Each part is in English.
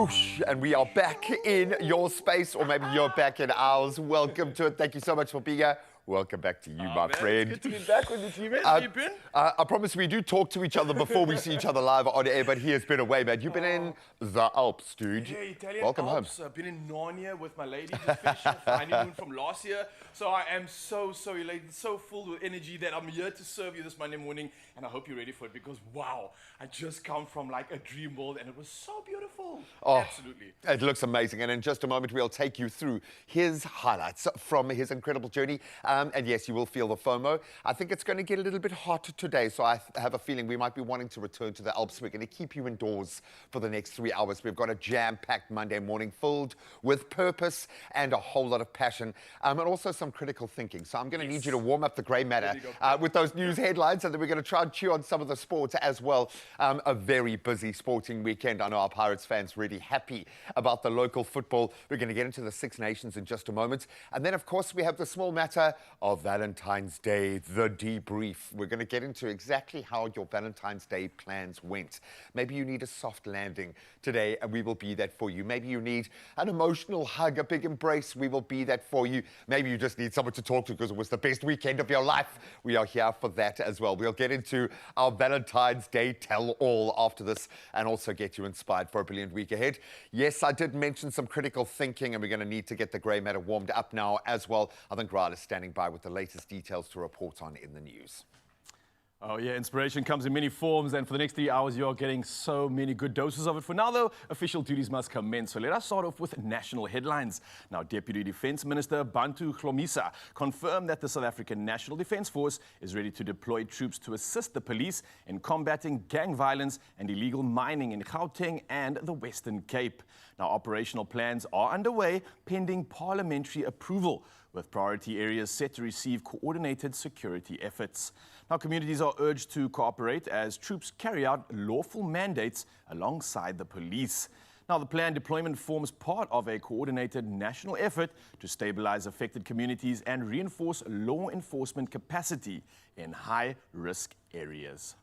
Whoosh, and we are back in your space, or maybe you're back in ours. Welcome to it. Thank you so much for being here. Welcome back to you, my friend. It's good to be back with you, teammates. How you been? I promise we do talk to each other before we see each other live on air, but he has been away, man. You've been in the Alps, dude. Yeah, Italian Welcome Alps. home. I've been in Narnia with my lady, just finished off my honeymoon from last year. So I am so elated, so full with energy that I'm here to serve you this Monday morning, and I hope you're ready for it because, wow, I just come from like a dream world, and it was so beautiful. Oh, absolutely. It looks amazing, and in just a moment, we'll take you through his highlights from his incredible journey. And yes, you will feel the FOMO. I think it's going to get a little bit hot today, so I have a feeling we might be wanting to return to the Alps. We're going to keep you indoors for the next 3 hours. We've got a jam-packed Monday morning filled with purpose and a whole lot of passion, and also some critical thinking. So I'm going to need you to warm up the grey matter with those news headlines, and then we're going to try and chew on some of the sports as well. A very busy sporting weekend. I know our Pirates fans really happy about the local football. We're going to get into the Six Nations in just a moment. And then, of course, we have the small matter of Valentine's Day, the debrief. We're going to get into exactly how your Valentine's Day plans went. Maybe you need a soft landing today, and we will be that for you. Maybe you need an emotional hug, a big embrace. We will be that for you. Maybe you just need someone to talk to because it was the best weekend of your life. We are here for that as well. We'll get into our Valentine's Day tell-all after this and also get you inspired for a brilliant week ahead. Yes, I did mention some critical thinking, and we're going to need to get the grey matter warmed up now as well. I think Ryle is standing by with the latest details to report on in the news. Oh yeah, inspiration comes in many forms, and for the next 3 hours you're getting so many good doses of it. For now though, official duties must commence, so let us start off with national headlines. Now, Deputy Defence Minister Ubuntu Hlomisa confirmed that the South African National Defence Force is ready to deploy troops to assist the police in combating gang violence and illegal mining in Gauteng and the Western Cape. Now, operational plans are underway pending parliamentary approval, with priority areas set to receive coordinated security efforts. Now, communities are urged to cooperate as troops carry out lawful mandates alongside the police. Now, the planned deployment forms part of a coordinated national effort to stabilize affected communities and reinforce law enforcement capacity in high-risk areas.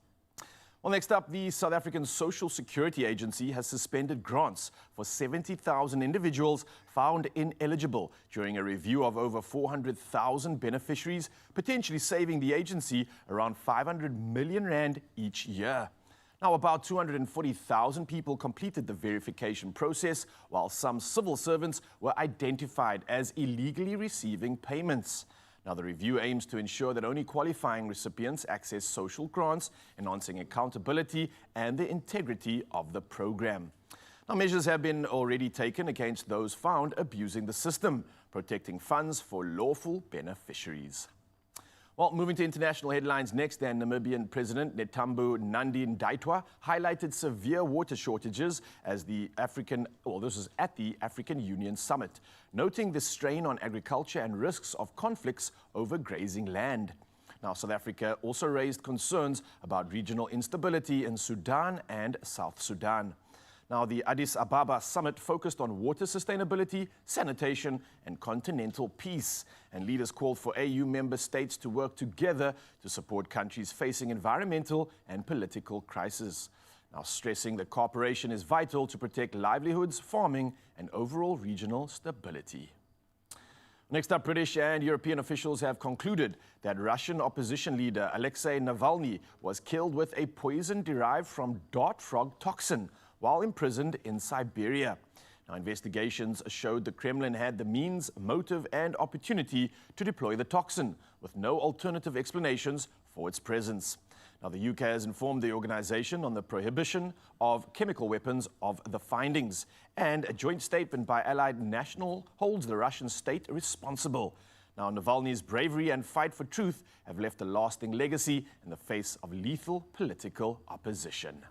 Well, next up, the South African Social Security Agency has suspended grants for 70,000 individuals found ineligible during a review of over 400,000 beneficiaries, potentially saving the agency around 500 million rand each year. Now, about 240,000 people completed the verification process, while some civil servants were identified as illegally receiving payments. Now, the review aims to ensure that only qualifying recipients access social grants, enhancing accountability and the integrity of the program. Now, measures have been already taken against those found abusing the system, protecting funds for lawful beneficiaries. Well, moving to international headlines next, then Namibian President Netambo Nandi-Ndaitwah highlighted severe water shortages as this is at the African Union Summit, noting the strain on agriculture and risks of conflicts over grazing land. Now, South Africa also raised concerns about regional instability in Sudan and South Sudan. Now, the Addis Ababa summit focused on water sustainability, sanitation, and continental peace. And leaders called for AU member states to work together to support countries facing environmental and political crises. Now, stressing that cooperation is vital to protect livelihoods, farming, and overall regional stability. Next up, British and European officials have concluded that Russian opposition leader Alexei Navalny was killed with a poison derived from dart frog toxin while imprisoned in Siberia. Now, investigations showed the Kremlin had the means, motive, and opportunity to deploy the toxin, with no alternative explanations for its presence. Now, the UK has informed the organization on the prohibition of chemical weapons of the findings, and a joint statement by Allied National holds the Russian state responsible. Now, Navalny's bravery and fight for truth have left a lasting legacy in the face of lethal political opposition.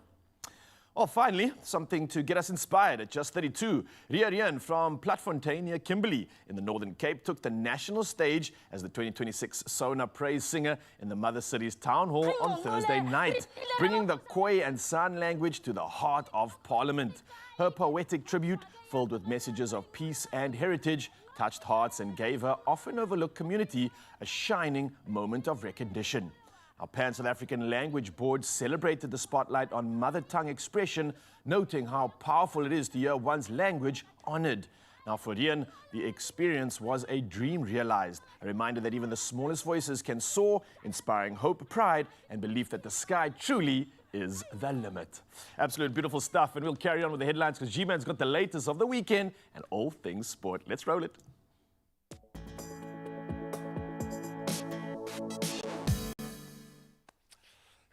Well, finally, something to get us inspired at just 32. Ria Rian from Platfontein near Kimberley in the Northern Cape took the national stage as the 2026 Sona Praise Singer in the Mother City's Town Hall on Thursday night, bringing the Khoi and San language to the heart of Parliament. Her poetic tribute, filled with messages of peace and heritage, touched hearts and gave her often overlooked community a shining moment of recognition. Our Pan-South African Language Board celebrated the spotlight on mother tongue expression, noting how powerful it is to hear one's language honored. Now, for Rian, the experience was a dream realized, a reminder that even the smallest voices can soar, inspiring hope, pride, and belief that the sky truly is the limit. Absolute beautiful stuff, and we'll carry on with the headlines because G-Man's got the latest of the weekend and all things sport. Let's roll it.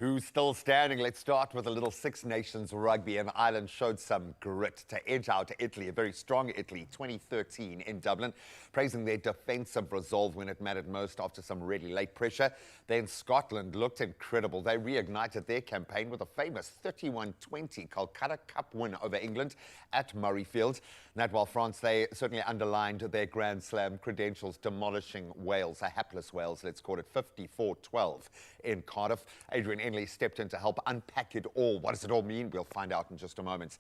Who's still standing? Let's start with a little Six Nations rugby, and Ireland showed some grit to edge out Italy, a very strong Italy, 2013 in Dublin, praising their defensive resolve when it mattered most after some really late pressure. Then Scotland looked incredible. They reignited their campaign with a famous 31-20 Calcutta Cup win over England at Murrayfield. And that while France, they certainly underlined their Grand Slam credentials, demolishing Wales, a hapless Wales, let's call it 54-12 in Cardiff. Adrian Enley stepped in to help unpack it all. What does it all mean? We'll find out in just a moment.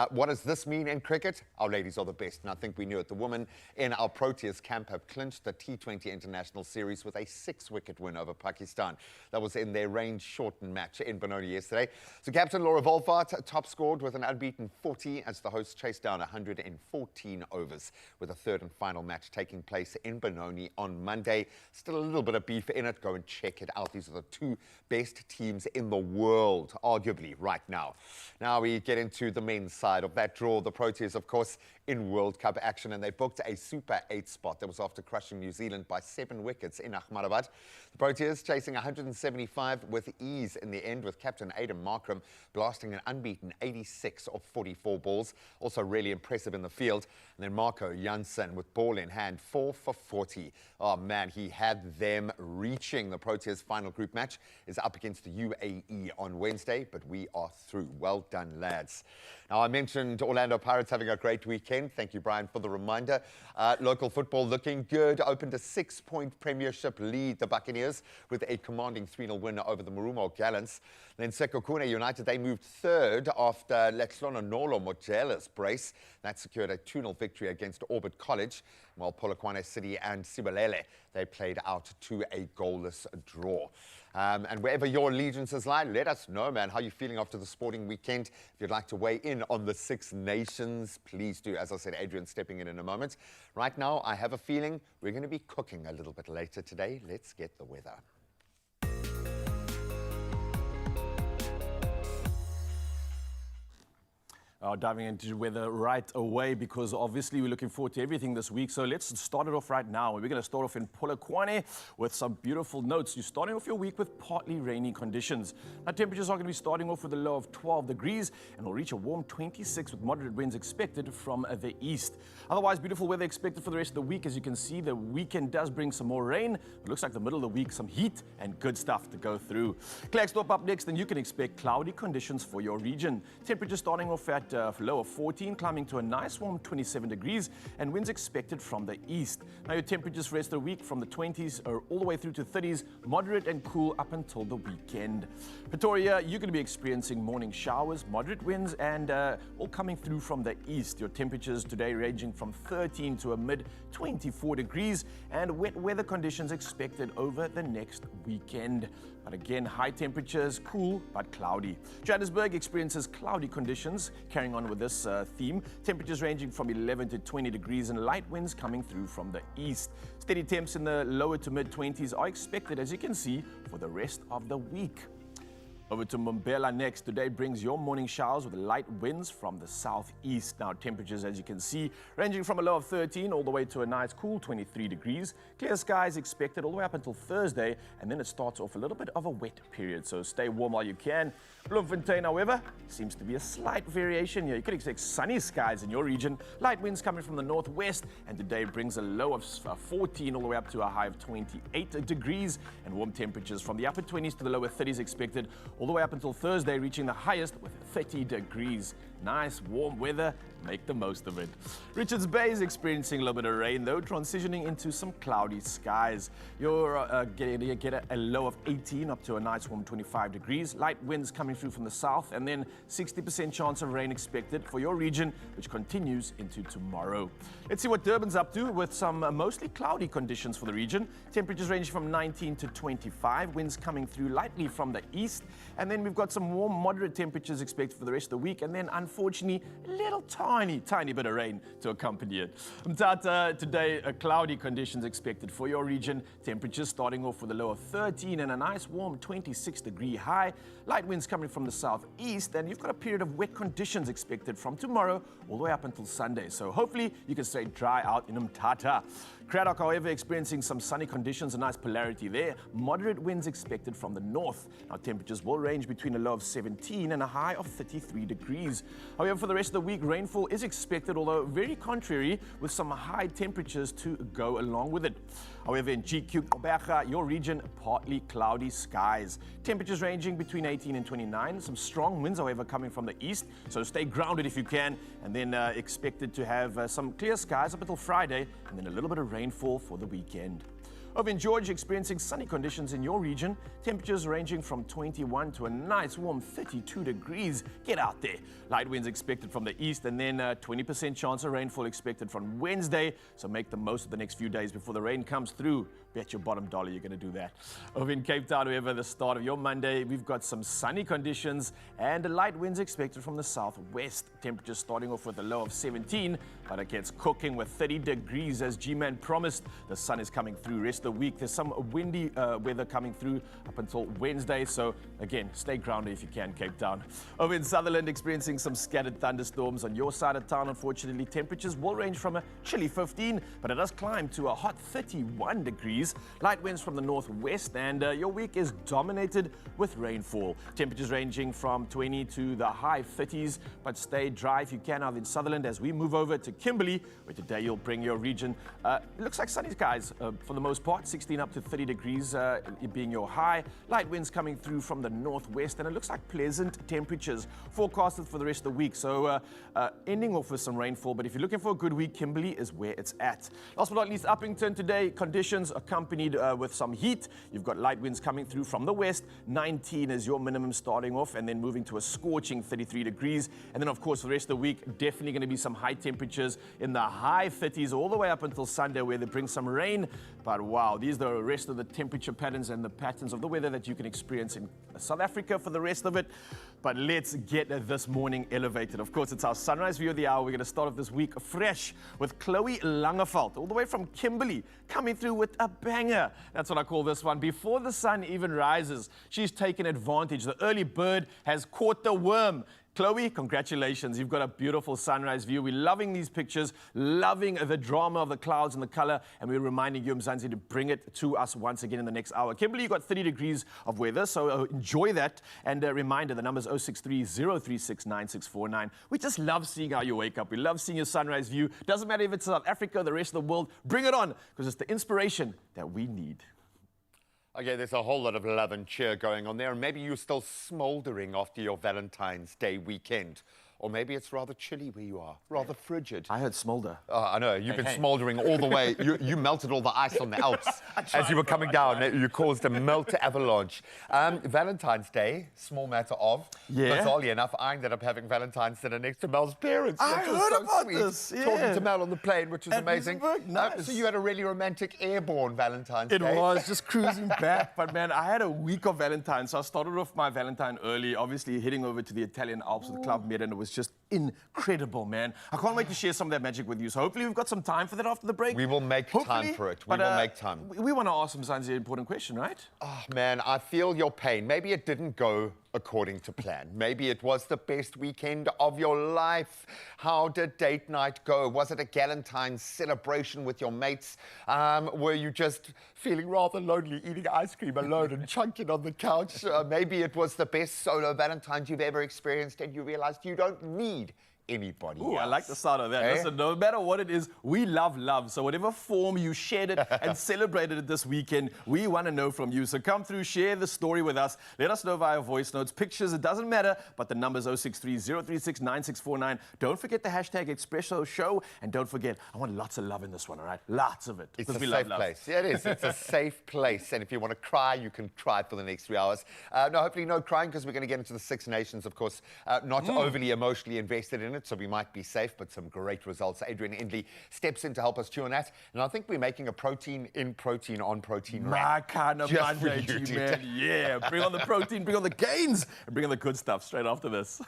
What does this mean in cricket? Our ladies are the best, and I think we knew it. The women in our Proteas camp have clinched the T20 International Series with a 6-wicket win over Pakistan. That was in their range-shortened match in Benoni yesterday. So captain Laura Volvaert top scored with an unbeaten 40 as the hosts chased down 114 overs, with a third and final match taking place in Benoni on Monday. Still a little bit of beef in it. Go and check it out. These are the two best teams in the world, arguably, right now. Now we get into the men's side of that draw. The Proteas, of course, in World Cup action, and they booked a Super 8 spot. That was after crushing New Zealand by 7 wickets in Ahmedabad. The Proteas chasing 175 with ease in the end, with captain Aidan Markram blasting an unbeaten 86 off 44 balls. Also really impressive in the field. And then Marco Janssen with ball in hand, 4 for 40. Oh man, he had them reaching. The Proteas' final group match is up against the UAE on Wednesday, but we are through. Well done, lads. Now, I mentioned Orlando Pirates having a great weekend. Thank you, Brian, for the reminder. Local football looking good. Opened a 6-point premiership lead, the Buccaneers, with a commanding 3-0 win over the Marumo Gallants. Then Sekokune United, they moved third after Lexlona Nolo Mojela's brace. That secured a 2-0 victory against Orbit College, while Polokwane City and Sibalele, they played out to a goalless draw. And wherever your allegiances lie, let us know, man, how you're feeling after the sporting weekend. If you'd like to weigh in on the Six Nations, please do. As I said, Adrian stepping in a moment. Right now, I have a feeling we're going to be cooking a little bit later today. Let's get the weather. Diving into weather right away, because obviously we're looking forward to everything this week. So let's start it off right now. We're going to start off in Polokwane with some beautiful notes. You're starting off your week with partly rainy conditions. Now, temperatures are going to be starting off with a low of 12 degrees and will reach a warm 26 with moderate winds expected from the east. Otherwise, beautiful weather expected for the rest of the week. As you can see, the weekend does bring some more rain. It looks like the middle of the week, some heat and good stuff to go through. Klerksdorp up next, and you can expect cloudy conditions for your region. Temperatures starting off at low of 14, climbing to a nice warm 27 degrees, and winds expected from the east. Now your temperatures for the rest of the week from the 20s are all the way through to 30s, moderate and cool up until the weekend. Pretoria, you're going to be experiencing morning showers, moderate winds, and all coming through from the east. Your temperatures today ranging from 13 to a mid 24 degrees, and wet weather conditions expected over the next weekend. But again, high temperatures, cool but cloudy. Johannesburg experiences cloudy conditions, carrying on with this theme. Temperatures ranging from 11 to 20 degrees and light winds coming through from the east. Steady temps in the lower to mid 20s are expected, as you can see, for the rest of the week. Over to Mbombela next. Today brings your morning showers with light winds from the southeast. Now temperatures, as you can see, ranging from a low of 13 all the way to a nice cool 23 degrees. Clear skies expected all the way up until Thursday, and then it starts off a little bit of a wet period, so stay warm while you can. Bloemfontein, however, seems to be a slight variation here. You could expect sunny skies in your region, light winds coming from the northwest, and today brings a low of 14 all the way up to a high of 28 degrees, and warm temperatures from the upper 20s to the lower 30s expected all the way up until Thursday, reaching the highest with 30 degrees. Nice warm weather. Make the most of it. Richards Bay is experiencing a little bit of rain, though, transitioning into some cloudy skies. You're going to get a low of 18 up to a nice warm 25 degrees. Light winds coming through from the south, and then 60% chance of rain expected for your region, which continues into tomorrow. Let's see what Durban's up to with some mostly cloudy conditions for the region. Temperatures ranging from 19 to 25. Winds coming through lightly from the east. And then we've got some warm, moderate temperatures expected for the rest of the week. And then, unfortunately, a little tiny bit of rain to accompany it. Mtata, today, cloudy conditions expected for your region. Temperatures starting off with a low of 13 and a nice warm 26-degree high. Light winds coming from the southeast, and you've got a period of wet conditions expected from tomorrow all the way up until Sunday. So hopefully you can stay dry out in Mtata. Cradock, however, experiencing some sunny conditions, a nice polarity there. Moderate winds expected from the north. Now, temperatures will range between a low of 17 and a high of 33 degrees. However, for the rest of the week, rainfall is expected, although very contrary, with some high temperatures to go along with it. However, in GQ Gqeberha, your region, partly cloudy skies. Temperatures ranging between 18 and 29. Some strong winds, however, coming from the east, so stay grounded if you can. And then expected to have some clear skies up until Friday, and then a little bit of rainfall for the weekend. Over in Georgia, experiencing sunny conditions in your region. Temperatures ranging from 21 to a nice warm 32 degrees. Get out there. Light winds expected from the east, and then 20% chance of rainfall expected from Wednesday. So make the most of the next few days before the rain comes through. Bet your bottom dollar you're going to do that. Over in Cape Town, however, the start of your Monday, we've got some sunny conditions and light winds expected from the southwest. Temperatures starting off with a low of 17, but it gets cooking with 30 degrees as G-Man promised. The sun is coming through rest of the week. There's some windy weather coming through up until Wednesday. So again, stay grounded if you can, Cape Town. Over in Sutherland, experiencing some scattered thunderstorms on your side of town. Unfortunately, temperatures will range from a chilly 15, but it does climb to a hot 31 degrees. Light winds from the northwest, and your week is dominated with rainfall. Temperatures ranging from 20 to the high 30s, but stay dry if you can out in Sutherland as we move over to Kimberley, where today you'll bring your region. It looks like sunny skies for the most part, 16 up to 30 degrees being your high. Light winds coming through from the northwest, and it looks like pleasant temperatures forecasted for the rest of the week. So ending off with some rainfall, but if you're looking for a good week, Kimberley is where it's at. Last but not least, Uppington today, conditions accompanied with some heat. You've got light winds coming through from the west. 19 is your minimum starting off, and then moving to a scorching 33 degrees. And then, of course, for the rest of the week, definitely going to be some high temperatures in the high 30s all the way up until Sunday, where they bring some rain. But wow, these are the rest of the temperature patterns and the patterns of the weather that you can experience in South Africa for the rest of it. But let's get this morning elevated. Of course, it's our sunrise view of the hour. We're going to start off this week fresh with Chloe Langeveld, all the way from Kimberley, coming through with a banger. That's what I call this one. Before the sun even rises, she's taken advantage. The early bird has caught the worm. Chloe, congratulations. You've got a beautiful sunrise view. We're loving these pictures, loving the drama of the clouds and the color, and we're reminding you, Mzansi, to bring it to us once again in the next hour. Kimberley, you've got 30 degrees of weather, so enjoy that. And a reminder, the number is 063-036-9649. We just love seeing how you wake up. We love seeing your sunrise view. Doesn't matter if it's South Africa or the rest of the world. Bring it on, because it's the inspiration that we need. Okay, there's a whole lot of love and cheer going on there. And maybe you're still smoldering after your Valentine's Day weekend. Or maybe it's rather chilly where you are, rather frigid. I heard smolder. I know, you've been smoldering all the way. You melted all the ice on the Alps as you were coming down. You caused a melt avalanche. Valentine's Day, small matter of. Yeah. Bizarrely enough, I ended up having Valentine's dinner next to Mel's parents. I which was heard so about sweet. this, yeah. Talking to Mel on the plane, which was amazing. Nice. So you had a really romantic airborne Valentine's Day. It was just cruising back, but man, I had a week of Valentine. So I started off my Valentine early, obviously heading over to the Italian Alps with Club Med, and it was just incredible, man. I can't wait to share some of that magic with you. So hopefully we've got some time for that after the break. We will make time for it. We will make time. We want to ask Mzansi an important question, right? Oh, man, I feel your pain. Maybe it didn't go according to plan. Maybe it was the best weekend of your life. How did date night go? Was it a Galentine's celebration with your mates? Were you just feeling rather lonely, eating ice cream alone and chunking on the couch? Maybe it was the best solo Valentine's you've ever experienced, and you realized you don't need anybody Ooh, else. I like the sound of that. Eh? Listen, no matter what it is, we love love. So whatever form you shared it and celebrated it this weekend, we want to know from you. So come through, share the story with us. Let us know via voice notes, pictures, it doesn't matter, but the number's 063 036 9649. Don't forget the hashtag Expresso Show, and don't forget, I want lots of love in this one, all right? Lots of it. It's a because we safe love love. place. Yeah, it is. It's a safe place. And if you want to cry, you can cry for the next 3 hours. No, hopefully no crying, because we're going to get into the Six Nations, of course, not overly emotionally invested in it, so we might be safe, but some great results. Adrian Indley steps in to help us chew on that. And I think we're making a protein in protein on protein My wrap. kind of Just for Monday, you, G, dude. man. Yeah, bring on the protein, bring on the gains, and bring on the good stuff straight after this.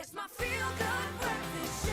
It's my feel-good breakfast show.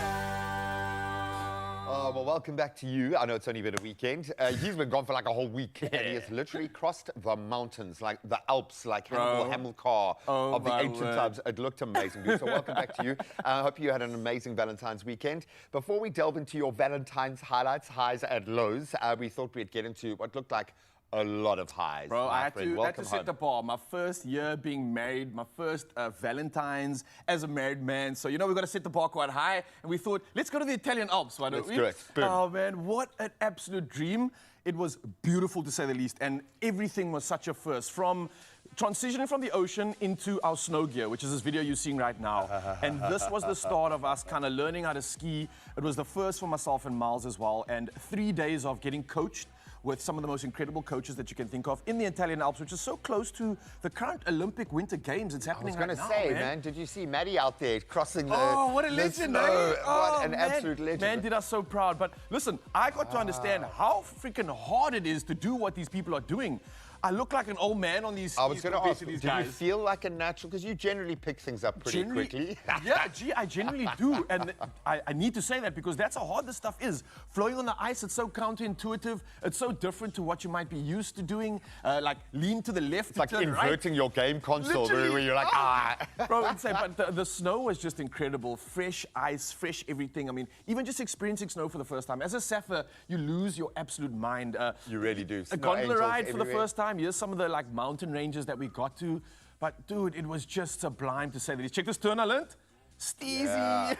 Oh, well, welcome back to you. I know it's only been a weekend. He's been gone for like a whole week, and he has literally crossed the mountains, like the Alps, like Hamilcar of the my ancient word. times. It looked amazing, dude. So welcome back to you. I hope you had an amazing Valentine's weekend. Before we delve into your Valentine's highlights, highs and lows, we thought we'd get into what looked like a lot of highs. Bro, my I had friend. to Welcome set home. the bar. My first year being married, my first Valentine's as a married man. So, you know, we've got to set the bar quite high. And we thought, let's go to the Italian Alps, why don't Let's we? do it. Boom. Oh, man, what an absolute dream. It was beautiful, to say the least. And everything was such a first. From transitioning from the ocean into our snow gear, which is this video you're seeing right now. And this was the start of us kind of learning how to ski. It was the first for myself and Miles as well. And 3 days of getting coached with some of the most incredible coaches that you can think of in the Italian Alps, which is so close to the current Olympic Winter Games. It's I happening was going right to now, say, man. man, did you see Maddie out there crossing the Oh, what a the legend, snow? eh? Oh, What an man. absolute legend. Man, did us so proud. But listen, I got to understand how freaking hard it is to do what these people are doing. I look like an old man on these I was going to compared ask, to these did guys. you feel like a natural? Because you generally pick things up pretty quickly. Yeah, gee, I generally do. And I need to say that because that's how hard this stuff is. Flowing on the ice, it's so counterintuitive. It's so different to what you might be used to doing. Like lean to the left, It's like turn inverting your game console where you're like, Bro, insane. But the snow was just incredible. Fresh ice, fresh everything. I mean, even just experiencing snow for the first time. As a Sapphire, you lose your absolute mind. You really do. A Snow gondola angels ride for the everywhere. first time. Here's some of the like mountain ranges that we got to. But dude, it was just sublime to say the least. Check this turn I learned. Steezy. Yeah.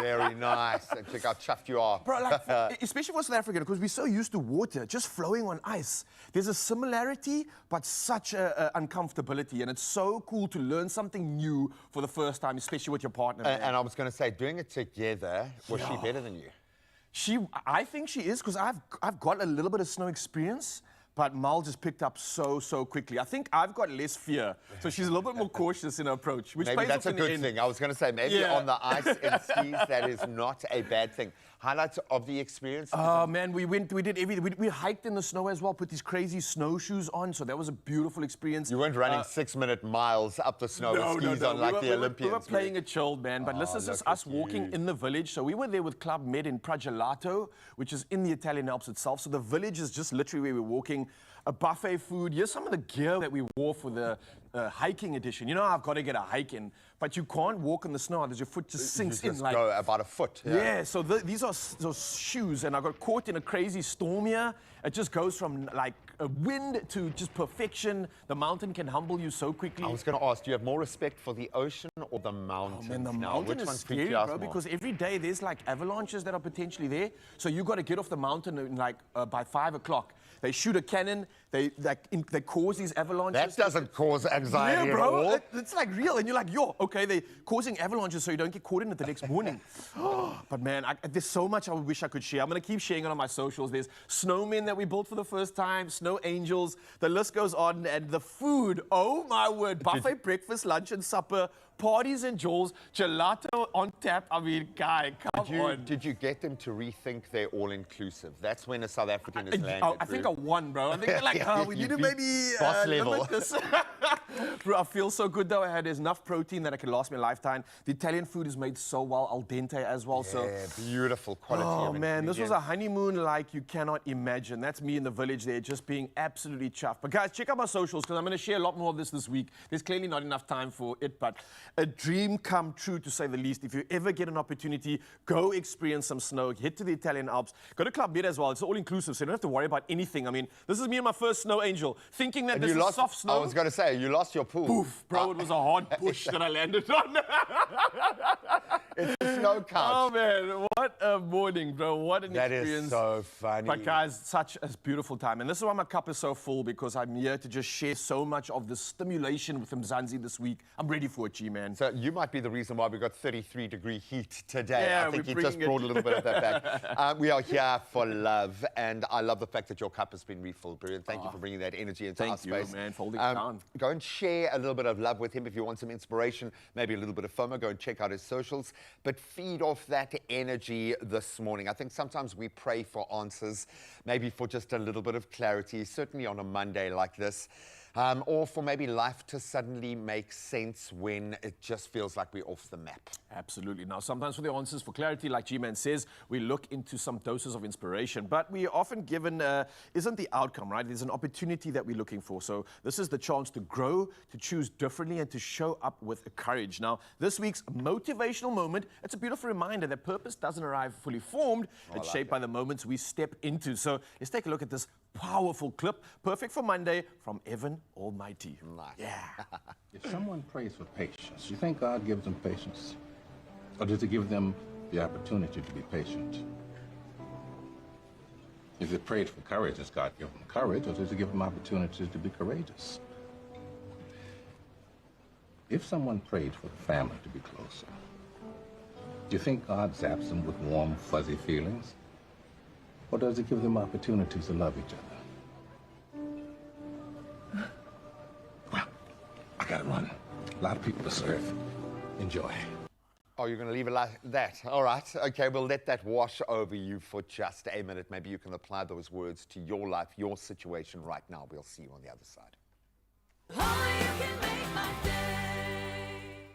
Very nice. And check how chuffed you are. Bro, like, especially for South Africa, because we're so used to water just flowing on ice. There's a similarity, but such a uncomfortability. And it's so cool to learn something new for the first time, especially with your partner. man. And I was going to say, doing it together, was she better than you? I think she is, because I've got a little bit of snow experience. But Mal just picked up so quickly. I think I've got less fear, so she's a little bit more cautious in her approach, which Maybe pays that's off a in the good end. thing. I was going to say, maybe Yeah. on the ice in skis, that is not a bad thing. Highlights of the experience? Oh man, we did everything. We hiked in the snow as well, put these crazy snowshoes on, so that was a beautiful experience. You weren't running 6-minute miles up the snow with skis on like the Olympians. We were playing it chilled, man. But listen, this is look us at walking you. in the village. So we were there with Club Med in Lotto, which is in the Italian Alps itself. So the village is just literally where we're walking. A buffet food. Here's some of the gear that we wore for the hiking edition. You know, I've got to get a hike in, but you can't walk in the snow because your foot just sinks You just in. Like, go about a foot. yeah, so these are those shoes, and I got caught in a crazy storm here. It just goes from like a wind to just perfection. The mountain can humble you so quickly. I was going to ask, do you have more respect for the ocean or the mountains? Man, the now? mountain Which one is freaks scary, you out bro, more? because every day there's like avalanches that are potentially there. So you got to get off the mountain in like by 5 o'clock. They shoot a cannon. They cause these avalanches. That doesn't cause anxiety Yeah, at all. bro. It's like real, and you're like, yo, okay, they're causing avalanches so you don't get caught in it the next morning. But man, there's so much I wish I could share. I'm gonna keep sharing it on my socials. There's snowmen that we built for the first time, snow angels. The list goes on, and the food. Oh my word! Buffet breakfast, lunch, and supper. Parties and jewels, gelato on tap. I mean, guy, come on. Did you get them to rethink their all-inclusive? That's when a South African is landed. I think I won, bro. I think they're like, we You need to beat maybe boss level. limit this. Bro, I feel so good though. I had enough protein that I can last me a lifetime. The Italian food is made so well, al dente as well. So, Yeah, beautiful quality. oh of man, this was a ingredients. honeymoon like you cannot imagine. That's me in the village there, just being absolutely chuffed. But guys, check out my socials because I'm going to share a lot more of this week. There's clearly not enough time for it, but a dream come true to say the least. If you ever get an opportunity, go experience some snow. Head to the Italian Alps. Go to Club Med as well. It's all inclusive, so you don't have to worry about anything. I mean, this is me and my first snow angel, thinking that And this you is lost, soft snow. I was going to say, you lost your pool. Poof, bro, it was a hard bush that I landed on. It's a snow couch. Oh man, what a morning, bro. What an That experience. is so funny. But guys, such a beautiful time. And this is why my cup is so full, because I'm here to just share so much of the stimulation with Mzansi this week. I'm ready for it, G, man. So you might be the reason why we got 33-degree heat today. Yeah, I think we're you just bringing brought it. a little bit of that back. We are here for love, and I love the fact that your cup has been refilled. Brilliant. Thank you for bringing that energy into our Thank you, space. man, for holding it down. Go and share a little bit of love with him if you want some inspiration, maybe a little bit of FOMO. Go and check out his socials. But feed off that energy this morning. I think sometimes we pray for answers, maybe for just a little bit of clarity, certainly on a Monday like this. Or for maybe life to suddenly make sense when it just feels like we're off the map. Absolutely. Now, sometimes for the answers, for clarity, like G-Man says, we look into some doses of inspiration, but we are often given, isn't the outcome, right? There's an opportunity that we're looking for. So this is the chance to grow, to choose differently, and to show up with courage. Now, this week's motivational moment, it's a beautiful reminder that purpose doesn't arrive fully formed. It's shaped by the moments we step into. So let's take a look at this powerful clip, perfect for Monday, from Evan Almighty. Nice. Yeah. If someone prays for patience, you think God gives them patience? Or does he give them the opportunity to be patient? If they prayed for courage, does God give them courage, or does he give them opportunities to be courageous? If someone prayed for the family to be closer, do you think God zaps them with warm, fuzzy feelings? Or does it give them opportunities to love each other? Well, I gotta run. A lot of people to serve. Enjoy. Oh, you're going to leave it like that? All right. Okay, we'll let that wash over you for just a minute. Maybe you can apply those words to your life, your situation right now. We'll see you on the other side. Only you can make my day.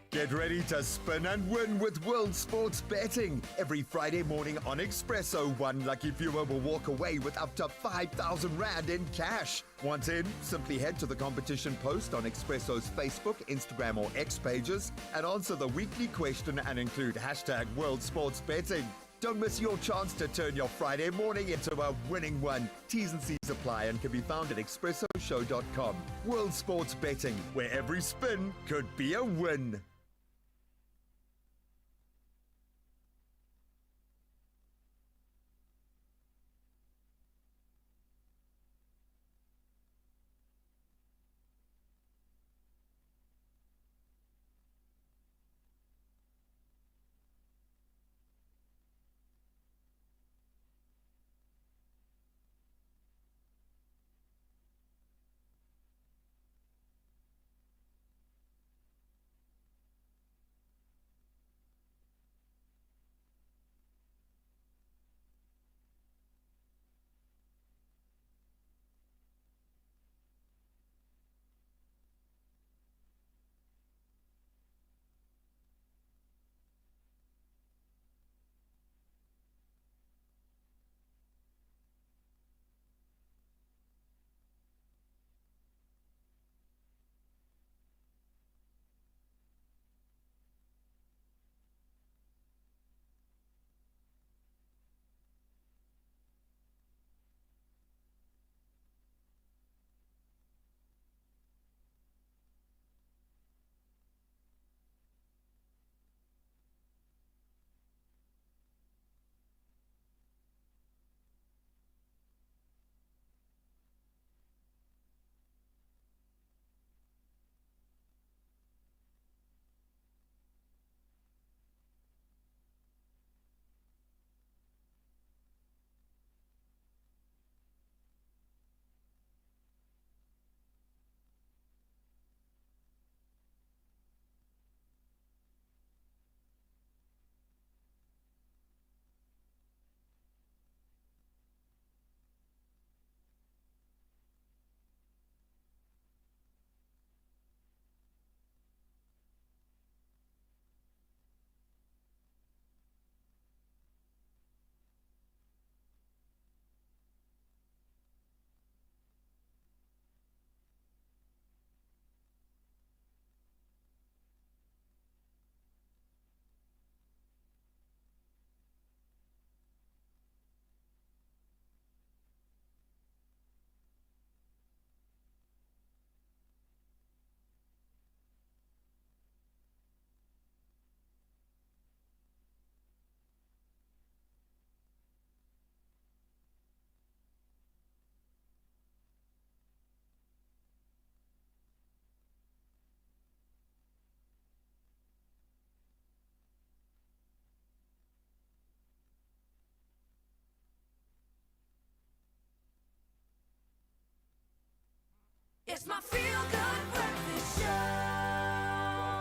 Get ready to spin and win with World Sports Betting. Every Friday morning on Expresso, one lucky viewer will walk away with up to 5,000 Rand in cash. Want in? Simply head to the competition post on Expresso's Facebook, Instagram or X pages and answer the weekly question and include hashtag World Sports Betting. Don't miss your chance to turn your Friday morning into a winning one. T's and C's apply and can be found at expressoshow.com. World Sports Betting, where every spin could be a win. It's my feel-good breakfast show.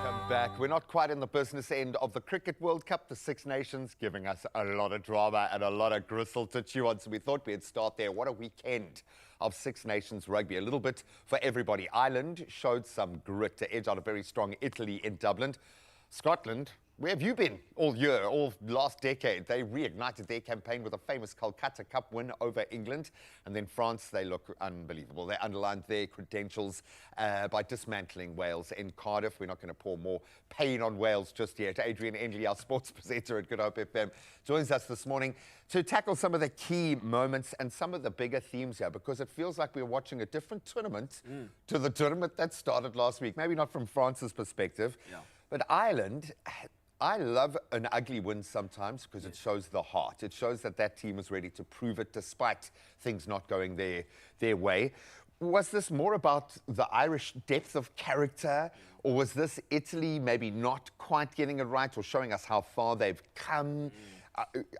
Welcome back. We're not quite in the business end of the Cricket World Cup, the Six Nations giving us a lot of drama and a lot of gristle to chew on, so we thought we'd start there. What a weekend of Six Nations rugby. A little bit for everybody. Ireland showed some grit to edge out a very strong Italy in Dublin. Scotland, where have you been all year, all last decade? They reignited their campaign with a famous Calcutta Cup win over England. And then France, they look unbelievable. They underlined their credentials by dismantling Wales in Cardiff. We're not going to pour more pain on Wales just yet. Adrian Endley, our sports presenter at Good Hope FM, joins us this morning to tackle some of the key moments and some of the bigger themes here, because it feels like we're watching a different tournament to the tournament that started last week. Maybe not from France's perspective, but Ireland, I love an ugly win sometimes because it shows the heart. It shows that that team is ready to prove it despite things not going their way. Was this more about the Irish depth of character, or was this Italy maybe not quite getting it right or showing us how far they've come?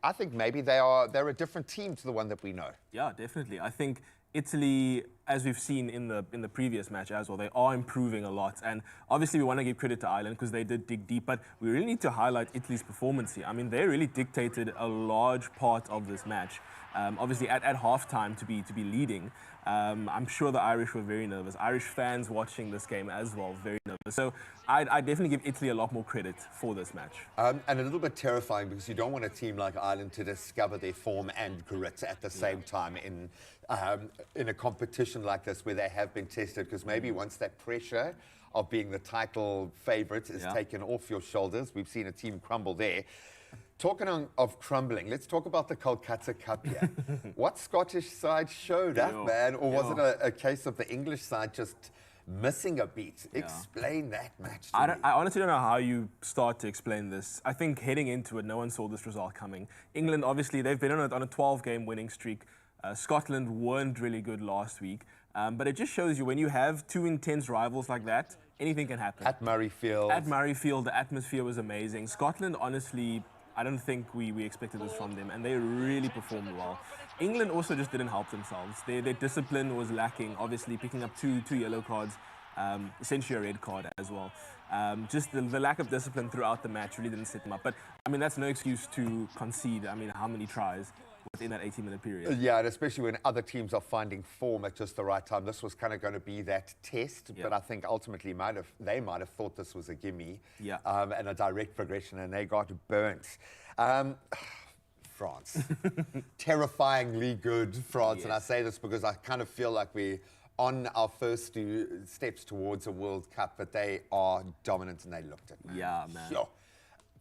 I think maybe they're a different team to the one that we know. Yeah, definitely. I think Italy, as we've seen in the previous match as well, they are improving a lot. And obviously, we want to give credit to Ireland because they did dig deep. But we really need to highlight Italy's performance here. I mean, they really dictated a large part of this match. Obviously, at halftime to be leading. I'm sure the Irish were very nervous. Irish fans watching this game as well, very nervous. So I definitely give Italy a lot more credit for this match. And a little bit terrifying because you don't want a team like Ireland to discover their form and grit at the same time in a competition like this where they have been tested, because maybe once that pressure of being the title favourite is taken off your shoulders, we've seen a team crumble there. Talking of crumbling, let's talk about the Kolkata Cup here. What Scottish side showed up, man? Or was it a case of the English side just missing a beat? Explain that match to me. I honestly don't know how you start to explain this. I think heading into it, no one saw this result coming. England, obviously, they've been on a 12-game winning streak. Scotland weren't really good last week. But it just shows you when you have two intense rivals like that, anything can happen. At Murrayfield. At Murrayfield, the atmosphere was amazing. Scotland, honestly, I don't think we expected this from them, and they really performed well. England also just didn't help themselves. Their discipline was lacking, obviously picking up two yellow cards, essentially a red card as well. Just the lack of discipline throughout the match really didn't set them up. But, I mean, that's no excuse to concede, I mean, how many tries within that 18-minute period. Yeah, and especially when other teams are finding form at just the right time. This was kind of going to be that test, but I think ultimately they might have thought this was a gimme and a direct progression, and they got burnt. France. Terrifyingly good France, and I say this because I kind of feel like we're on our first steps towards a World Cup, but they are dominant and they looked it, man. Yeah, man. Sure.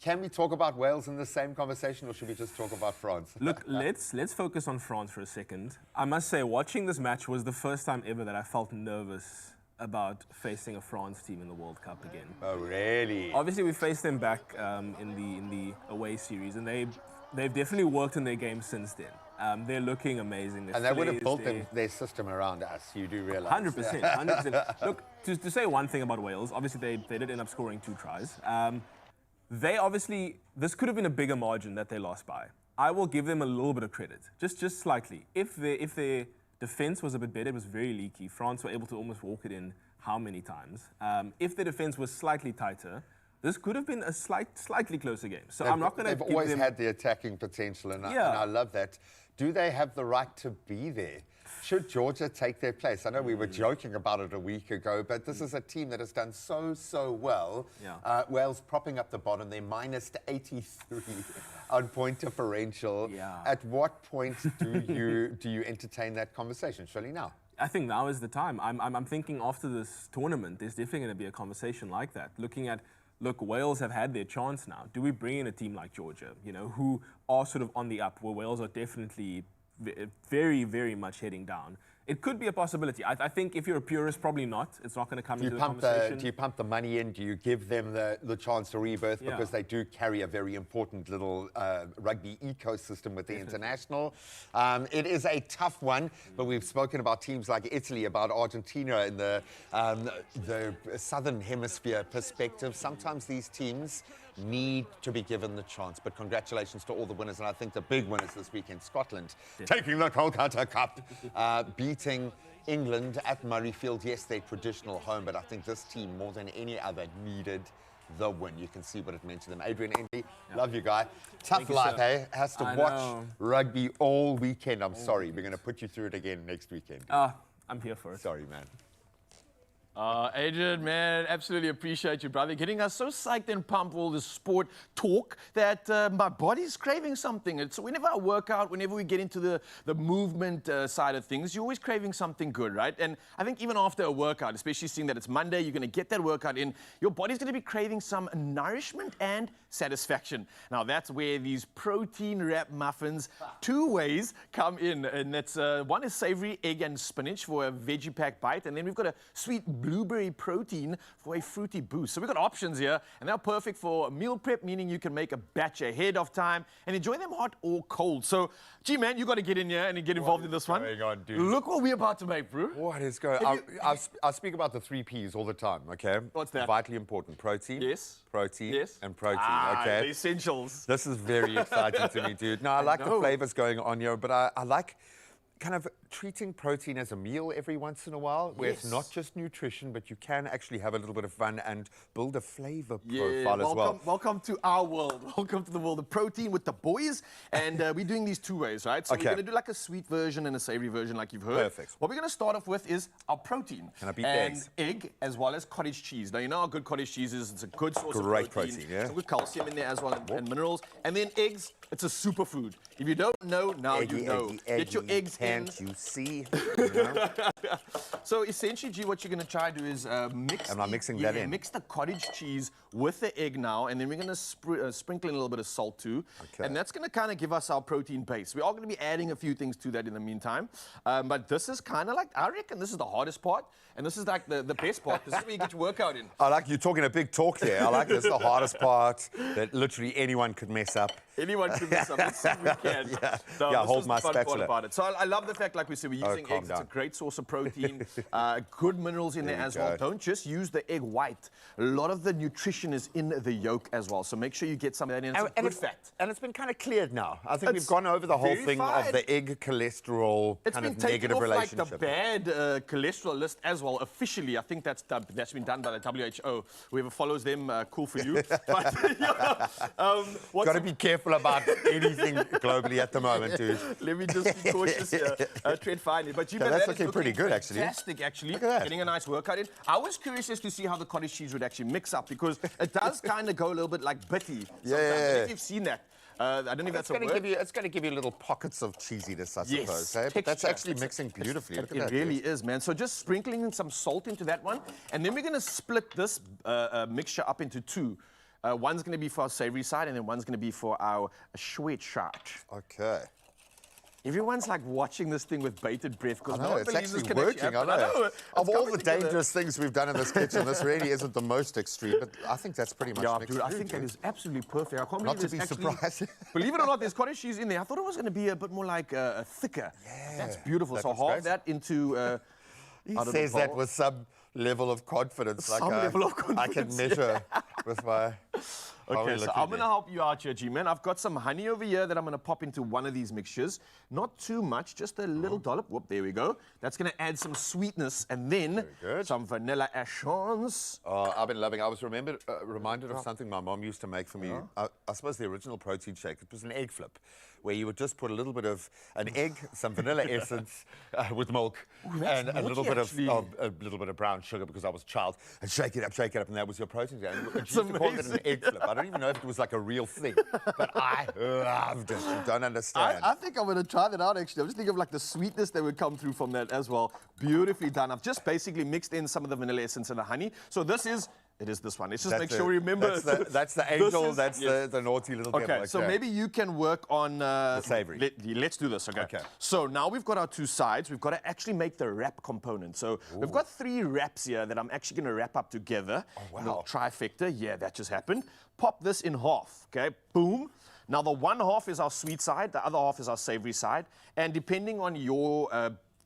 Can we talk about Wales in the same conversation, or should we just talk about France? Look, let's focus on France for a second. I must say, watching this match was the first time ever that I felt nervous about facing a France team in the World Cup again. Oh, really? Obviously, we faced them back in the away series, and they've definitely worked in their game since then. They're looking amazing. And they would have built their system around us, you do realize. 100%, 100%. Look, to say one thing about Wales, obviously they did end up scoring 2 tries. They obviously, this could have been a bigger margin that they lost by. I will give them a little bit of credit, just slightly. If their defense was a bit better, it was very leaky. France were able to almost walk it in how many times? If their defense was slightly tighter, this could have been a slightly closer game. So I'm not going to. They've always had the attacking potential, and I love that. Do they have the right to be there? Should Georgia take their place? I know we were joking about it a week ago, but this is a team that has done so well. Yeah. Wales propping up the bottom. They're minus 83 on point differential. Yeah. At what point do you entertain that conversation? Surely now. I think now is the time. I'm thinking after this tournament, there's definitely going to be a conversation like that. Look, Wales have had their chance now. Do we bring in a team like Georgia, who are sort of on the up, where Wales are definitely very, very much heading down? It could be a possibility. I think if you're a purist, probably not. It's not going to come into the conversation. Do you pump the money in? Do you give them the chance to rebirth? Yeah. Because they do carry a very important little rugby ecosystem with the international. It is a tough one, but we've spoken about teams like Italy, about Argentina in the Southern Hemisphere perspective. Sometimes these teams need to be given the chance. But congratulations to all the winners, and I think the big winners this weekend, Scotland, taking the Kolkata Cup, beating England at Murrayfield. Yes, their traditional home, but I think this team, more than any other, needed the win. You can see what it meant to them. Adrian Endy, love you, guy. Tough life, eh? Has to watch rugby all weekend. I'm sorry. We're going to put you through it again next weekend. I'm here for it. Sorry, man. Adrian, man, absolutely appreciate you, brother. Getting us so psyched and pumped with all this sport talk that my body's craving something. And so whenever I work out, whenever we get into the movement side of things, you're always craving something good, right? And I think even after a workout, especially seeing that it's Monday, you're going to get that workout in, your body's going to be craving some nourishment and satisfaction. Now, that's where these protein-wrapped muffins, 2 ways, come in. And that's one is savory egg and spinach for a veggie pack bite. And then we've got a sweet blueberry protein for a fruity boost. So we've got options here, and they're perfect for meal prep, meaning you can make a batch ahead of time and enjoy them hot or cold. So, gee, man, you got to get in here and get involved in this one. Going on, dude? Look what we're about to make, bro. What is going on? I speak about the 3 Ps all the time, okay? What's that? Vitally important. Protein. Yes. Protein. Yes. And protein. okay? The essentials. This is very exciting to me, dude. No, I like the know. flavors going on here, but I like kind of treating protein as a meal every once in a while, where it's not just nutrition, but you can actually have a little bit of fun and build a flavor profile as well. Welcome to our world. Welcome to the world of protein with the boys. And we're doing these two ways, right? So Okay. we're going to do like a sweet version and a savory version like you've heard. Perfect. What we're going to start off with is our protein. Can I beat and eggs? egg as well as cottage cheese. Now, you know how good cottage cheese is. It's a good source Great of protein. protein, yeah. Some good calcium in there as well and minerals. And then eggs, it's a superfood. If you don't know, now you know. Get your eggs in. Can't you see? You know? So essentially, G, what you're going to try to do is mix. Am I mixing that in? Mix the cottage cheese with the egg now, and then we're going to sprinkle in a little bit of salt too. Okay. And that's going to kind of give us our protein base. We are going to be adding a few things to that in the meantime. But this is kind of like, I reckon this is the hardest part, and this is like the best part. This is where you get your workout in. I like you talking a big talk there. I like this, the hardest part that literally anyone could mess up. Anyone can mess up. Let's see if we can. Yeah. So Yeah, this hold is my the fun part spatula. about it. So I love the fact, like we said, we're using calm eggs. It's a down. great source of protein. Good minerals in there you as well. go. Don't just use the egg white. A lot of the nutrition is in the yolk as well. So make sure you get some of that in. It's a good fat. And it's been kind of cleared now. I think we've It's gone over the whole thing of verified. the egg cholesterol It's kind been of taken negative off relationship. like the bad cholesterol list as well. Officially, I think that's been done by the WHO. Whoever follows them, cool for you. But, what's Got to be careful about anything globally at the moment, dude. Let me just be cautious here. Tread finely. But you Yeah, know, that's that is looking pretty looking good, actually. Fantastic, actually. Look at that. Getting a nice workout in. I was curious as to see how the cottage cheese would actually mix up because it does kind of go a little bit like bitty. Sometimes. I don't know if you've seen that. I don't know if that's a word. It's going to give you little pockets of cheesiness, I Yes, suppose. Eh? But that's texture. actually mixing beautifully. Look at It that, really dude. is, man. So just sprinkling some salt into that one. And then we're going to split this mixture up into two. One's going to be for our savory side, and then one's going to be for our sweet side. Okay. Everyone's like watching this thing with bated breath because I no know, one it's believes this actually can working. actually I happen. know. It's Of all coming the together. dangerous things we've done in this kitchen, this really isn't the most extreme, but I think that's pretty much Yeah, mixed dude, I through, think that dude. is absolutely perfect. I can't Not believe to there's be actually, surprised. believe it or not, there's cottage cheese in there. I thought it was going to be a bit more like thicker. Yeah, That's beautiful. that So looks half great. that into. He out of the says that bowl. with some level of confidence. Some level of I can confidence, measure with my... Okay, so I'm going to help you out here, G-Man. I've got some honey over here that I'm going to pop into one of these mixtures. Not too much, just a little dollop. Whoop, there we go. That's going to add some sweetness. And then good. some vanilla essence. Oh, I've been loving. I was reminded of something my mom used to make for me. I suppose the original protein shake. It was an egg flip, where you would just put a little bit of an egg, some vanilla essence with milk, and a little bit of brown sugar because I was a child, and shake it up, and that was your protein shake. And she used to call it an egg flip. I don't even know if it was like a real thing, but I loved it. You don't understand. I think I'm going to try that out, actually. I'm just thinking of like the sweetness that would come through from that as well. Beautifully done. I've just basically mixed in some of the vanilla essence and the honey. So it is this one. Let's just make sure we remember. That's the angel. That's the naughty little devil. Okay, so maybe you can work on the savory. Let's do this. Okay. Okay. So now we've got our two sides. We've got to actually make the wrap component. So we've got 3 wraps here that I'm actually going to wrap up together. Oh, wow. Little trifecta. Yeah, that just happened. Pop this in half. Okay. Boom. Now the one half is our sweet side. The other half is our savory side. And depending on your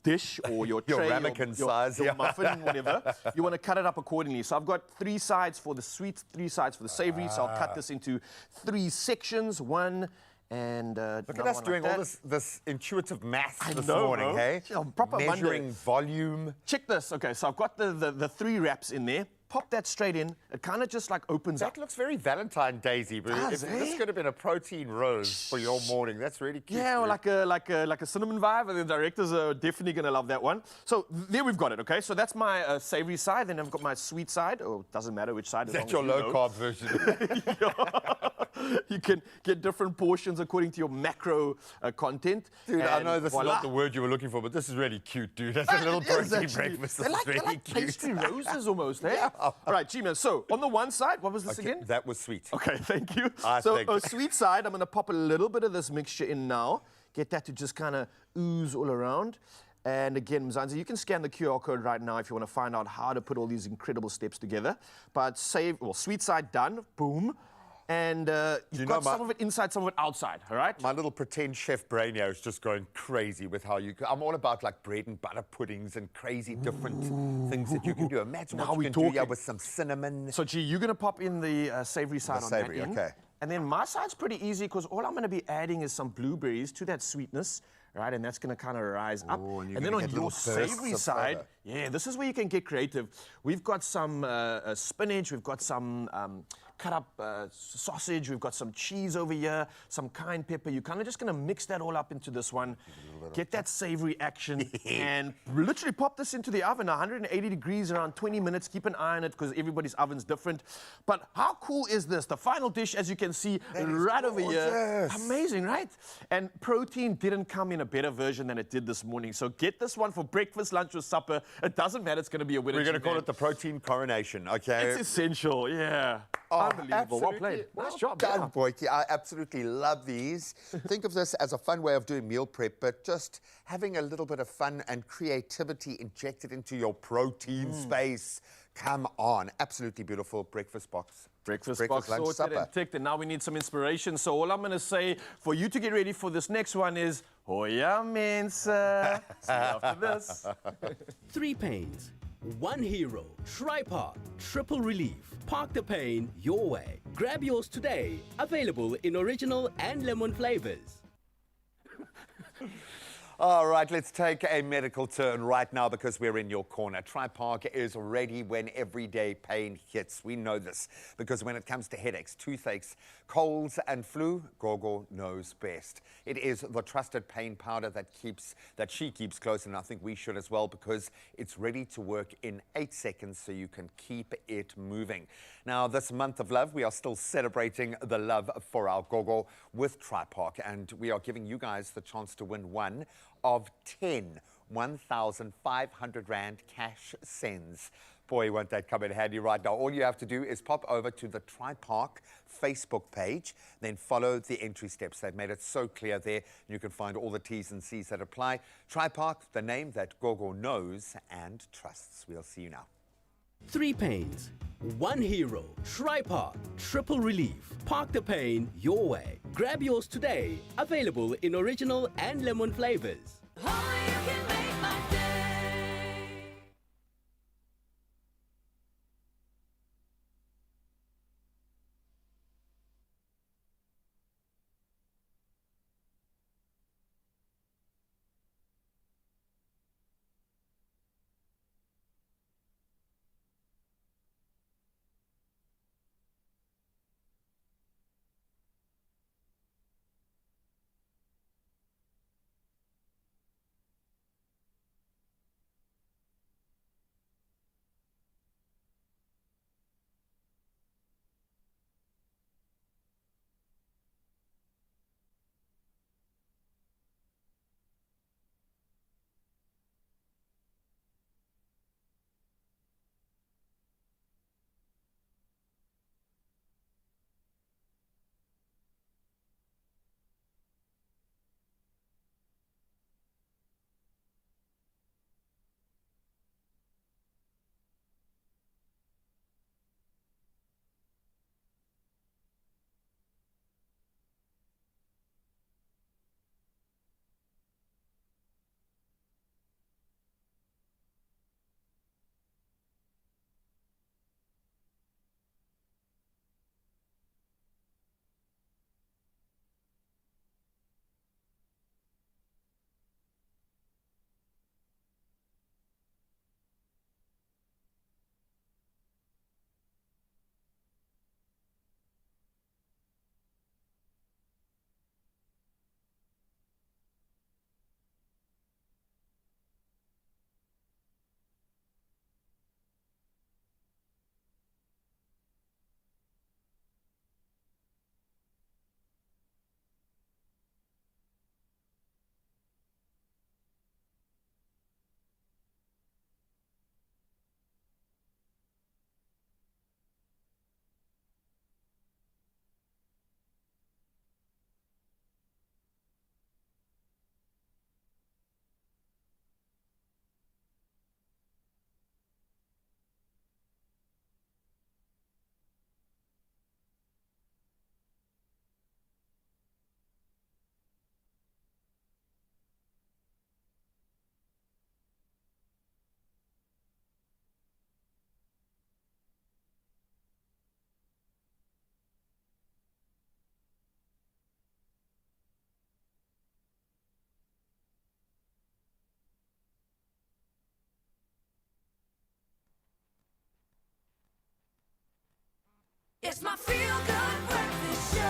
dish or your Your tray, ramekin size, your yeah. muffin, whatever, you want to cut it up accordingly. So I've got 3 sides for the sweet, 3 sides for the savory. So I'll cut this into 3 sections. One and Look at us doing all this intuitive math this know, morning, bro. hey? Yeah, proper Measuring Monday. volume. Check this. Okay, so I've got the 3 wraps in there. Pop that straight in. It kind of just like opens up. That looks very Valentine Daisy, but Does, this eh? could have been a protein rose for your morning. That's really cute. Yeah, or dude. like a cinnamon vibe, and the directors are definitely going to love that one. So there we've got it, okay? So that's my savory side, then I've got my sweet side. Oh, it doesn't matter which side. as That's long your as you know. low-carb version. You can get different portions according to your macro content. Dude, I and know this voila. is not the word you were looking for, but this is really cute, dude. That's a little It is protein actually. breakfast. They're This like, is really they're like cute. pastry roses almost, eh? Yeah. All right, G-Man. So on the one side, what was this Okay, again? that was sweet. Okay, thank you. I So think- a sweet side, I'm going to pop a little bit of this mixture in now. Get that to just kind of ooze all around. And again, Mzansi, you can scan the QR code right now if you want to find out how to put all these incredible steps together. But sweet side done, boom. And you've got some of it inside, some of it outside, all right? My little pretend chef brain here is just going crazy with how you... I'm all about like bread and butter puddings and crazy different things that you can do. Imagine Now what you we're can do here talking. with some cinnamon. So, G, you're going to pop in the savory side on savory, that end. okay. And then my side's pretty easy because all I'm going to be adding is some blueberries to that sweetness, right? And that's going to kind of rise up. Ooh, and you're then gonna on get your little bursts savory of side, flavour. yeah, this is where you can get creative. We've got some spinach, we've got some cut up sausage, we've got some cheese over here, some cayenne pepper. You're kind of just going to mix that all up into this one, get that savory action, and literally pop this into the oven, 180 degrees, around 20 minutes. Keep an eye on it because everybody's oven's different. But how cool is this? The final dish, as you can see, right over here. gorgeous. Amazing, right? And protein didn't come in a better version than it did this morning. So get this one for breakfast, lunch, or supper. It doesn't matter. It's going to be a winner. We're going to call G-Man. it the protein coronation, okay? It's essential, yeah. Unbelievable. Well played. Nice job. Done, yeah. Boyke. I absolutely love these. Think of this as a fun way of doing meal prep, but just having a little bit of fun and creativity injected into your protein space. Come on. Absolutely beautiful breakfast box. Breakfast box lunch, sorted supper. and ticked, and now we need some inspiration. So all I'm going to say for you to get ready for this next one is, Hoya Mensa. See you after this. 3 pains, 1 hero, Tri-Park, triple relief. Park the pain your way. Grab yours today. Available in original and lemon flavors. All right, let's take a medical turn right now because we're in your corner. Tri-Park is ready when everyday pain hits. We know this because when it comes to headaches, toothaches, colds and flu, Gogo knows best. It is the trusted pain powder that she keeps close, and I think we should as well because it's ready to work in 8 seconds so you can keep it moving. Now, this month of love, we are still celebrating the love for our Gogo with Tri-Park, and we are giving you guys the chance to win one of 10 1,500 Rand cash sends. Boy, won't that come in handy right now. All you have to do is pop over to the Tri-Park Facebook page, then follow the entry steps. They've made it so clear there. You can find all the T's and C's that apply. Tri-Park, the name that Gogo knows and trusts. We'll see you now. 3 pains, 1 hero, Tri-Park, triple relief. Park the pain your way. Grab yours today. Available in original and lemon flavors. Only you can make my day. It's my feel-good breakfast show.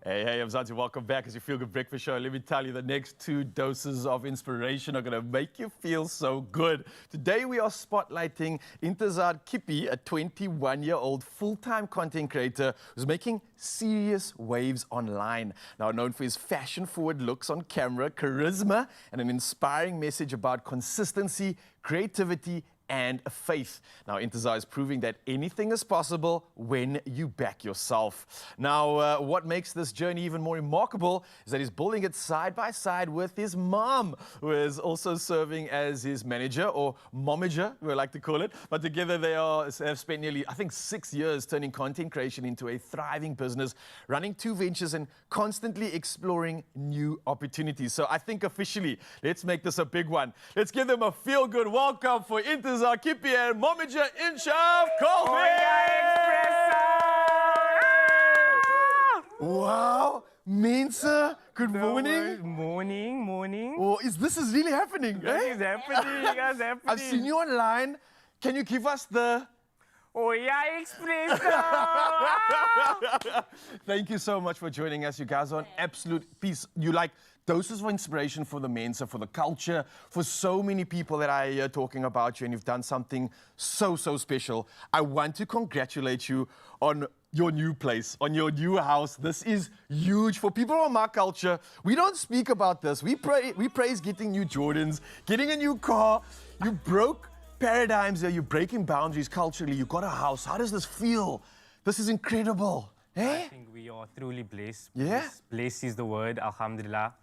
Hey, Mzansi, welcome back as you Feel Good Breakfast Show. Let me tell you, the next 2 doses of inspiration are going to make you feel so good. Today, we are spotlighting Intizar Kippie, a 21-year-old full-time content creator who's making serious waves online. Now, known for his fashion-forward looks on camera, charisma, and an inspiring message about consistency, creativity, and faith. Now, Intizar is proving that anything is possible when you back yourself. Now, what makes this journey even more remarkable is that he's building it side by side with his mom, who is also serving as his manager, or momager, we like to call it. But together they have spent nearly, I think, 6 years turning content creation into a thriving business, running 2 ventures and constantly exploring new opportunities. So I think officially, let's make this a big one. Let's give them a feel-good welcome for Intizar Kippie and momager Insha Colby. Wow, Mensa, good morning. Morning. Oh, this is really happening, That eh? is happening, that's happening. I've seen you online. Can you give us the... Oh yeah, Expresso. Thank you so much for joining us. You guys are an absolute piece. You like doses of inspiration for the Mensa, for the culture, for so many people that I hear talking about you, and you've done something so special. I want to congratulate you on your new place, on your new house. This is huge for people from our culture. We don't speak about this. We praise getting new Jordans, getting a new car. You broke paradigms there. You're breaking boundaries culturally. You got a house. How does this feel? This is incredible. Eh? I think we are truly blessed. Yeah? Blessed is the word, alhamdulillah.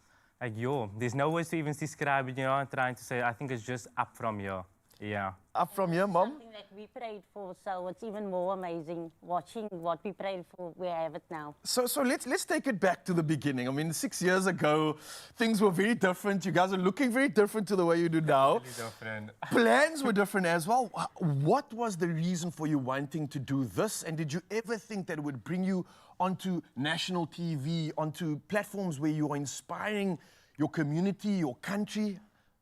Like, there's no words to even describe it, you know what I'm trying to say. I think it's just up from here. Yeah. Up from here, Mom? Something that we prayed for, so it's even more amazing watching what we prayed for. We have it now. So let's take it back to the beginning. I mean, 6 years ago, things were very different. You guys are looking very different to the way you do now. Different. Plans were different as well. What was the reason for you wanting to do this? And did you ever think that it would bring you onto national TV, onto platforms where you are inspiring your community, your country?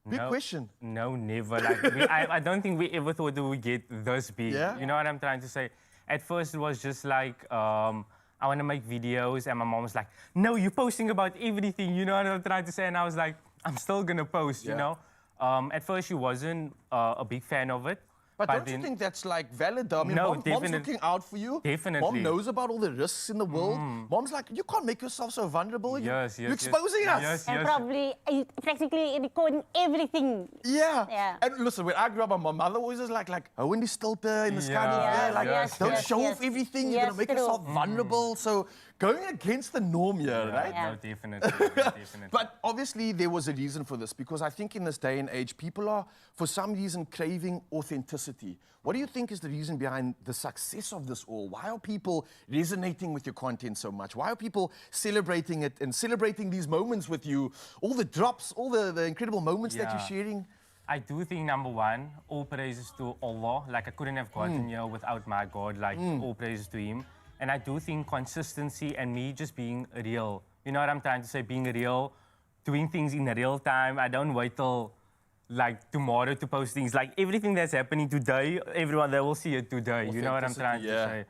Big question. No, never. Like, I don't think we ever thought we would get this big. Yeah? You know what I'm trying to say? At first, it was just like, I want to make videos, and my mom was like, no, you're posting about everything. You know what I'm trying to say? And I was like, I'm still going to post, you know? At first, she wasn't a big fan of it. But don't you think that's like valid though? I mean, No, mom's definitely. looking out for you. Definitely. Mom knows about all the risks in the world. Mom's like, you can't make yourself so vulnerable. Yes, You're yes, exposing us. yes. And probably practically recording everything. Yeah. Yeah. And listen, when I grew up, my mother always was like, oh, when the stilter in the sky, Yeah, like, yes, don't yes, show off everything. You're Yes, gonna make true. yourself vulnerable. So going against the norm here, right? Yeah. No, definitely. Definitely. But obviously there was a reason for this, because I think in this day and age, people are, for some reason, craving authenticity. What do you think is the reason behind the success of this all? Why are people resonating with your content so much? Why are people celebrating it and celebrating these moments with you? All the drops, all the incredible moments that you're Yeah. sharing? I do think, number one, all praises to Allah. Like, I couldn't have gotten here without my God. Like, all praises to Him. And I do think consistency and me just being real. You know what I'm trying to say? Being real, doing things in real time. I don't wait till, like, tomorrow to post things. Like, everything that's happening today, everyone, they will see it today. You know what I'm trying to say?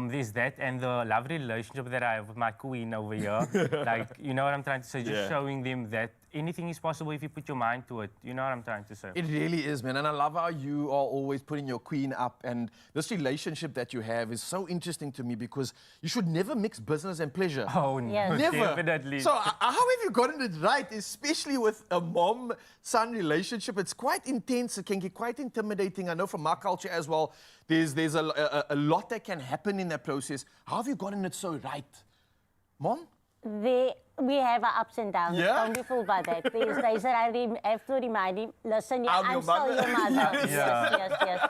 There's that, and the lovely relationship that I have with my queen over here. Like, you know what I'm trying to say? Just showing them that anything is possible if you put your mind to it. You know what I'm trying to say? It really is, man. And I love how you are always putting your queen up. And this relationship that you have is so interesting to me, because you should never mix business and pleasure. Oh, no, Yes. Never. definitely. So how have you gotten it right, especially with a mom-son relationship? It's quite intense. It can get quite intimidating. I know from my culture as well, there's a lot that can happen in that process. How have you gotten it so right? Mom? We have our ups and downs. Yeah? Don't be fooled by that. There's days that I have to remind him, listen, I'm your I'm still mother. your mother. Yes. Yes.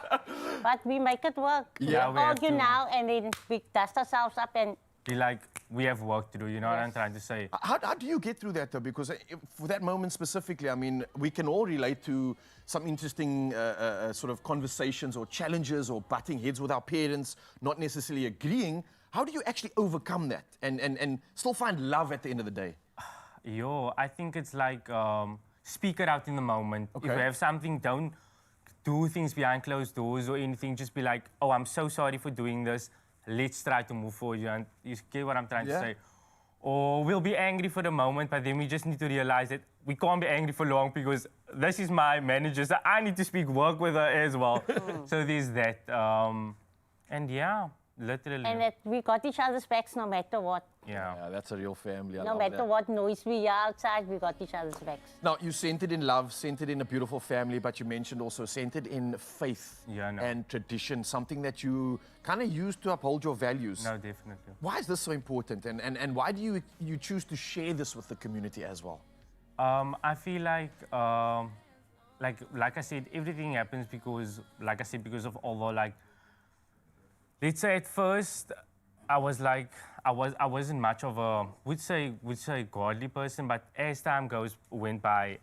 But we make it work. Yeah, we we have argue to. now and then we dust ourselves up and We have work to do, you know what I'm trying to say? How do you get through that, though? Because for that moment specifically, I mean, we can all relate to some interesting sort of conversations or challenges or butting heads with our parents, not necessarily agreeing. How do you actually overcome that and still find love at the end of the day? I think it's like speak it out in the moment. If Okay. you have something, do things behind closed doors or anything. Just be like, oh, I'm so sorry for doing this. Let's try to move forward. You get what I'm trying to say? Or we'll be angry for the moment, but then we just need to realize that we can't be angry for long because this is my manager, so I need to speak work with her as well. So there's that. And yeah, literally. And that we got each other's backs no matter what. Yeah, that's a real family. I No love matter that. what noise we are outside, we got each other's backs. Now, you centered in love, centered in a beautiful family, but you mentioned also centered in faith and tradition, something that you kind of use to uphold your values. No, definitely. Why is this so important, and why do you choose to share this with the community as well? I feel like I said, everything happens because, like I said, because of Allah. Like, let's say at first, I wasn't much of a would say godly person, but as time went by,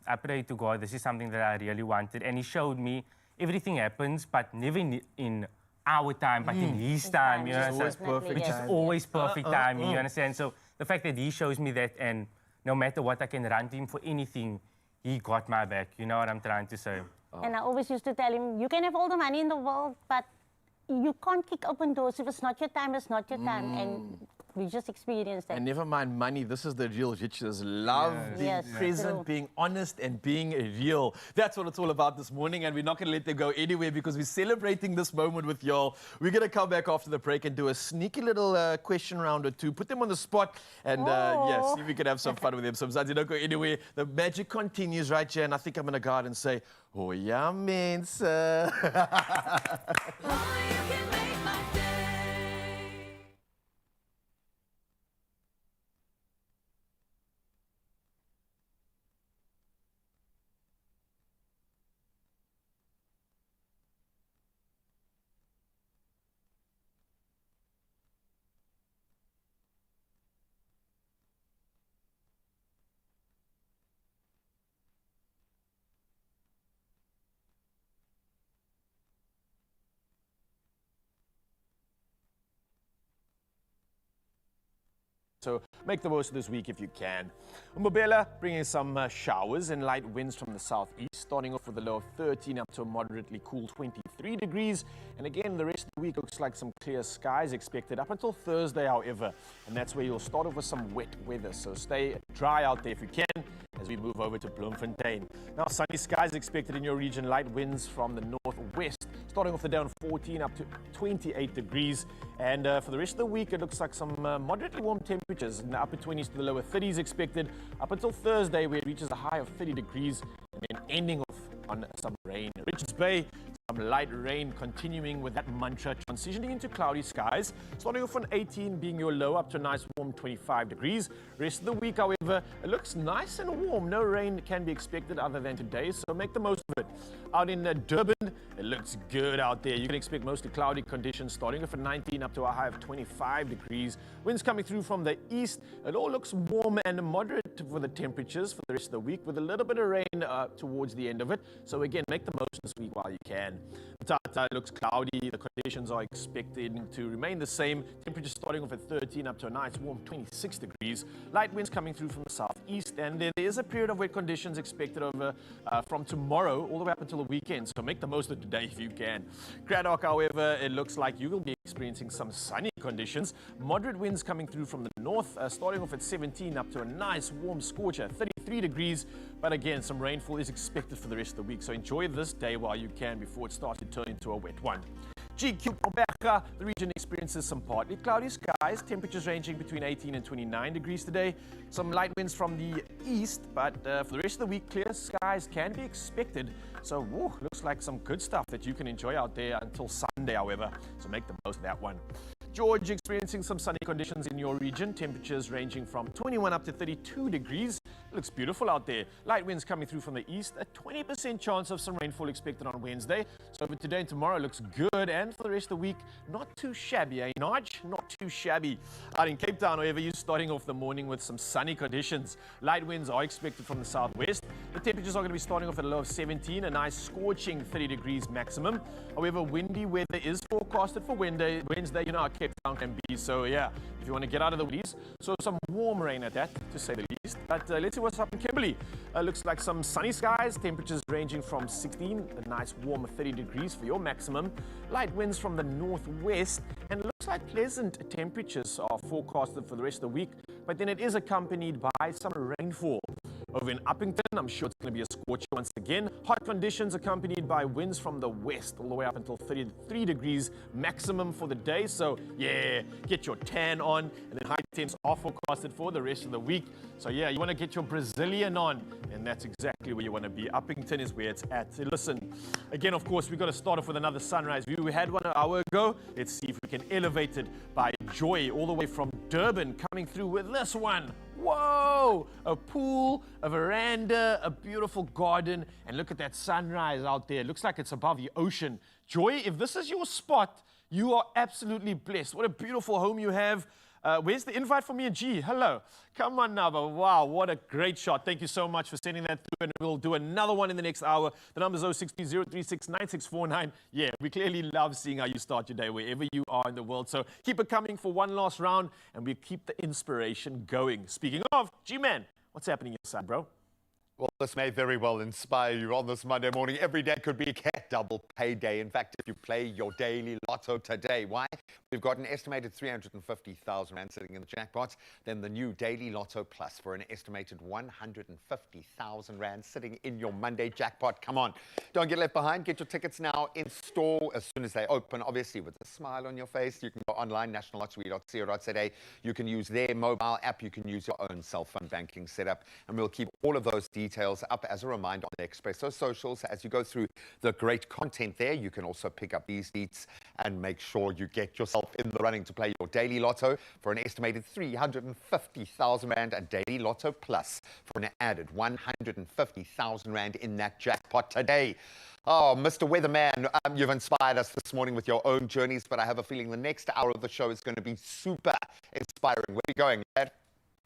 I prayed to God. This is something that I really wanted, and He showed me everything happens, but never in our time, but in His time. You know, always perfect which is time. always perfect time. You understand? So the fact that He shows me that, and no matter what, I can run to Him for anything. He got my back. You know what I'm trying to say? And I always used to tell him, you can have all the money in the world, but you can't kick open doors. If it's not your time, it's not your time. And we just experienced that. And never mind money, this is the real riches. Love, being Yes, present, true. being honest, and being real. That's what it's all about this morning, and we're not going to let them go anywhere because we're celebrating this moment with y'all. We're going to come back after the break and do a sneaky little question round or two, put them on the spot, and see if we can have some fun with them. So, Mzansi, don't go anywhere. The magic continues right here, and I think I'm going to go out and say, oh, yeah, mense. Oh, you can make my day. So make the most of this week if you can. Mbabela bringing some showers and light winds from the southeast, starting off with a low of 13 up to a moderately cool 23 degrees. And again, the rest of the week looks like some clear skies expected up until Thursday, however. And that's where you'll start off with some wet weather. So stay dry out there if you can as we move over to Bloemfontein. Now, sunny skies expected in your region, light winds from the northwest, starting off the day on 14 up to 28 degrees. And for the rest of the week, it looks like some moderately warm temperatures in the upper 20s to the lower 30s expected up until Thursday, where it reaches a high of 30 degrees, and then ending off on some rain. Richards Bay, some light rain continuing with that mantra, transitioning into cloudy skies, starting off on 18 being your low up to a nice warm 25 degrees. Rest of the week, however, it looks nice and warm. No rain can be expected other than today, so make the most of it. Out in Durban, it looks good out there. You can expect mostly cloudy conditions, starting off at 19 up to a high of 25 degrees. Winds coming through from the east. It all looks warm and moderate for the temperatures for the rest of the week, with a little bit of rain towards the end of it. So again, make the most this week while you can. Tata looks cloudy. The conditions are expected to remain the same. Temperatures starting off at 13 up to a nice warm 26 degrees. Light winds coming through from the southeast, and there is a period of wet conditions expected over from tomorrow all the way up until the weekend. So make the most of today if you can. Cradock, however, it looks like you will be experiencing some sunny conditions. Moderate winds coming through from the north, starting off at 17 up to a nice warm scorcher, 33 degrees. But again, some rainfall is expected for the rest of the week. So enjoy this day while you can before it starts to turn into a wet one. GQ Gqeberha, the region experiences some partly cloudy skies, temperatures ranging between 18 and 29 degrees today. Some light winds from the east, but for the rest of the week, clear skies can be expected. So, looks like some good stuff that you can enjoy out there until Sunday, however. So make the most of that one. George experiencing some sunny conditions in your region, temperatures ranging from 21 up to 32 degrees. It looks beautiful out there. Light winds coming through from the east, a 20% chance of some rainfall expected on Wednesday. So for today and tomorrow, looks good, and for the rest of the week, not too shabby, eh, Nige? Not too shabby. Out in Cape Town, however, you're starting off the morning with some sunny conditions. Light winds are expected from the southwest. The temperatures are going to be starting off at a low of 17, a nice scorching 30 degrees maximum. However, windy weather is forecasted for Wednesday. You know how Cape Town can be. So yeah, if you want to get out of the weeds, so some warm rain at that, to say the least. least. But let's see what's up in Kimberley. Looks like some sunny skies, temperatures ranging from 16, a nice warm 30 degrees for your maximum. Light winds from the northwest, and it looks like pleasant temperatures are forecasted for the rest of the week. But then it is accompanied by some rainfall. Over in Uppington, I'm sure it's going to be a scorcher once again. Hot conditions accompanied by winds from the west all the way up until 33 degrees maximum for the day. So yeah, get your tan on, and then high temps are forecasted for the rest of the week. So yeah, you want to get your Brazilian on, and that's exactly where you want to be. Uppington is where it's at. So listen, again, of course, we've got to start off with another sunrise view. We had one an hour ago. Let's see if we can elevate it by Joy all the way from Durban, coming through with this one. Whoa! A pool, a veranda, a beautiful garden, and look at that sunrise out there. It looks like it's above the ocean. Joy, if this is your spot, you are absolutely blessed. What a beautiful home you have. Where's the invite for me and G? Hello. Come on now, but wow, what a great shot. Thank you so much for sending that through, and we'll do another one in the next hour. The number is 060369649. Yeah, we clearly love seeing how you start your day wherever you are in the world. So keep it coming for one last round, and we keep the inspiration going. Speaking of, G-Man, what's happening your side, bro? Well, this may very well inspire you on this Monday morning. Every day could be a double payday. In fact, if you play your daily lotto today, why? We've got an estimated 350,000 Rand sitting in the jackpot. Then the new Daily Lotto Plus for an estimated 150,000 Rand sitting in your Monday jackpot. Come on, don't get left behind. Get your tickets now in store as soon as they open. Obviously, with a smile on your face, you can go online, nationallottery.co.za. You can use their mobile app. You can use your own cell phone banking setup. And we'll keep all of those details up as a reminder on the Expresso socials. As you go through the great content there, you can also pick up these deets and make sure you get yourself in the running to play your daily lotto for an estimated 350,000 Rand, and Daily Lotto Plus for an added 150,000 Rand in that jackpot today. Oh, Mr. Weatherman, you've inspired us this morning with your own journeys, but I have a feeling the next hour of the show is going to be super inspiring. Where are you going, lad?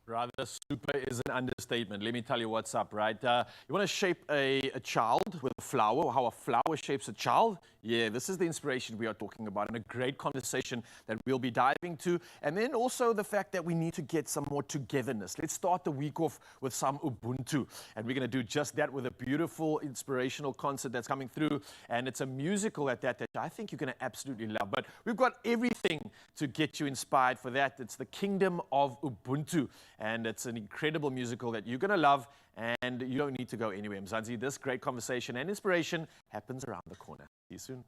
Rather, super is an understatement. Let me tell you what's up, right? You want to shape a child with a flower, how a flower shapes a child? Yeah, this is the inspiration we are talking about, and a great conversation that we'll be diving to. And then also the fact that we need to get some more togetherness. Let's start the week off with some Ubuntu. And we're going to do just that with a beautiful, inspirational concert that's coming through. And it's a musical at that I think you're going to absolutely love. But we've got everything to get you inspired for that. It's the Kingdom of Ubuntu. And it's an incredible musical that you're going to love, and you don't need to go anywhere. Mzansi, this great conversation and inspiration happens around the corner. See you soon.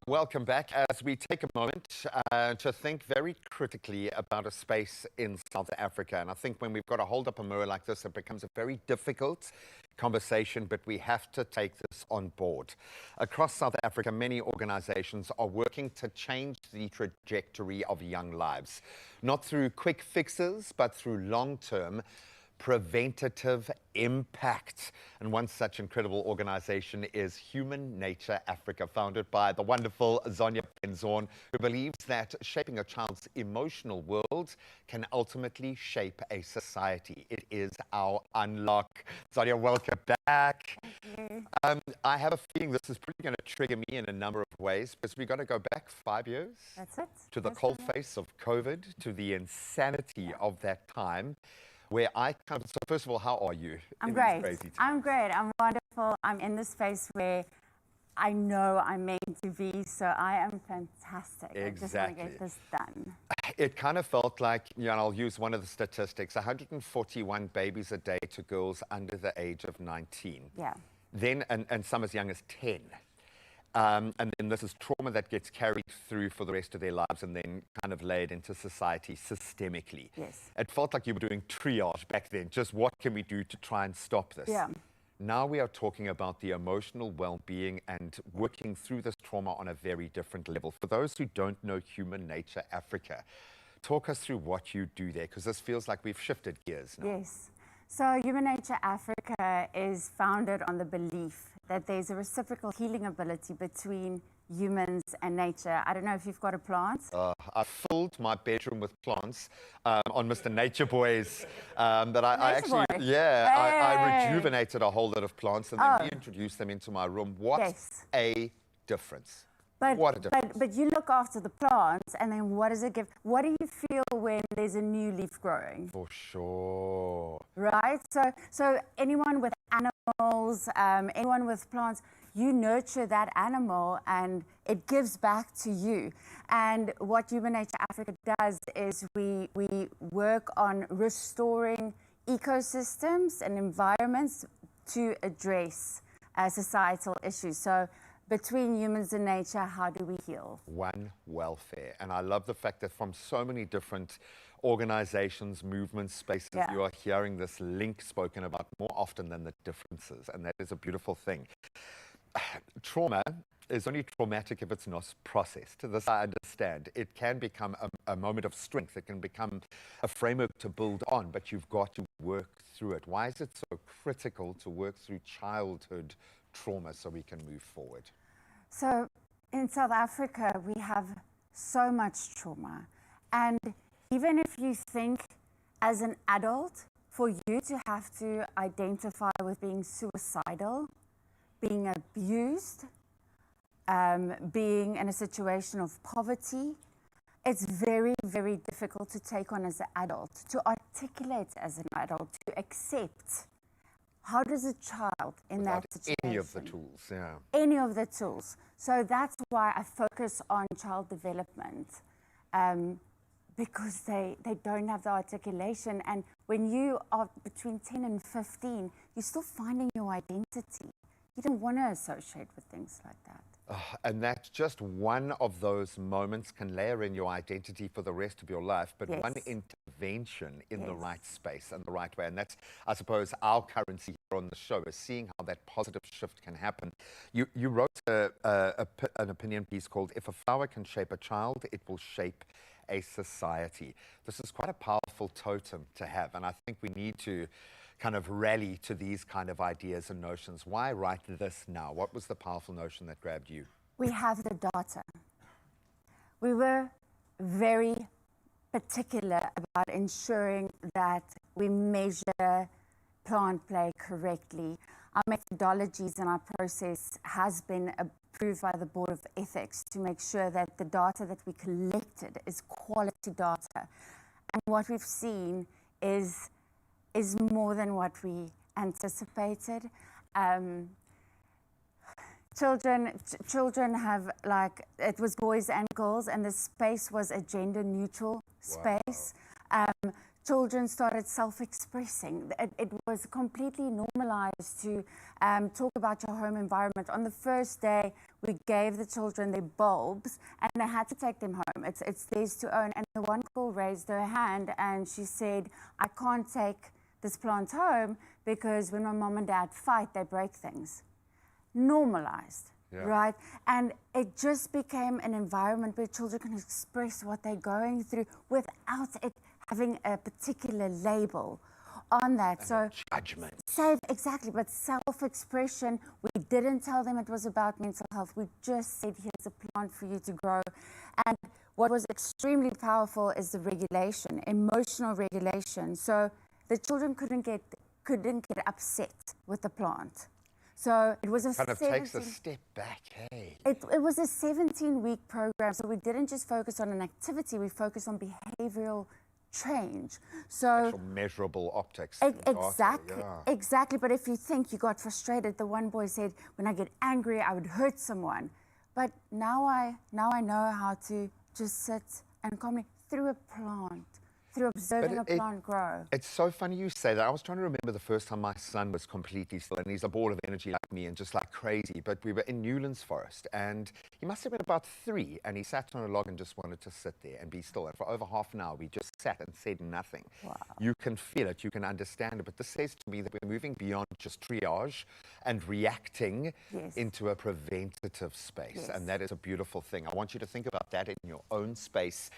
Welcome back as we take a moment to think very critically about a space in South Africa. And I think when we've got to hold up a mirror like this, it becomes a very difficult conversation, but we have to take this on board. Across South Africa, many organizations are working to change the trajectory of young lives, not through quick fixes, but through long-term preventative impact. And one such incredible organization is Human Nature Africa, founded by the wonderful Zonia Penzorn, who believes that shaping a child's emotional world can ultimately shape a society. It is our unlock. Zonia, welcome back. Thank you. I have a feeling this is probably going to trigger me in a number of ways, because we've got to go back 5 years. That's it. To the That's cold it. face of COVID, to the insanity of that time, where I kind of, so first of all, how are you? I'm in these great. crazy times? I'm great. I'm wonderful. I'm in the space where I know I'm meant to be, so I am fantastic. I just want to Exactly. get this done. It kind of felt like, you know, and I'll use one of the statistics, 141 babies a day to girls under the age of 19. Yeah. Then, and some as young as 10. And then this is trauma that gets carried through for the rest of their lives and then kind of laid into society systemically. Yes. It felt like you were doing triage back then. Just what can we do to try and stop this? Yeah. Now we are talking about the emotional well-being and working through this trauma on a very different level. For those who don't know Human Nature Africa, talk us through what you do there, because this feels like we've shifted gears now. Yes. So Human Nature Africa is founded on the belief that there's a reciprocal healing ability between humans and nature. I don't know if you've got a plant. I filled my bedroom with plants on Mr. Nature Boy's. That I Nature actually, Boy. yeah, I Hey. rejuvenated a whole lot of plants and then Oh. reintroduced them into my room. What Yes. a difference. But, What a difference. but you look after the plants, and then what does it give? What do you feel when there's a new leaf growing? For sure. Right? So anyone with animals, anyone with plants, you nurture that animal and it gives back to you. And what Human Nature Africa does is we work on restoring ecosystems and environments to address societal issues. So between humans and nature, how do we heal? One welfare. And I love the fact that from so many different organizations, movements, spaces, Yeah. you are hearing this link spoken about more often than the differences. And that is a beautiful thing. Trauma is only traumatic if it's not processed. This I understand. It can become a moment of strength. It can become a framework to build on, but you've got to work through it. Why is it so critical to work through childhood trauma so we can move forward? So in South Africa, we have so much trauma. And even if you think as an adult, for you to have to identify with being suicidal, being abused, being in a situation of poverty, it's very, very difficult to take on as an adult, to articulate as an adult, to accept. How does a child in Without that situation? any of the tools, yeah. Any of the tools. So that's why I focus on child development, because they don't have the articulation. And when you are between 10 and 15, you're still finding your identity. You don't want to associate with things like that. And that's just one of those moments can layer in your identity for the rest of your life, but Yes. one intervention in the Yes. right space and the right way. And that's, I suppose, our currency here on the show, is seeing how that positive shift can happen. You wrote an opinion piece called "If a Flower Can Shape a Child, It Will Shape a Society." This is quite a powerful totem to have, and I think we need to kind of rally to these kind of ideas and notions. Why write this now? What was the powerful notion that grabbed you? We have the data. We were very particular about ensuring that we measure plant play correctly. Our methodologies and our process has been approved by the Board of Ethics to make sure that the data that we collected is quality data. And what we've seen is more than what we anticipated. Children have, like, it was boys and girls, and the space was a gender neutral space. Children started self-expressing. It was completely normalized to talk about your home environment. On the first day, we gave the children their bulbs and they had to take them home. It's theirs to own. And the one girl raised her hand and she said, I can't take this plant home because when my mom and dad fight, they break things. Normalized, right? And it just became an environment where children can express what they're going through without it having a particular label on that. So judgment. Exactly, but self-expression, we didn't tell them it was about mental health. We just said, here's a plant for you to grow. And what was extremely powerful is the regulation, emotional regulation. So the children couldn't get upset with the plant. So it was a Kind of takes a step back, hey? It was a 17-week program, so we didn't just focus on an activity, we focused on behavioral change. So Actual measurable optics. exactly, exactly. But if you think you got frustrated, the one boy said, when I get angry, I would hurt someone. But now I know how to just sit and calmly through a plant, through observing a plant grow. It's so funny you say that. I was trying to remember the first time my son was completely still, and he's a ball of energy like me and just like crazy. But we were in Newlands Forest, and he must have been about 3, and he sat on a log and just wanted to sit there and be still. And for over half an hour, we just sat and said nothing. Wow. You can feel it, you can understand it, but this says to me that we're moving beyond just triage and reacting into a preventative space, and that is a beautiful thing. I want you to think about that in your own space.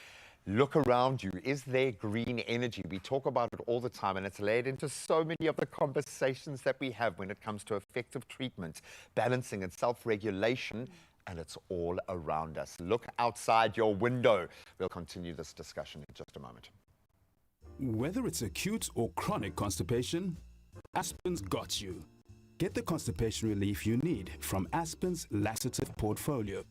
Look around you. Is there green energy? We talk about it all the time, and it's laid into so many of the conversations that we have when it comes to effective treatment, balancing and self-regulation, and it's all around us. Look outside your window. We'll continue this discussion in just a moment. Whether it's acute or chronic constipation, Aspen's got you. Get the constipation relief you need from Aspen's laxative portfolio.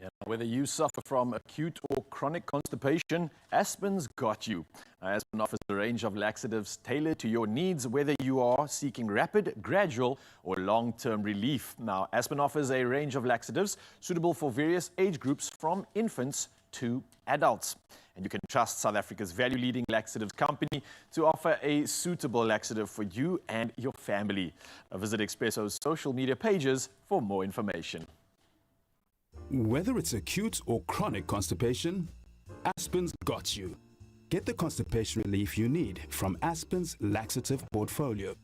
Yeah, whether you suffer from acute or chronic constipation, Aspen's got you. Aspen offers a range of laxatives tailored to your needs, whether you are seeking rapid, gradual, or long-term relief. Now, Aspen offers a range of laxatives suitable for various age groups from infants to adults. And you can trust South Africa's value-leading laxatives company to offer a suitable laxative for you and your family. Visit Expresso's social media pages for more information. Whether it's acute or chronic constipation, Aspen's got you. Get the constipation relief you need from Aspen's laxative portfolio.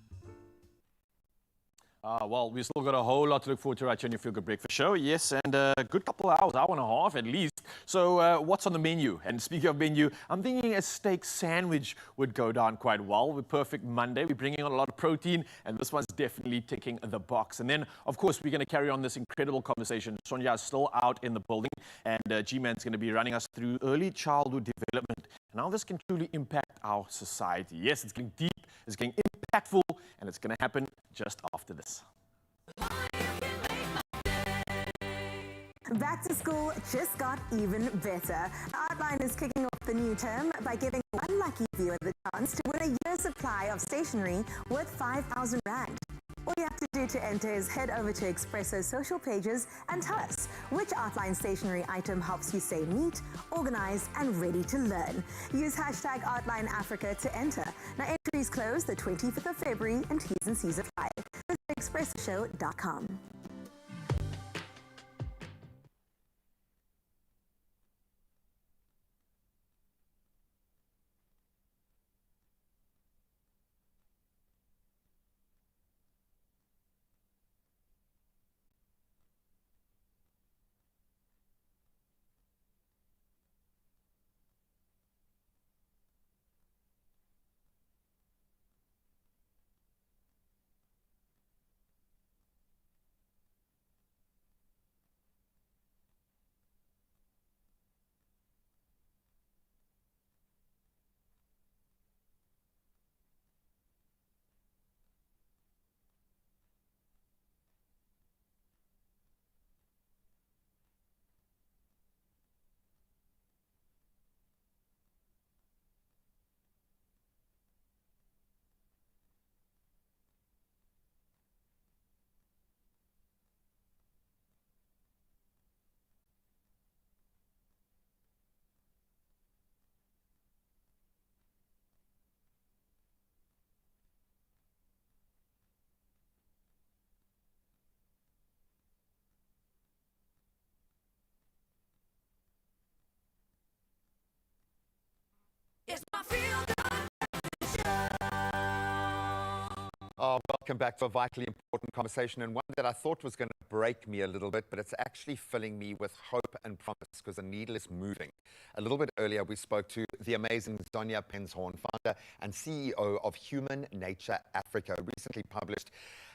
Well, we've still got a whole lot to look forward to right here on your Feel Good Breakfast Show. Yes, and a good couple of hours, hour and a half at least. So what's on the menu? And speaking of menu, I'm thinking a steak sandwich would go down quite well with Perfect Monday. We're bringing on a lot of protein, and this one's definitely ticking the box. And then, of course, we're going to carry on this incredible conversation. Sonia is still out in the building, and G-Man's going to be running us through early childhood development and how this can truly impact our society. Yes, it's getting deep, it's getting impactful, and it's going to happen just after this. Back to school just got even better. Outline is kicking off the new term by giving one lucky viewer the chance to win a year's supply of stationery worth 5,000 Rand. All you have to do to enter is head over to Expresso's social pages and tell us which Outline stationery item helps you stay neat, organized, and ready to learn. Use hashtag Outline Africa to enter. Now, entries close the 25th of February and T's and C's apply. Visit expressoshow.com. Welcome back to a vitally important conversation, and one that I thought was going to break me a little bit, but it's actually filling me with hope and promise because the needle is moving. A little bit earlier, we spoke to the amazing Zonja Penshorn, founder and CEO of Human Nature Africa, who recently published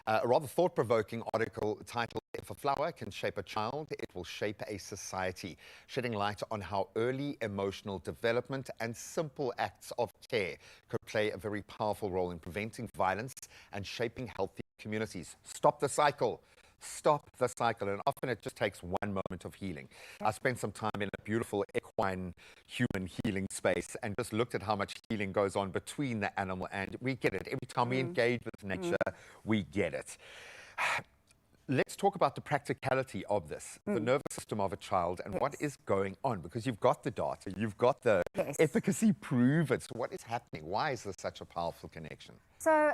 a rather thought-provoking article titled, "If a flower can shape a child, it will shape a society," shedding light on how early emotional development and simple acts of care could play a very powerful role in preventing violence and shaping healthy communities. Stop the cycle. Stop the cycle. And often it just takes one moment of healing. I spent some time in a beautiful equine human healing space and just looked at how much healing goes on between the animal, and we get it. Every time we engage with nature, we get it. Let's talk about the practicality of this, the nervous system of a child and what is going on, because you've got the data, you've got the efficacy proven. So what is happening? Why is this such a powerful connection? So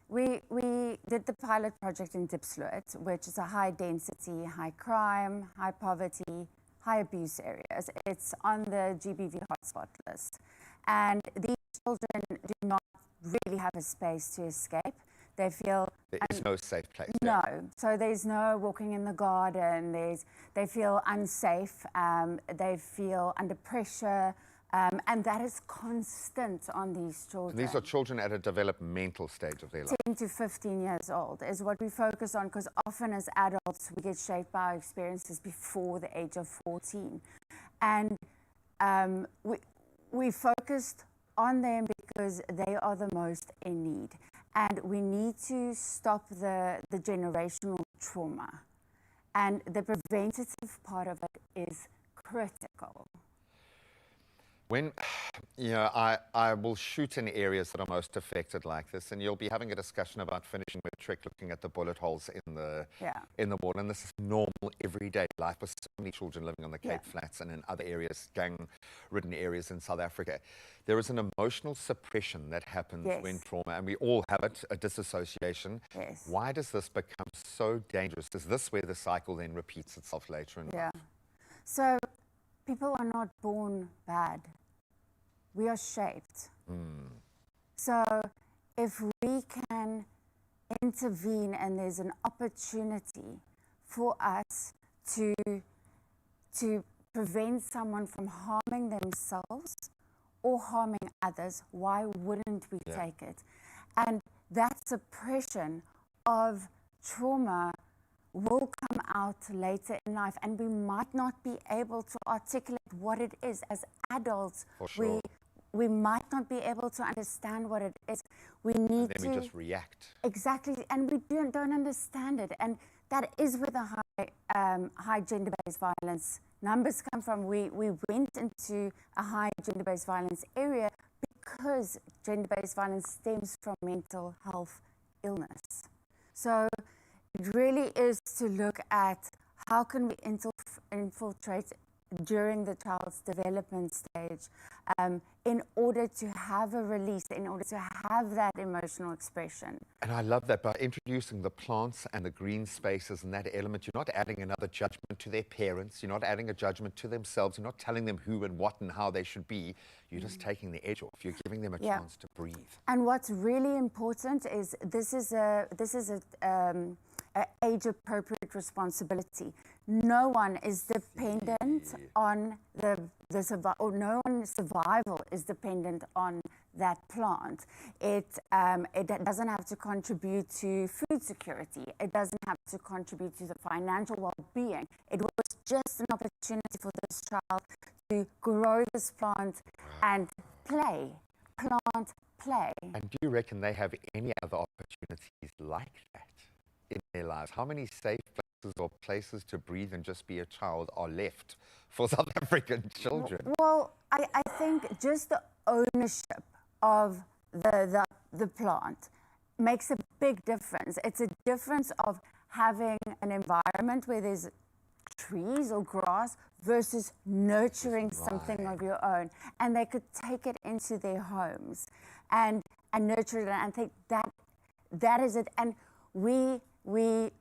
we did the pilot project in Diepsloot, which is a high density, high crime, high poverty, high abuse areas. It's on the GBV hotspot list. And these children do not really have a space to escape. They feel there is no safe place. No, so there's no walking in the garden. They feel unsafe. They feel under pressure, and that is constant on these children. These are children at a developmental stage of their life. 10 to 15 years old is what we focus on, because often as adults we get shaped by our experiences before the age of 14, and we focused on them because they are the most in need. And we need to stop the generational trauma. And the preventative part of it is critical. When, I will shoot in areas that are most affected like this, and you'll be having a discussion about finishing with trick, looking at the bullet holes in the wall. And this is normal, everyday life for so many children living on the Cape Flats and in other areas, gang-ridden areas in South Africa. There is an emotional suppression that happens when trauma, and we all have it, a disassociation. Why does this become so dangerous? Is this where the cycle then repeats itself later in life? So people are not born bad. We are shaped. So if we can intervene and there's an opportunity for us to prevent someone from harming themselves or harming others, why wouldn't we take it? And that suppression of trauma will come out later in life, and we might not be able to articulate what it is. As adults, we might not be able to understand what it is. We need to... And then we just react. Exactly, and we don't understand it. And that is where the high gender-based violence numbers come from. We went into a high gender-based violence area because gender-based violence stems from mental health illness. So it really is to look at how can we infiltrate during the child's development stage in order to have a release, in order to have that emotional expression. And I love that by introducing the plants and the green spaces and that element, you're not adding another judgment to their parents, you're not adding a judgment to themselves, you're not telling them who and what and how they should be, you're just taking the edge off, you're giving them a chance to breathe. And what's really important is this is a age-appropriate responsibility. No one is dependent on or no one's survival is dependent on that plant. It doesn't have to contribute to food security. It doesn't have to contribute to the financial well-being. It was just an opportunity for this child to grow this plant and play. Plant, play. And do you reckon they have any other opportunities like that in their lives? How many safe places or places to breathe and just be a child are left for South African children? Well, I think just the ownership of the plant makes a big difference. It's a difference of having an environment where there's trees or grass versus nurturing something of your own. And they could take it into their homes and nurture it. And I think that is it. And we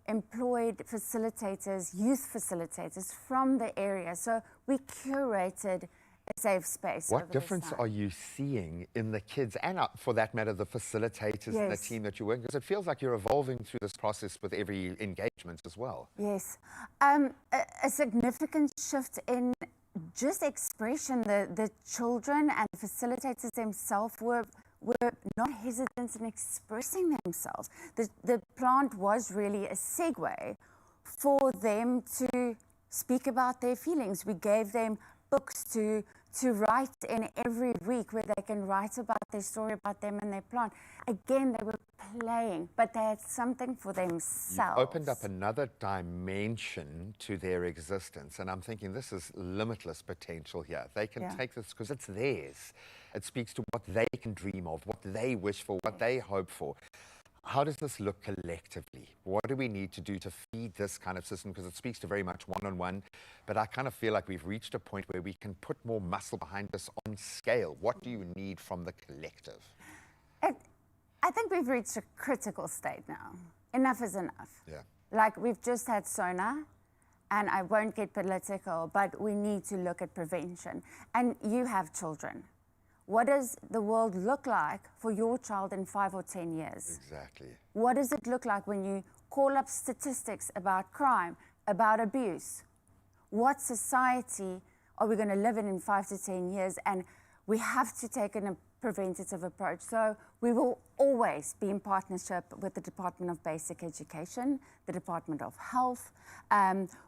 employed facilitators, youth facilitators from the area. So we curated a safe space. What over this difference time. are you seeing in the kids and, for that matter, the facilitators and the Yes. team that you work with? Because it feels like you're evolving through this process with every engagement as well. Yes. A significant shift in just expression. The children and facilitators themselves were not hesitant in expressing themselves. The plant was really a segue for them to speak about their feelings. We gave them books to write in every week where they can write about their story, about them and their plant. Again, they were playing, but they had something for themselves. You've opened up another dimension to their existence, and I'm thinking this is limitless potential here. They can take this because it's theirs. It speaks to what they can dream of, what they wish for, what they hope for. How does this look collectively? What do we need to do to feed this kind of system? Because it speaks to very much one-on-one, but I kind of feel like we've reached a point where we can put more muscle behind this on scale. What do you need from the collective? I think we've reached a critical state now. Enough is enough. Yeah. Like we've just had SONA, and I won't get political, but we need to look at prevention. And you have children. What does the world look like for your child in 5 or 10 years? Exactly. What does it look like when you call up statistics about crime, about abuse? What society are we going to live in 5 to 10 years? And we have to take a preventative approach. So we will always be in partnership with the Department of Basic Education, the Department of Health.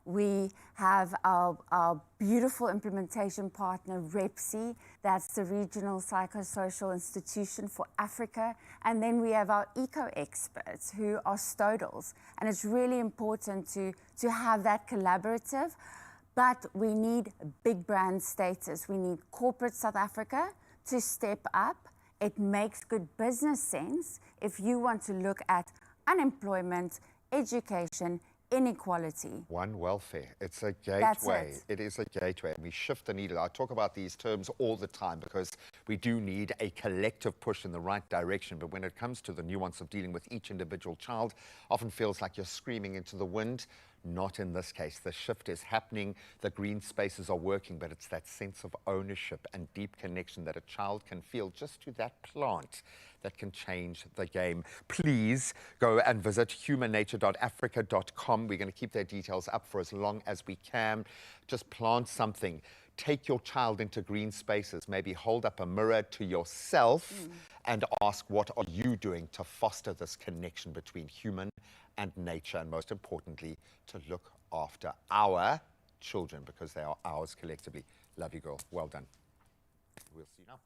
We have our beautiful implementation partner, REPSI, that's the Regional Psychosocial Institution for Africa. And then we have our eco-experts who are Stodels. And it's really important to have that collaborative. But we need big brand status. We need corporate South Africa to step up. It makes good business sense if you want to look at unemployment, education, inequality. One welfare. It's a gateway. That's it. It is a gateway, and we shift the needle. I talk about these terms all the time because we do need a collective push in the right direction. But when it comes to the nuance of dealing with each individual child, often feels like you're screaming into the wind. Not in this case. The shift is happening. The green spaces are working, but it's that sense of ownership and deep connection that a child can feel just to that plant that can change the game. Please go and visit humannature.africa.com. We're going to keep their details up for as long as we can. Just plant something. Take your child into green spaces. Maybe hold up a mirror to yourself and ask, what are you doing to foster this connection between human and nature, and most importantly, to look after our children because they are ours collectively. Love you, girl. Well done. We'll see you now.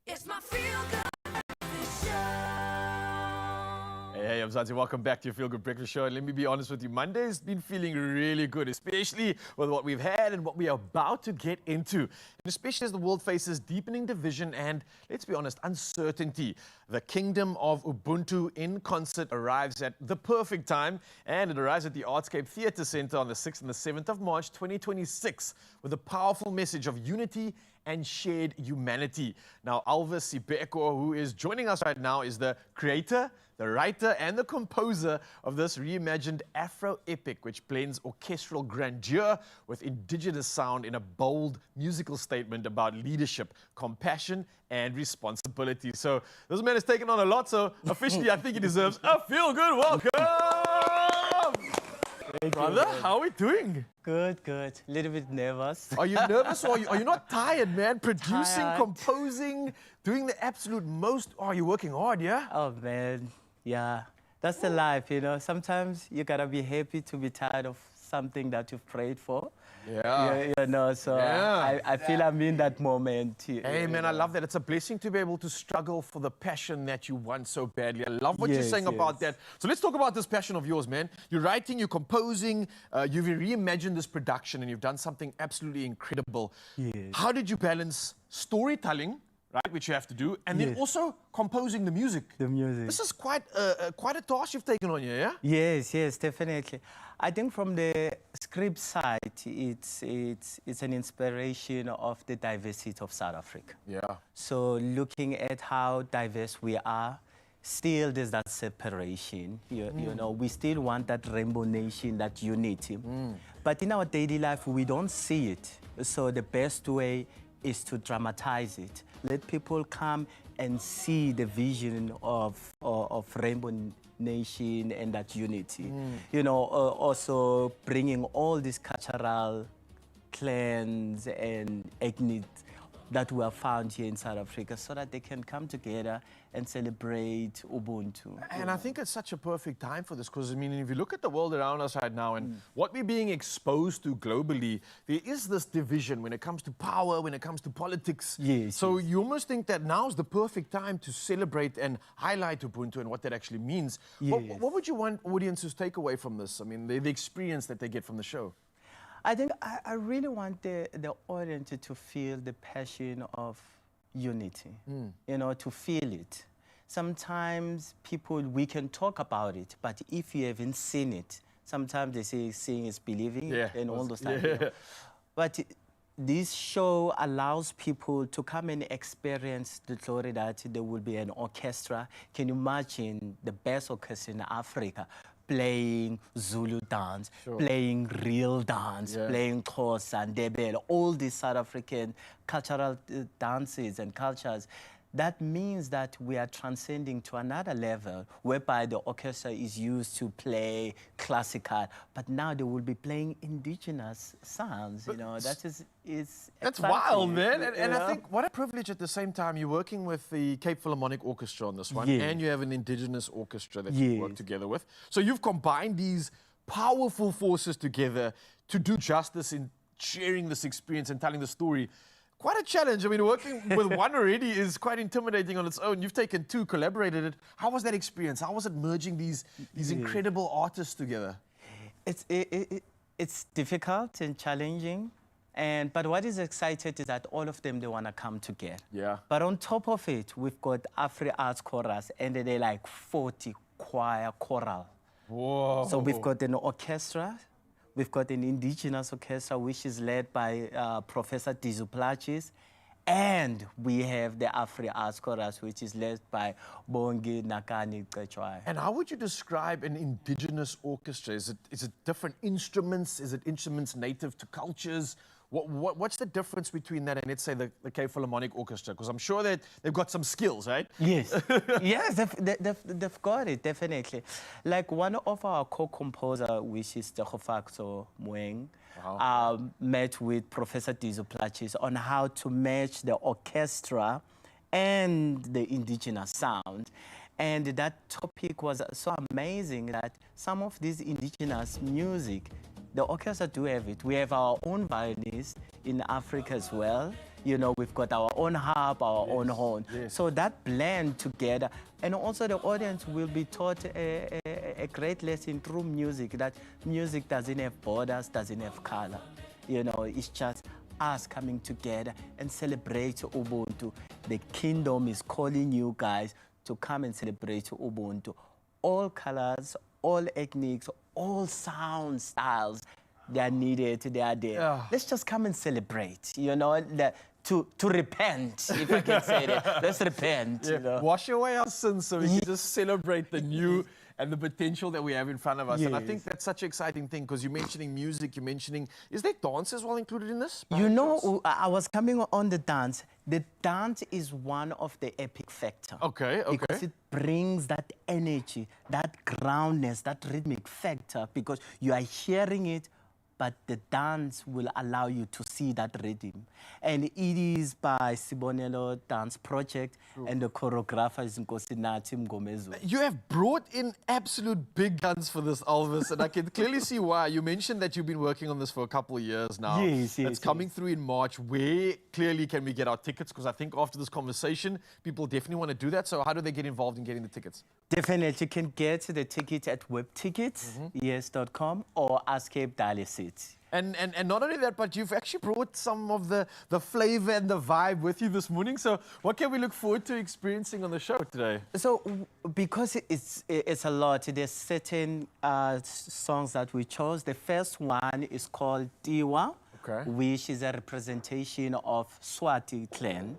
It's my feel good breakfast show. Hey, Mzansi, welcome back to your Feel Good Breakfast Show. And let me be honest with you, Monday's been feeling really good, especially with what we've had and what we are about to get into. And especially as the world faces deepening division and, let's be honest, uncertainty. The kingdom of Ubuntu in concert arrives at the perfect time, and it arrives at the Artscape Theatre Centre on the 6th and the 7th of March 2026 with a powerful message of unity and shared humanity. Now, Alvis Sibeko, who is joining us right now, is the creator, the writer, and the composer of this reimagined Afro epic, which blends orchestral grandeur with indigenous sound in a bold musical statement about leadership, compassion, and responsibility. So this man has taken on a lot, so officially I think he deserves a feel-good welcome! Brother, how are we doing? Good, good. A little bit nervous. Are you nervous or are you not tired, man? Producing, Tired. composing, doing the absolute most. Oh, you're working hard, yeah? Oh, man. Yeah. That's the life, you know. Sometimes you gotta be happy to be tired of something that you've prayed for. Yeah. You know, so Yeah. I feel I'm in that moment. Hey, man, I love that. It's a blessing to be able to struggle for the passion that you want so badly. I love what you're Yes, saying about yes. that. So let's talk about this passion of yours, man. You're writing, you're composing, you've reimagined this production, and you've done something absolutely incredible. Yes. How did you balance storytelling, right, which you have to do, and then Yes. also composing the music? The music. This is quite a task you've taken on here, yeah? Yes, yes, definitely. I think from the script side, it's an inspiration of the diversity of South Africa. Yeah. So looking at how diverse we are, still there's that separation. You know, we still want that rainbow nation, that unity. But in our daily life, we don't see it. So the best way is to dramatize it. Let people come and see the vision of rainbow nation and that unity. You know, also bringing all these cultural clans and ethnic that were found here in South Africa so that they can come together and celebrate Ubuntu. And I think it's such a perfect time for this because, I mean, if you look at the world around us right now and what we're being exposed to globally, there is this division when it comes to power, when it comes to politics. Yes, So you almost think that now's the perfect time to celebrate and highlight Ubuntu and what that actually means. Yes. What would you want audiences to take away from this? I mean, the experience that they get from the show. I think I really want the audience to feel the passion of unity, you know, to feel it. Sometimes we can talk about it, but if you haven't seen it, sometimes they say seeing is believing and all those things. You know. But this show allows people to come and experience the glory that there will be an orchestra. Can you imagine the best orchestra in Africa? Playing Zulu dance, playing real dance, playing Xhosa and Ndebele, all these South African cultural dances and cultures. That means that we are transcending to another level whereby the orchestra is used to play classical, but now they will be playing indigenous sounds, you know. That's Wild, exciting, man. you And I know? think what a privilege at the same time. You're working with the Cape Philharmonic Orchestra on this one, Yes. and you have an indigenous orchestra that you work Yes. together with. So you've combined these powerful forces together to do justice in sharing this experience and telling the story. Quite a challenge. I mean, working with one already is quite intimidating on its own. You've taken two, collaborated it. How was that experience? How was it merging these incredible artists together? It's difficult and challenging, but what is exciting is that all of them, they want to come together. Yeah. But on top of it, we've got Afri Arts Chorus, and they're like 40 choir choral. Whoa. So we've got an orchestra. We've got an indigenous orchestra, which is led by Professor Dizuplachis. And we have the Afri Arts Chorus, which is led by Bongi Nakani Qechwai. And how would you describe an indigenous orchestra? Is it different instruments? Is it instruments native to cultures? What's the difference between that and, let's say, the Cape Philharmonic Orchestra? Because I'm sure that they've got some skills, right? Yes. Yes, they've got it, definitely. Like one of our co-composer, which is Tekofakso Moeng, met with Professor Dizuplachis on how to match the orchestra and the indigenous sound. And that topic was so amazing that some of this indigenous music, the orchestra do have it. We have our own violinist in Africa as well. You know, we've got our own harp, our own horn. So that blend together, and also the audience will be taught a great lesson through music, that music doesn't have borders, doesn't have color. You know, it's just us coming together and celebrate Ubuntu. The kingdom is calling you guys to come and celebrate Ubuntu. All colors, all ethnics, all sound styles, they are needed, they are there. Let's just come and celebrate, you know, to repent, if I can say that. Let's repent. You know? Wash away our sins so we can just celebrate the new and the potential that we have in front of us. And I think that's such an exciting thing because you're mentioning music, you're mentioning, is there dance as well included in this? You know, I was coming on the dance. The dance is one of the epic factor. Okay. Because it brings that energy, that groundness, that rhythmic factor, because you are hearing it, but the dance will allow you to see that rhythm. And it is by Sibonelo Dance Project, and the choreographer is Nkosinathi Mgomezu. You have brought in absolute big guns for this, Elvis, and I can clearly see why. You mentioned that you've been working on this for a couple of years now. Yes. It's coming through in March. Where clearly can we get our tickets? Because I think after this conversation, people definitely want to do that. So how do they get involved in getting the tickets? Definitely, you can get the ticket at webtickets.com or Escape Dialysis. And not only that, but you've actually brought some of the flavor and the vibe with you this morning. So what can we look forward to experiencing on the show today? So because it's a lot, there's certain songs that we chose. The first one is called Tiwa, which is a representation of Swati clan.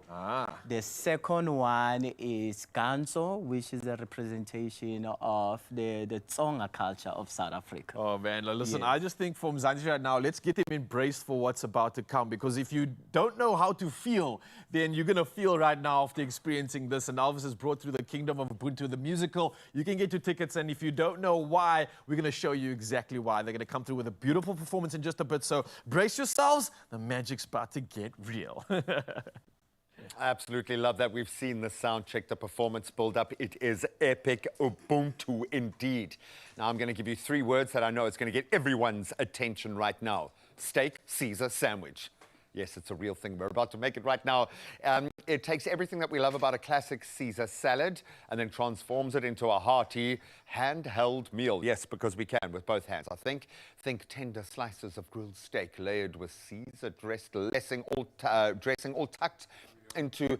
The second one is Ganzo, which is a representation of the Tsonga culture of South Africa. Oh man, listen, I just think for Mzansi right now, let's get him embraced for what's about to come, because if you don't know how to feel, then you're going to feel right now after experiencing this. And Alvis has brought through the Kingdom of Ubuntu, the musical. You can get your tickets, and if you don't know why, we're going to show you exactly why. They're going to come through with a beautiful performance in just a bit, so brace yourselves. The magic's about to get real. I absolutely love that. We've seen the sound check, the performance build up. It is epic Ubuntu indeed. Now I'm going to give you 3 words that I know is going to get everyone's attention right now. Steak, Caesar, sandwich. Yes, it's a real thing. We're about to make it right now. It takes everything that we love about a classic Caesar salad and then transforms it into a hearty, handheld meal. Yes, because we can with both hands. I think tender slices of grilled steak layered with Caesar dressing all tucked into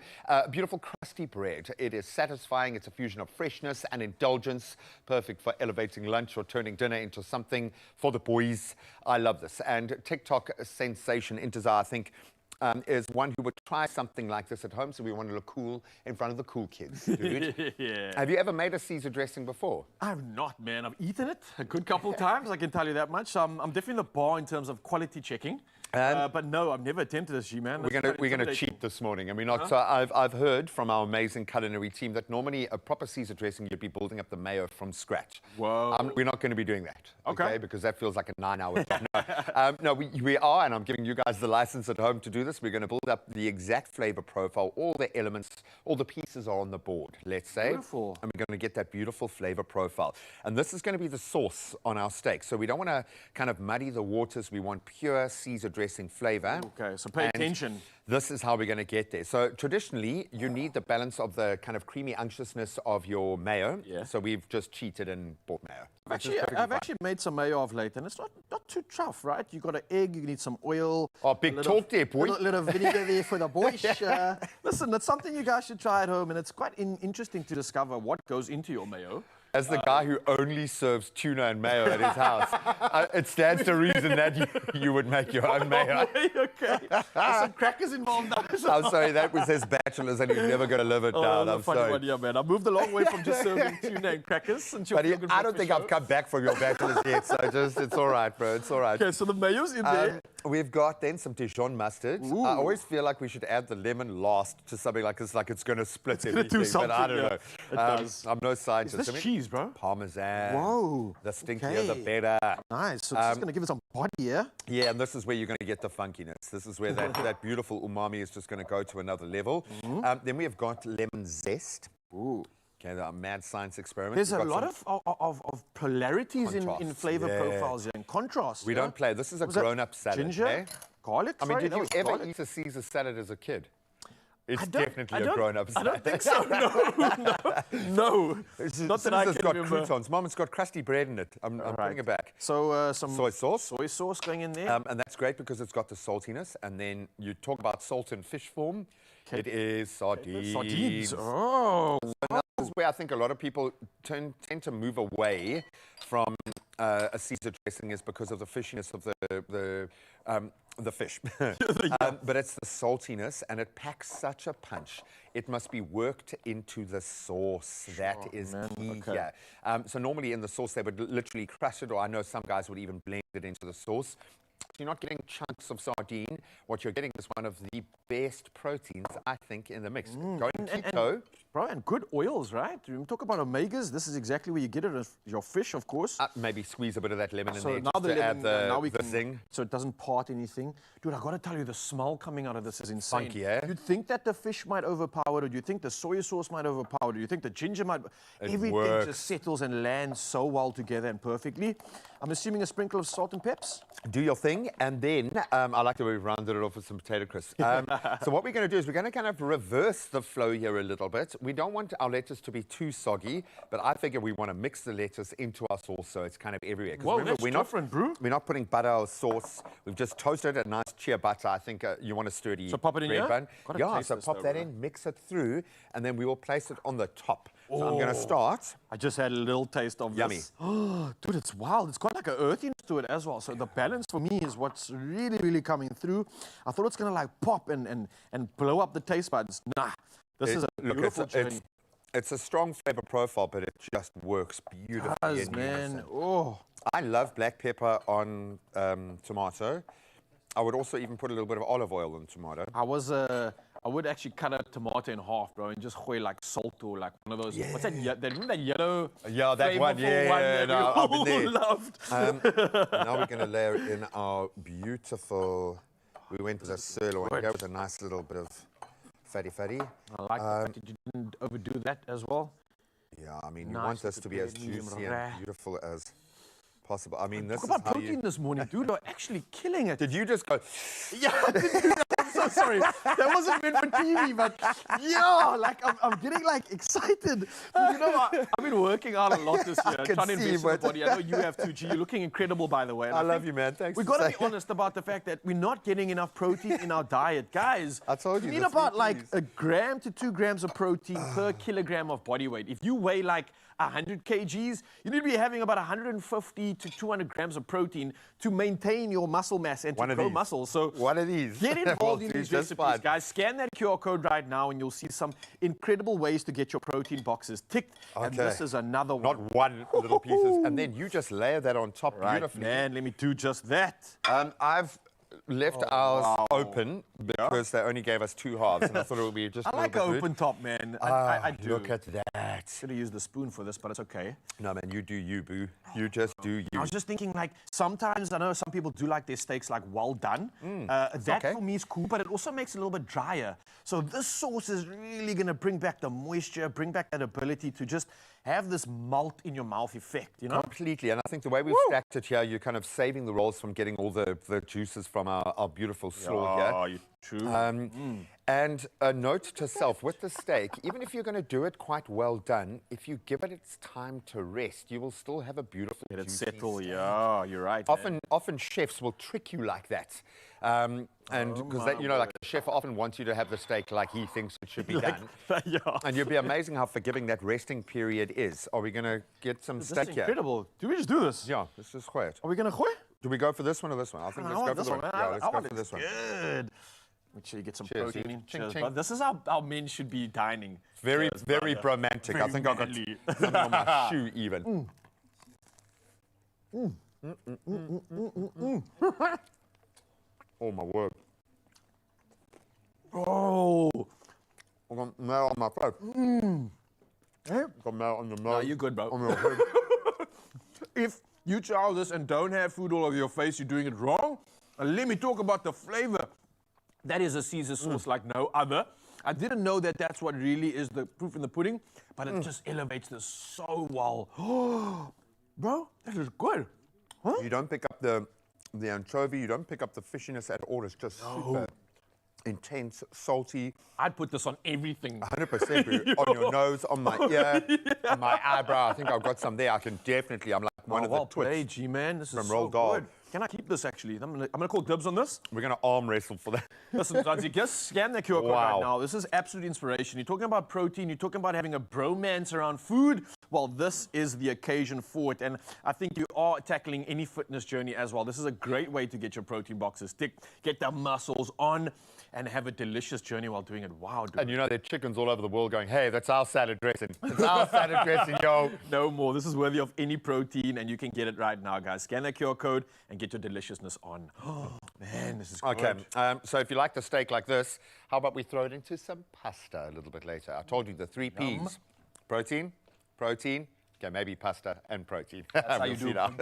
beautiful crusty bread. It is satisfying. It's a fusion of freshness and indulgence, perfect for elevating lunch or turning dinner into something for the boys. I love this. And TikTok sensation Intezar, I think, is one who would try something like this at home, so we want to look cool in front of the cool kids. Dude. Yeah. Have you ever made a Caesar dressing before? I've not, man. I've eaten it a good couple of times, I can tell you that much. I'm definitely the bar in terms of quality checking. But no, I've never attempted this, G-man. We're gonna cheat this morning, and we're not. So I've heard from our amazing culinary team that normally a proper Caesar dressing, you'd be building up the mayo from scratch. Whoa. We're not going to be doing that. Okay. Because that feels like a 9-hour job. No, we are, and I'm giving you guys the license at home to do this. We're going to build up the exact flavor profile. All the elements, all the pieces are on the board, let's say. Beautiful. And we're going to get that beautiful flavor profile. And this is going to be the sauce on our steak. So we don't want to kind of muddy the waters. We want pure Caesar dressing flavor. Okay, so pay attention. This is how we're going to get there. So traditionally, you need the balance of the kind of creamy unctuousness of your mayo. Yeah. So we've just cheated and bought mayo. I've actually made some mayo of late, and it's not too tough, right? You got an egg, you need some oil. Oh, big talk there, boy. A little vinegar there for the boys. Listen, that's something you guys should try at home, and it's quite interesting to discover what goes into your mayo. As the guy who only serves tuna and mayo at his house, it stands to reason that you would make your own mayo. Okay. There's some crackers involved now. I'm sorry, that was his bachelor's and he's never going to live it down. I'm funny sorry. one, yeah, man. I moved a long way from just serving tuna and crackers. But I don't think I've come back from your bachelor's yet, so it's all right, bro. It's all right. Okay, so the mayo's in there. We've got then some Dijon mustard. Ooh. I always feel like we should add the lemon last to something like this, like it's going to split everything. Do something, but I don't know. It does. I'm no scientist. Is this cheese, bro? Parmesan. Whoa. The stinkier, the better. Nice. So this is going to give it some body, yeah? Yeah, and this is where you're going to get the funkiness. This is where that beautiful umami is just going to go to another level. Then we have got lemon zest. Ooh. Okay, the mad science experiment. There's We've a got lot some of polarities in contrasts. flavor Yeah. profiles here, and contrast. We yeah? don't play. This is a Was that grown-up salad. Ginger, eh? garlic. I mean, Sorry, did that you was ever garlic. eat a Caesar salad as a kid? It's I don't- definitely I a don't- grown-up I salad. don't think so. No. Not that I It's can got remember. croutons. Mom, it's got crusty bread in it. I'm putting it back. So some Soy sauce. soy sauce going in there. And that's great because it's got the saltiness. And then you talk about salt in fish form. It is sardines. Sardines. Oh. This is where I think a lot of people tend to move away from a Caesar dressing is because of the fishiness of the fish. But it's the saltiness, and it packs such a punch. It must be worked into the sauce. That is key here. So normally in the sauce, they would literally crush it, or I know some guys would even blend it into the sauce. You're not getting chunks of sardine. What you're getting is one of the best proteins, I think, in the mix. Going keto. Bro, and good oils, right? You talk about omegas. This is exactly where you get it. Your fish, of course. Maybe squeeze a bit of that lemon in So there now just the to lemon, add the, now we the can, zing. so it doesn't part anything. Dude, I got to tell you, the smell coming out of this is insane. Funky, eh? You'd think that the fish might overpower it, or do you think the soy sauce might overpower it, or do you think the ginger might... Everything works. just settles and lands so well together and perfectly. I'm assuming a sprinkle of salt and peps. Do your thing, and then I like the way we've rounded it off with some potato crisps. So what we're going to do is we're going to kind of reverse the flow here a little bit. We don't want our lettuce to be too soggy, but I figure we want to mix the lettuce into our sauce so it's kind of everywhere. 'Cause Whoa, remember, that's different, bro. We're not putting butter or sauce. We've just toasted a nice chia butter. I think you want a sturdy So pop it in bread here? bun. Gotta Yeah, taste so this pop though, that bro. in, mix it through, and then we will place it on the top. So I'm going to start. I just had a little taste of Yummy. this. Oh, dude, it's wild. It's got like an earthiness to it as well. So the balance for me is what's really, really coming through. I thought it's going to like pop and blow up the taste buds. Nah, this is a Look, beautiful journey. it's a strong flavor profile, but it just works beautifully. Does, in man. unison. Oh. I love black pepper on tomato. I would also even put a little bit of olive oil on tomato. I would actually cut a tomato in half, bro, and just gooi like salt or like one of those. What's that? Remember that yellow? Yeah, that one. flavorful one that we I've been all there. loved. Now we're going to layer in our beautiful. We went with a sirloin here with a nice little bit of fatty. I like the fact that you didn't overdo that as well. Yeah, I mean, you Nice want this to be as prepared, medium juicy rare. and beautiful as possible. I mean, this Talk is about how protein you... this morning, dude. You're actually killing it. Did you just go... Yeah, I did do that. I'm so sorry. That wasn't meant for TV, but yeah, like I'm getting like excited. Dude, you know, I've been working out a lot this year, can trying to see, invest in the but- body. I know you have too, G. You're looking incredible, by the way. And I love think you, man. Thanks We've for got to be saying- honest about the fact that we're not getting enough protein in our diet. Guys, I told you we need this about week, like please. 1 gram to 2 grams of protein per kilogram of body weight. If you weigh like 100 kgs, you need to be having about 150 to 200 grams of protein to maintain your muscle mass and One to of grow these. muscle. So One of these. get will involved in do these just recipes, fine. guys. Scan that QR code right now and you'll see some incredible ways to get your protein boxes ticked. And Okay. this is another one. Not one little pieces. And then you just layer that on top Right, beautifully. man, let me do just that. I've left ours open because they only gave us 2 halves, and I thought it would be just. I a like little an bit open top, man. I Ah, do. Look at that. Should have used the spoon for this, but it's okay. No, man, you do you, boo. You just do you. I was just thinking, like, sometimes I know some people do like their steaks like well done. That okay. for me is cool, but it also makes it a little bit drier. So this sauce is really gonna bring back the moisture, bring back that ability to just have this melt in your mouth effect, you know? Completely, and I think the way we've stacked it here, you're kind of saving the rolls from getting all the juices from our beautiful slaw here. True. And a note to self, with the steak, even if you're going to do it quite well done, if you give it its time to rest, you will still have a beautiful Let it juicy settle, steak. yeah, you're right. man. Often chefs will trick you like that. And because, you know, like the chef often wants you to have the steak like he thinks it should be done. Yeah. And you'll be amazing how forgiving that resting period is. Are we going to get some This steak is here? incredible. Do we just do this? Yeah, let's just quiet. Are we gonna gooi? Do we go for this one or this one? I think let's go for this the one. man. Yeah, let's I go want for it this one. good. Make sure you get some Cheers, protein dude. in. Ching, Cheers, ching. bud. This is how men should be dining. Very, Cheers, very brother. romantic. I Very think I got manly. something on my shoe even. Oh my word. Oh. I got mail on my face. Got mail on the No, nose. you're good, bro. On your head. If you chow this and don't have food all over your face, you're doing it wrong. And let me talk about the flavor. That is a Caesar sauce like no other. I didn't know that that's what really is the proof in the pudding, but it just elevates this so well. Bro, this is good. Huh? You don't pick up the anchovy, you don't pick up the fishiness at all. It's just super intense, salty. I'd put this on everything. 100%, on your nose, on my ear, on my eyebrow. I think I've got some there. I can definitely, I'm like one of the twits G-Man. This is from so Roald Dahl. good. Can I keep this, actually? I'm gonna call dibs on this. We're going to arm wrestle for that. Listen, Zanzi, just scan the QR code Wow. right now. This is absolute inspiration. You're talking about protein. You're talking about having a bromance around food. Well, this is the occasion for it. And I think you are tackling any fitness journey as well. This is a great way to get your protein boxes ticked, get the muscles on, and have a delicious journey while doing it. Wow, dude. And you know, there are chickens all over the world going, hey, that's our salad dressing. It's our salad dressing, yo. No more. This is worthy of any protein, and you can get it right now, guys. Scan that QR code and get your deliciousness on. Oh, man, this is good. Okay, so if you like the steak like this, how about we throw it into some pasta a little bit later? I told you the 3 Ps. Protein, protein, okay, maybe pasta and protein. That's how We'll you see do now.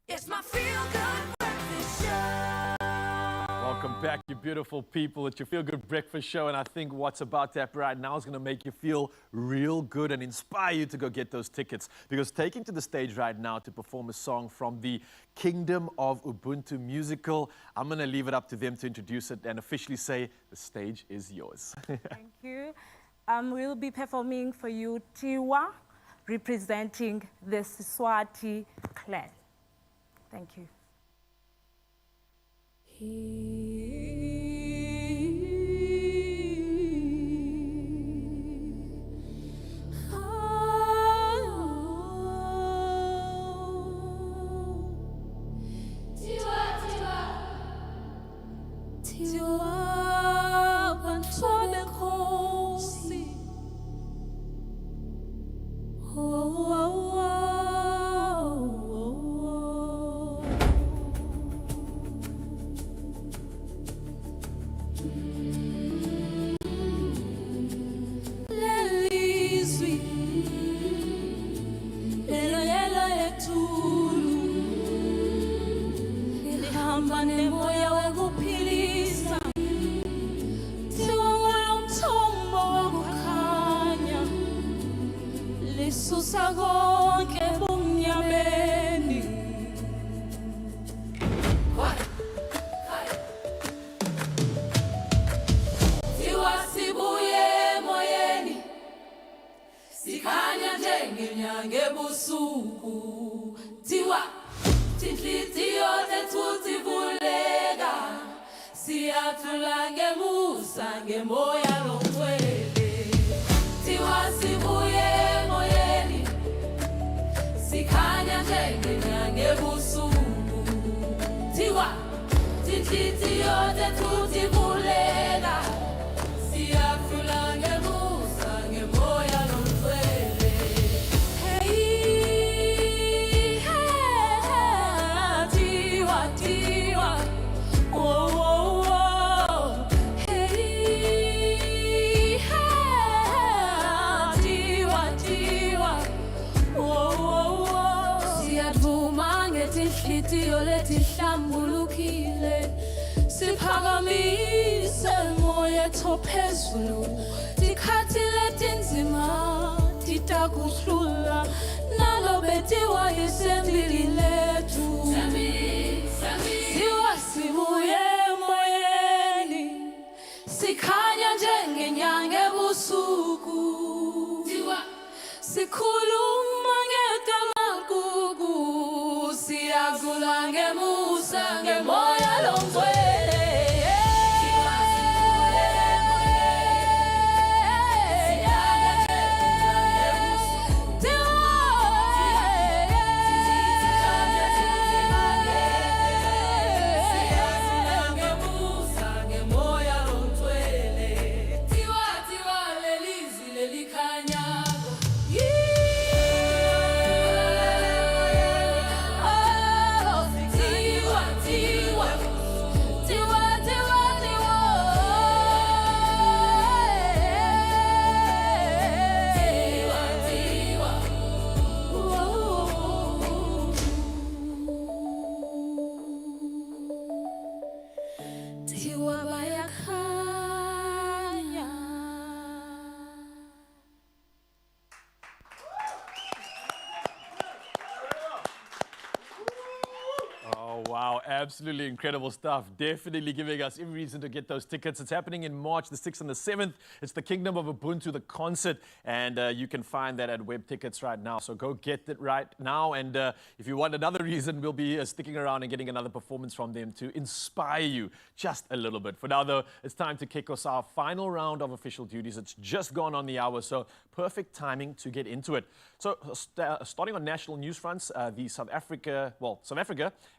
It's my feel-good breakfast show. Welcome back, you beautiful people. It's your Feel Good Breakfast Show, and I think what's about to happen right now is going to make you feel real good and inspire you to go get those tickets. Because taking to the stage right now to perform a song from the Kingdom of Ubuntu musical, I'm going to leave it up to them to introduce it and officially say the stage is yours. Thank you. We'll be performing for you Tiwa, representing the Siswati clan. Thank you. siphakamise moya thophezulu tikhathi letinzima titakuhlula nalo betiwa isendlini lethu siwa sibuye moyeni sikhanya njengenyanga ebusuku sikhuluma ngedamagugu siyazula ngemusa ngemoya lomgcwele Wow, absolutely incredible stuff. Definitely giving us every reason to get those tickets. It's happening in March the 6th and the 7th. It's the Kingdom of Ubuntu, the concert, and you can find that at web tickets right now. So go get it right now. And if you want another reason, we'll be sticking around and getting another performance from them to inspire you just a little bit. For now, though, it's time to kick us our final round of official duties. It's just gone on the hour, so perfect timing to get into it. So starting on national news fronts, South Africa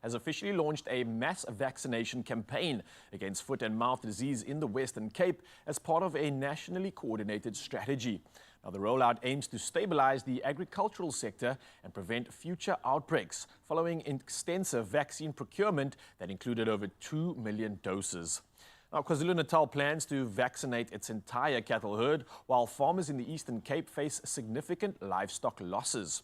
has officially launched a mass vaccination campaign against foot and mouth disease in the Western Cape as part of a nationally coordinated strategy. Now, the rollout aims to stabilize the agricultural sector and prevent future outbreaks following extensive vaccine procurement that included over 2 million doses. Now, KwaZulu-Natal plans to vaccinate its entire cattle herd, while farmers in the Eastern Cape face significant livestock losses.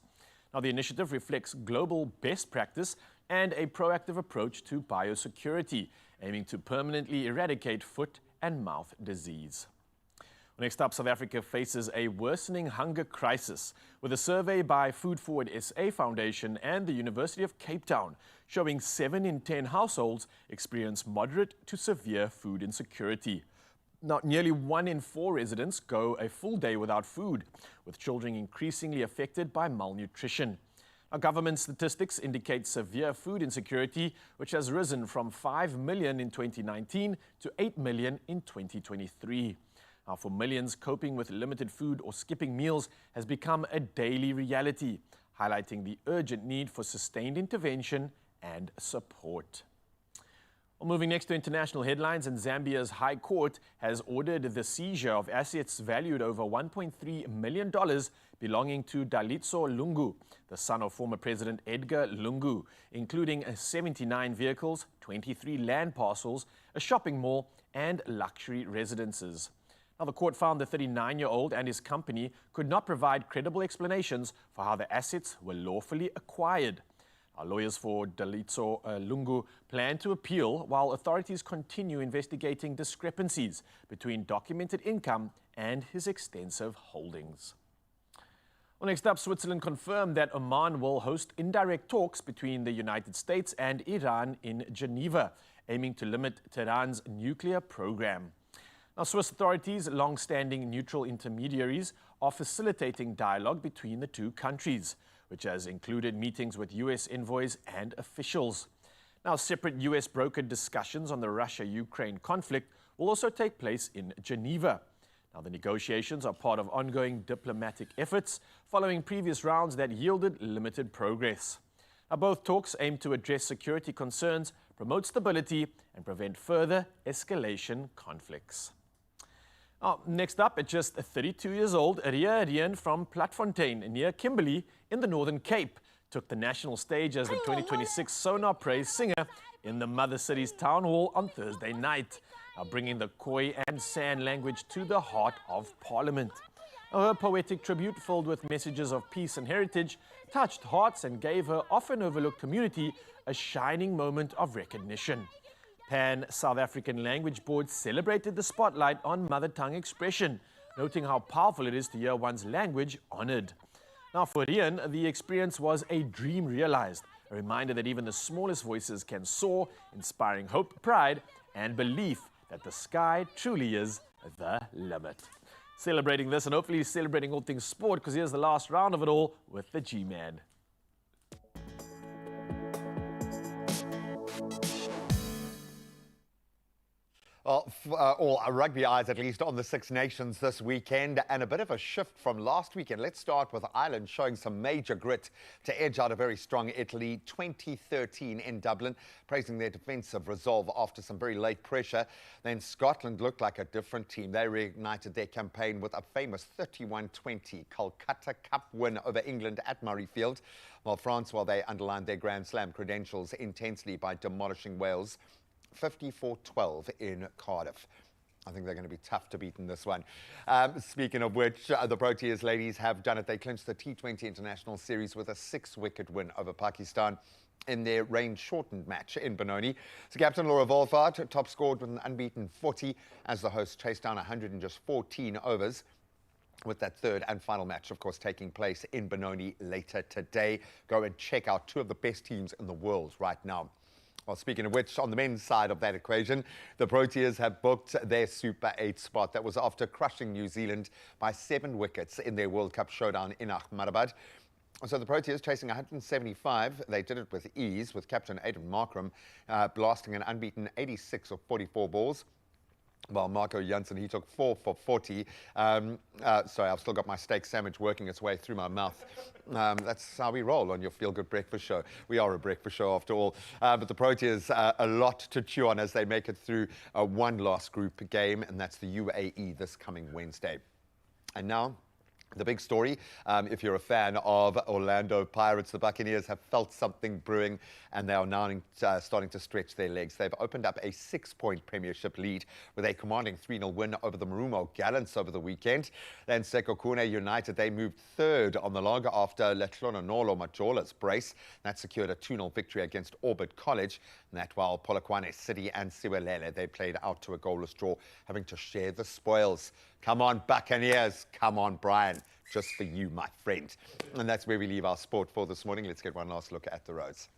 Now, the initiative reflects global best practice and a proactive approach to biosecurity, aiming to permanently eradicate foot and mouth disease. Next up, South Africa faces a worsening hunger crisis, with a survey by Food Forward SA Foundation and the University of Cape Town showing 7 in 10 households experience moderate to severe food insecurity. Now, nearly 1 in 4 residents go a full day without food, with children increasingly affected by malnutrition. Now, government statistics indicate severe food insecurity, which has risen from 5 million in 2019 to 8 million in 2023. Now, for millions, coping with limited food or skipping meals has become a daily reality, highlighting the urgent need for sustained intervention and support. Well, moving next to international headlines, and Zambia's High Court has ordered the seizure of assets valued over $1.3 million belonging to Dalitso Lungu, the son of former President Edgar Lungu, including 79 vehicles, 23 land parcels, a shopping mall, and luxury residences. Now, the court found the 39-year-old and his company could not provide credible explanations for how the assets were lawfully acquired. Our lawyers for Dalitso Lungu plan to appeal while authorities continue investigating discrepancies between documented income and his extensive holdings. Well, next up, Switzerland confirmed that Oman will host indirect talks between the United States and Iran in Geneva, aiming to limit Tehran's nuclear program. Now, Swiss authorities, long-standing neutral intermediaries, are facilitating dialogue between the two countries, which has included meetings with U.S. envoys and officials. Now, separate U.S. brokered discussions on the Russia-Ukraine conflict will also take place in Geneva. Now, the negotiations are part of ongoing diplomatic efforts following previous rounds that yielded limited progress. Now, both talks aim to address security concerns, promote stability, and prevent further escalation conflicts. Next up, at just 32 years old, Ria Rien from Platfontein near Kimberley in the Northern Cape took the national stage as the 2026 Sonar Praise singer in the Mother City's Town Hall on Thursday night, bringing the Khoi and San language to the heart of Parliament. Her poetic tribute, filled with messages of peace and heritage, touched hearts and gave her often overlooked community a shining moment of recognition. Pan-South African Language Board celebrated the spotlight on mother tongue expression, noting how powerful it is to hear one's language honored. Now, for Rian, the experience was a dream realized, a reminder that even the smallest voices can soar, inspiring hope, pride, and belief that the sky truly is the limit. Celebrating this and hopefully celebrating all things sport, because here's the last round of it all with the G-Man. Well, all rugby eyes at least on the Six Nations this weekend, and a bit of a shift from last weekend. Let's start with Ireland showing some major grit to edge out a very strong Italy 2013 in Dublin, praising their defensive resolve after some very late pressure. Then Scotland looked like a different team. They reignited their campaign with a famous 31-20 Calcutta Cup win over England at Murrayfield, while France, they underlined their Grand Slam credentials intensely by demolishing Wales 54-12 in Cardiff. I think they're going to be tough to beat in this one. Speaking of which, the Proteas ladies have done it. They clinched the T20 International Series with a 6-wicket win over Pakistan in their rain-shortened match in Benoni. So Captain Laura Wolfhard top scored with an unbeaten 40 as the hosts chased down 100 in just 14 overs, with that third and final match, of course, taking place in Benoni later today. Go and check out two of the best teams in the world right now. Well, speaking of which, on the men's side of that equation, the Proteas have booked their Super 8 spot. That was after crushing New Zealand by 7 wickets in their World Cup showdown in Ahmedabad. So the Proteas chasing 175. They did it with ease, with captain Aidan Markram blasting an unbeaten 86 of 44 balls. Well, Marco Janssen, he took 4 for 40. Sorry, I've still got my steak sandwich working its way through my mouth. That's how we roll on your feel-good breakfast show. We are a breakfast show after all. But the Proteas, a lot to chew on as they make it through one last group game, and that's the UAE this coming Wednesday. And now, the big story, if you're a fan of Orlando Pirates, the Buccaneers have felt something brewing, and they are now starting to stretch their legs. They've opened up a 6-point premiership lead with a commanding 3-0 win over the Marumo Gallants over the weekend. Then Sekokune United, they moved third on the log after Letlononolo Majola's brace. That secured a 2-0 victory against Orbit College. And that while Polokwane City and Siwelele, they played out to a goalless draw, having to share the spoils. Come on, Buccaneers. Come on, Brian. Just for you, my friend. And that's where we leave our sport for this morning. Let's get one last look at the roads.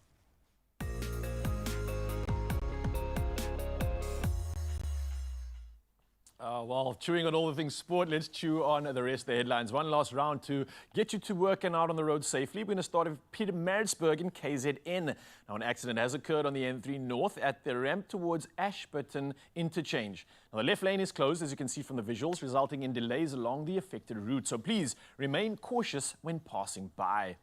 Well, chewing on all the things sport, let's chew on the rest of the headlines. One last round to get you to work and out on the road safely. We're going to start with Pietermaritzburg in KZN. Now, an accident has occurred on the N3 North at the ramp towards Ashburton interchange. Now, the left lane is closed, as you can see from the visuals, resulting in delays along the affected route. So please remain cautious when passing by.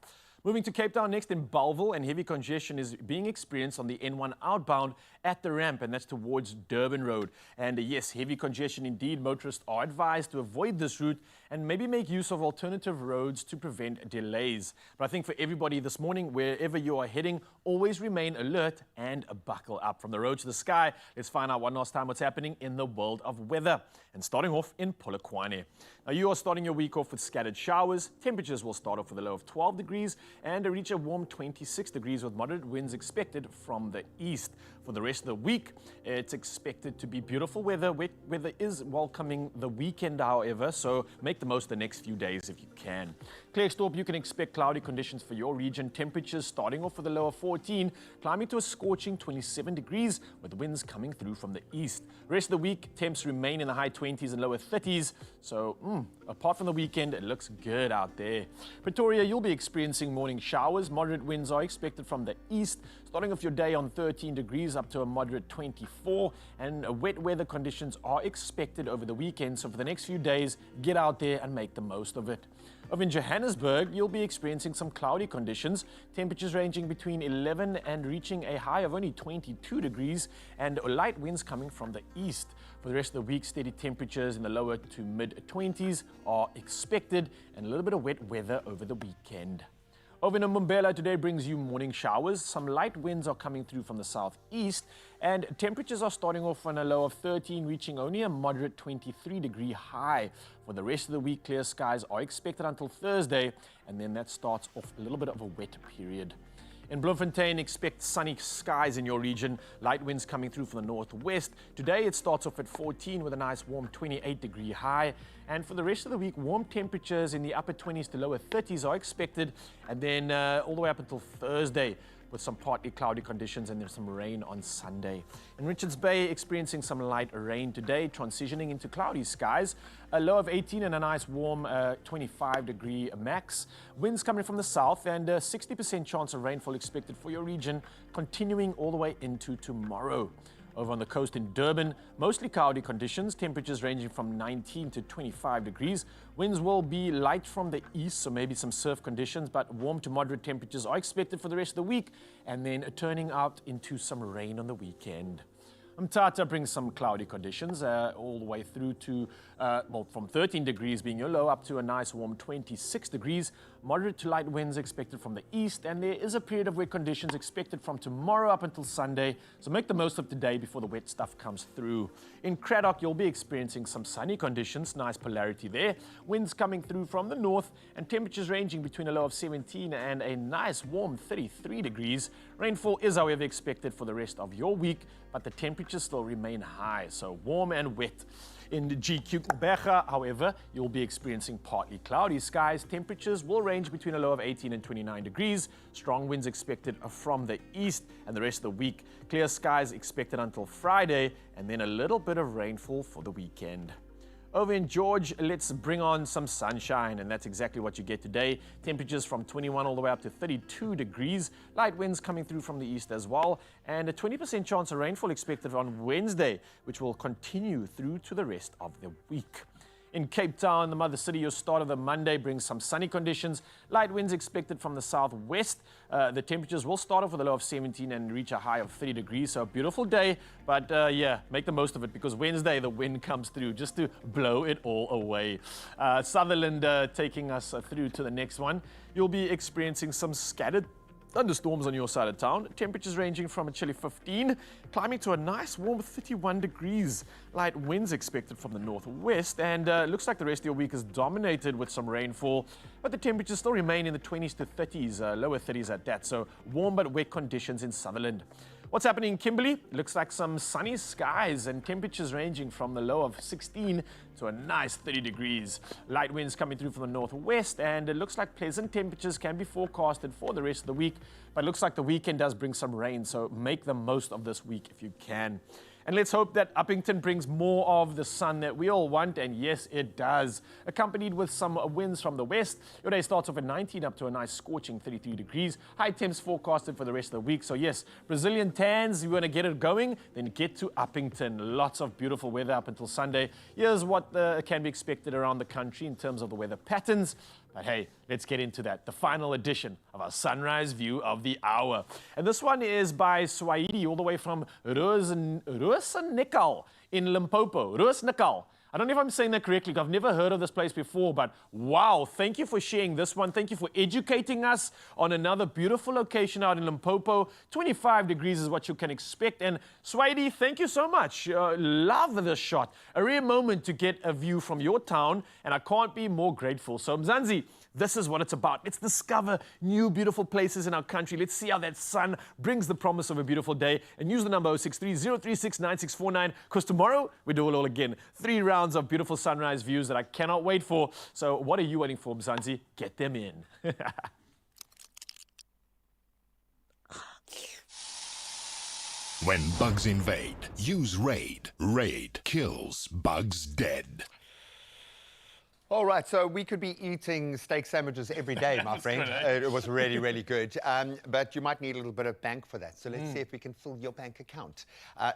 Moving to Cape Town next in Bellville, and heavy congestion is being experienced on the N1 outbound at the ramp, and that's towards Durban Road. And yes, heavy congestion indeed. Motorists are advised to avoid this route and maybe make use of alternative roads to prevent delays. But I think for everybody this morning, wherever you are heading, always remain alert and buckle up. From the road to the sky, let's find out one last time what's happening in the world of weather. And starting off in Polokwane. Now, you are starting your week off with scattered showers. Temperatures will start off with a low of 12 degrees and reach a warm 26 degrees with moderate winds expected from the east. For the rest of the week, it's expected to be beautiful weather. Wet weather is welcoming the weekend, however, so make the most of the next few days if you can. Klerksdorp, you can expect cloudy conditions for your region. Temperatures starting off with a low of 14, climbing to a scorching 27 degrees with winds coming through from the east. Rest of the week, temps remain in the high 20s and lower 30s, so apart from the weekend, it looks good out there. Pretoria, you'll be experiencing morning showers. Moderate winds are expected from the east, starting off your day on 13 degrees up to a moderate 24, and wet weather conditions are expected over the weekend. So for the next few days, get out there and make the most of it. Over in Johannesburg, you'll be experiencing some cloudy conditions, temperatures ranging between 11 and reaching a high of only 22 degrees, and light winds coming from the east. For the rest of the week, steady temperatures in the lower to mid-20s are expected, and a little bit of wet weather over the weekend. Over in Mbombela, today brings you morning showers. Some light winds are coming through from the southeast, and temperatures are starting off on a low of 13, reaching only a moderate 23-degree high. For the rest of the week, clear skies are expected until Thursday, and then that starts off a little bit of a wet period. In Bloemfontein, expect sunny skies in your region. Light winds coming through from the northwest. Today, it starts off at 14 with a nice warm 28-degree high. And for the rest of the week, warm temperatures in the upper 20s to lower 30s are expected. And then all the way up until Thursday, with some partly cloudy conditions and there's some rain on Sunday. In Richards Bay, experiencing some light rain today, transitioning into cloudy skies. A low of 18 and a nice warm 25-degree max. Winds coming from the south and a 60% chance of rainfall expected for your region, continuing all the way into tomorrow. Over on the coast in Durban, mostly cloudy conditions, temperatures ranging from 19 to 25 degrees. Winds will be light from the east, so maybe some surf conditions, but warm to moderate temperatures are expected for the rest of the week, and then turning out into some rain on the weekend. Umtata brings some cloudy conditions all the way through to, from 13 degrees being your low up to a nice warm 26 degrees. Moderate to light winds expected from the east, and there is a period of wet conditions expected from tomorrow up until Sunday. So make the most of today before the wet stuff comes through. In Craddock, you'll be experiencing some sunny conditions, nice polarity there. Winds coming through from the north, and temperatures ranging between a low of 17 and a nice warm 33 degrees. Rainfall is, however, expected for the rest of your week, but the temperatures still remain high, so warm and wet. In the GQ Becha, however, you'll be experiencing partly cloudy skies. Temperatures will range between a low of 18 and 29 degrees. Strong winds expected from the east, and the rest of the week, clear skies expected until Friday, and then a little bit of rainfall for the weekend. Over in George, let's bring on some sunshine, and that's exactly what you get today. Temperatures from 21 all the way up to 32 degrees. Light winds coming through from the east as well, and a 20% chance of rainfall expected on Wednesday, which will continue through to the rest of the week. In Cape Town, the mother city, your start of the Monday brings some sunny conditions. Light winds expected from the southwest. The temperatures will start off with a low of 17 and reach a high of 30 degrees. So a beautiful day, but yeah, make the most of it because Wednesday the wind comes through just to blow it all away. Sutherland taking us through to the next one. You'll be experiencing some scattered thunderstorms on your side of town. Temperatures ranging from a chilly 15, climbing to a nice warm 31 degrees. Light winds expected from the northwest, and looks like the rest of your week is dominated with some rainfall, but the temperatures still remain in the 20s to 30s, lower 30s at that, so warm but wet conditions in Sutherland. What's happening in Kimberley? Looks like some sunny skies and temperatures ranging from the low of 16 to a nice 30 degrees. Light winds coming through from the northwest, and it looks like pleasant temperatures can be forecasted for the rest of the week, but it looks like the weekend does bring some rain, so make the most of this week if you can. And let's hope that Uppington brings more of the sun that we all want, and yes, it does. Accompanied with some winds from the west. Your day starts off at 19 up to a nice scorching 33 degrees. High temps forecasted for the rest of the week. So yes, Brazilian tans, you want to get it going, then get to Uppington. Lots of beautiful weather up until Sunday. Here's what can be expected around the country in terms of the weather patterns. But hey, let's get into that. The final edition of our sunrise view of the hour. And this one is by Swahili, all the way from Roosnikal in Limpopo. Roosnikal. I don't know if I'm saying that correctly. I've never heard of this place before, but wow, thank you for sharing this one. Thank you for educating us on another beautiful location out in Limpopo. 25 degrees is what you can expect. And Swahili, thank you so much. Love this shot. A rare moment to get a view from your town, and I can't be more grateful. So Mzansi, this is what it's about. Let's discover new beautiful places in our country. Let's see how that sun brings the promise of a beautiful day. And use the number 063-036-9649, because tomorrow we do it all again. 3 rounds of beautiful sunrise views that I cannot wait for. So what are you waiting for, Mzansi? Get them in. When bugs invade, use Raid. Raid kills bugs dead. All right, so we could be eating steak sandwiches every day, my friend. It was really, really good. But you might need a little bit of bank for that. So let's see if we can fill your bank account.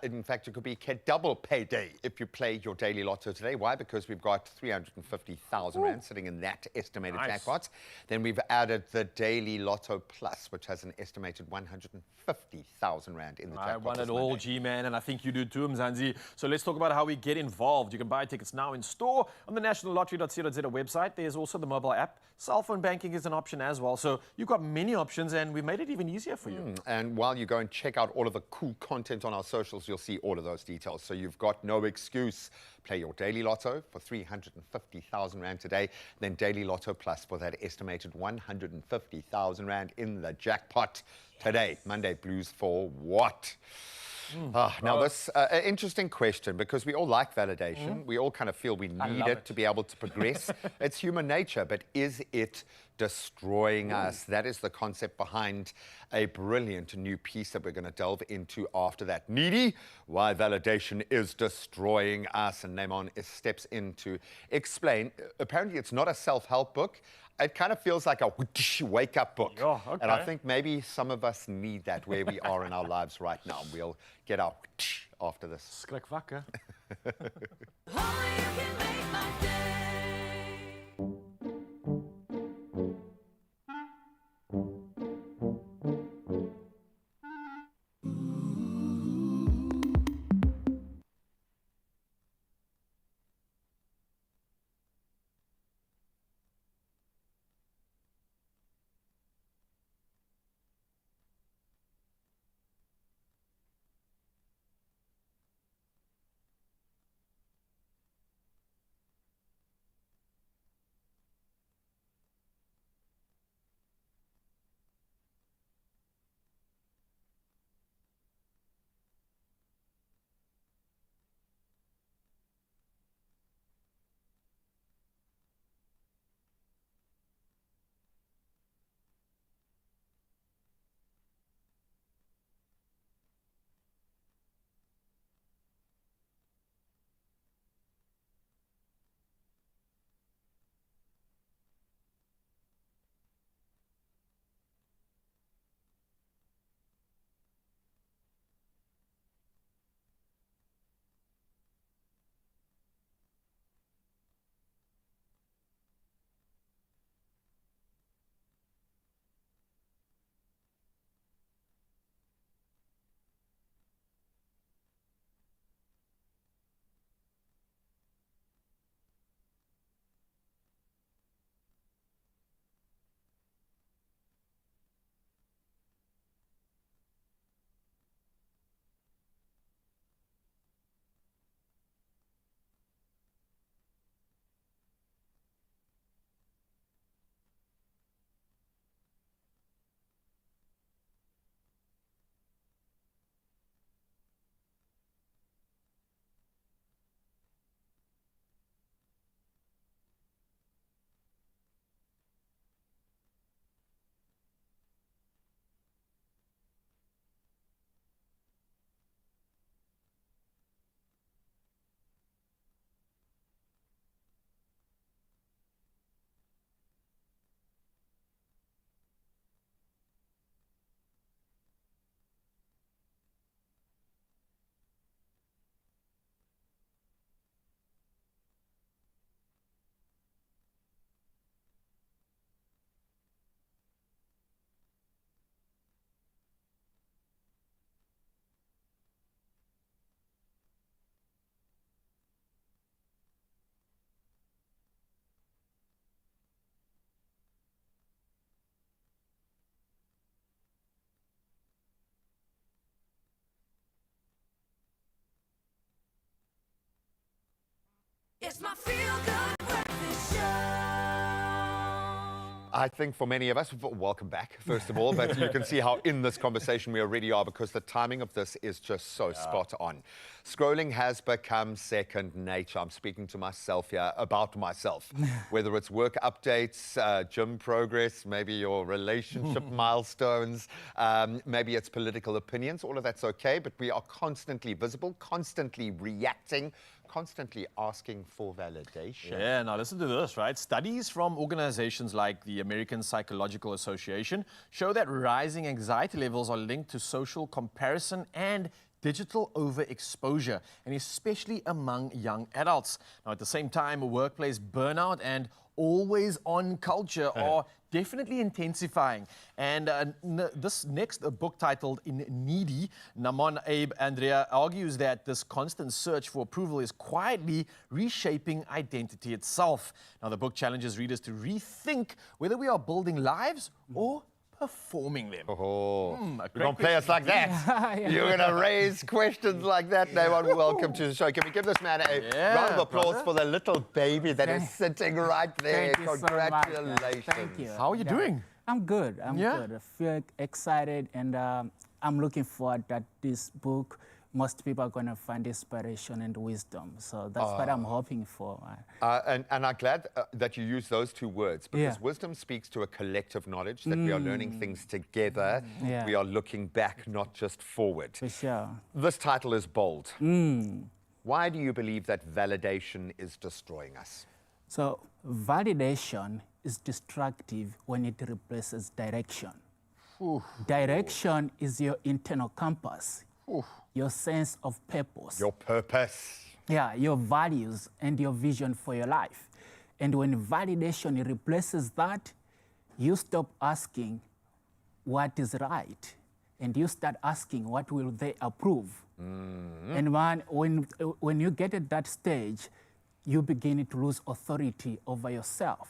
In fact, it could be double payday if you play your daily lotto today. Why? Because we've got 350,000 Rand sitting in that estimated jackpot. Then we've added the daily lotto plus, which has an estimated 150,000 Rand in the jackpot. I won it all, G-Man, and I think you do too, Mzansi. So let's talk about how we get involved. You can buy tickets now in store on the nationallottery.co.za co.za website. There's also the mobile app. Cell phone banking is an option as well. So you've got many options, and we've made it even easier for you. And while you go and check out all of the cool content on our socials, you'll see all of those details. So you've got no excuse. Play your Daily Lotto for 350,000 Rand today, then Daily Lotto Plus for that estimated 150,000 Rand in the jackpot today. Monday Blues for what? Now, this interesting question, because we all like validation. We all kind of feel we need it to be able to progress. It's human nature, but is it destroying us? That is the concept behind a brilliant new piece that we're going to delve into after that. Needy, why validation is destroying us. And Naimon steps in to explain. Apparently, it's not a self-help book. It kind of feels like a wake-up book. Oh, okay. And I think maybe some of us need that where we are in our lives right now. We'll get our after this. Skrik wakker. It's my feel-good breakfast show. I think for many of us, welcome back, first of all, but you can see how in this conversation we already are because the timing of this is just so spot on. Scrolling has become second nature. I'm speaking to myself here about myself, whether it's work updates, gym progress, maybe your relationship milestones, maybe it's political opinions, all of that's okay, but we are constantly visible, constantly reacting, constantly asking for validation. Yeah, now listen to this, right? Studies from organizations like the American Psychological Association show that rising anxiety levels are linked to social comparison and digital overexposure, and especially among young adults. Now, at the same time, workplace burnout and always-on culture are definitely intensifying. And this next book titled In Needy, Naman Abe Andrea argues that this constant search for approval is quietly reshaping identity itself. Now, the book challenges readers to rethink whether we are building lives or performing them. Oh, you don't play us like that. You're going to raise questions like that. Naman, welcome to the show. Can we give this man a round of applause for the little baby that is sitting right there? Thank you so much. Congratulations. Thank you. How are you doing? I'm good. I'm good. I feel excited, and I'm looking forward that this book, most people are going to find inspiration and wisdom. So that's what I'm hoping for. And I'm glad that you use those two words, because wisdom speaks to a collective knowledge that we are learning things together. We are looking back, not just forward. For sure. This title is bold. Why do you believe that validation is destroying us? So validation is destructive when it replaces direction. Direction is your internal compass. Your sense of purpose. Your purpose. Yeah, your values and your vision for your life. And when validation replaces that, you stop asking what is right, and you start asking what will they approve. And when you get at that stage, you begin to lose authority over yourself.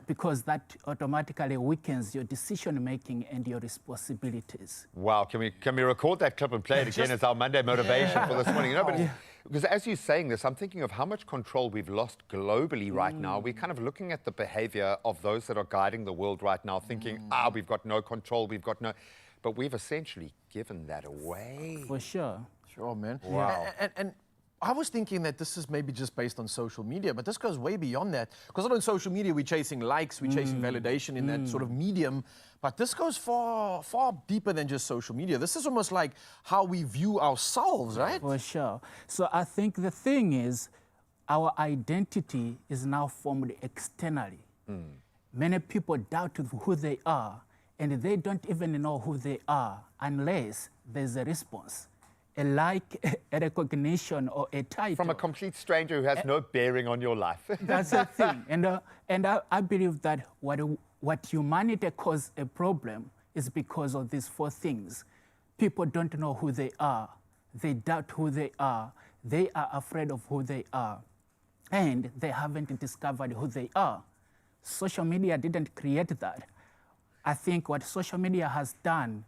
Because that automatically weakens your decision making and your responsibilities. Wow, can we record that clip and play it again as our Monday motivation for this morning? You know, because as you're saying this, I'm thinking of how much control we've lost globally right now. We're kind of looking at the behavior of those that are guiding the world right now, thinking, we've got no control, we've got no... But we've essentially given that away. For sure. Sure, man. Wow. And I was thinking that this is maybe just based on social media, but this goes way beyond that. Because on social media, we're chasing likes, we're chasing validation in that sort of medium. But this goes far, far deeper than just social media. This is almost like how we view ourselves, right? For sure. So I think the thing is, our identity is now formed externally. Many people doubt who they are, and they don't even know who they are unless there's a response. A like, a recognition, or a title. From a complete stranger who has no bearing on your life. That's the thing. And I believe that what humanity caused a problem is because of these four things. People don't know who they are. They doubt who they are. They are afraid of who they are. And they haven't discovered who they are. Social media didn't create that. I think what social media has done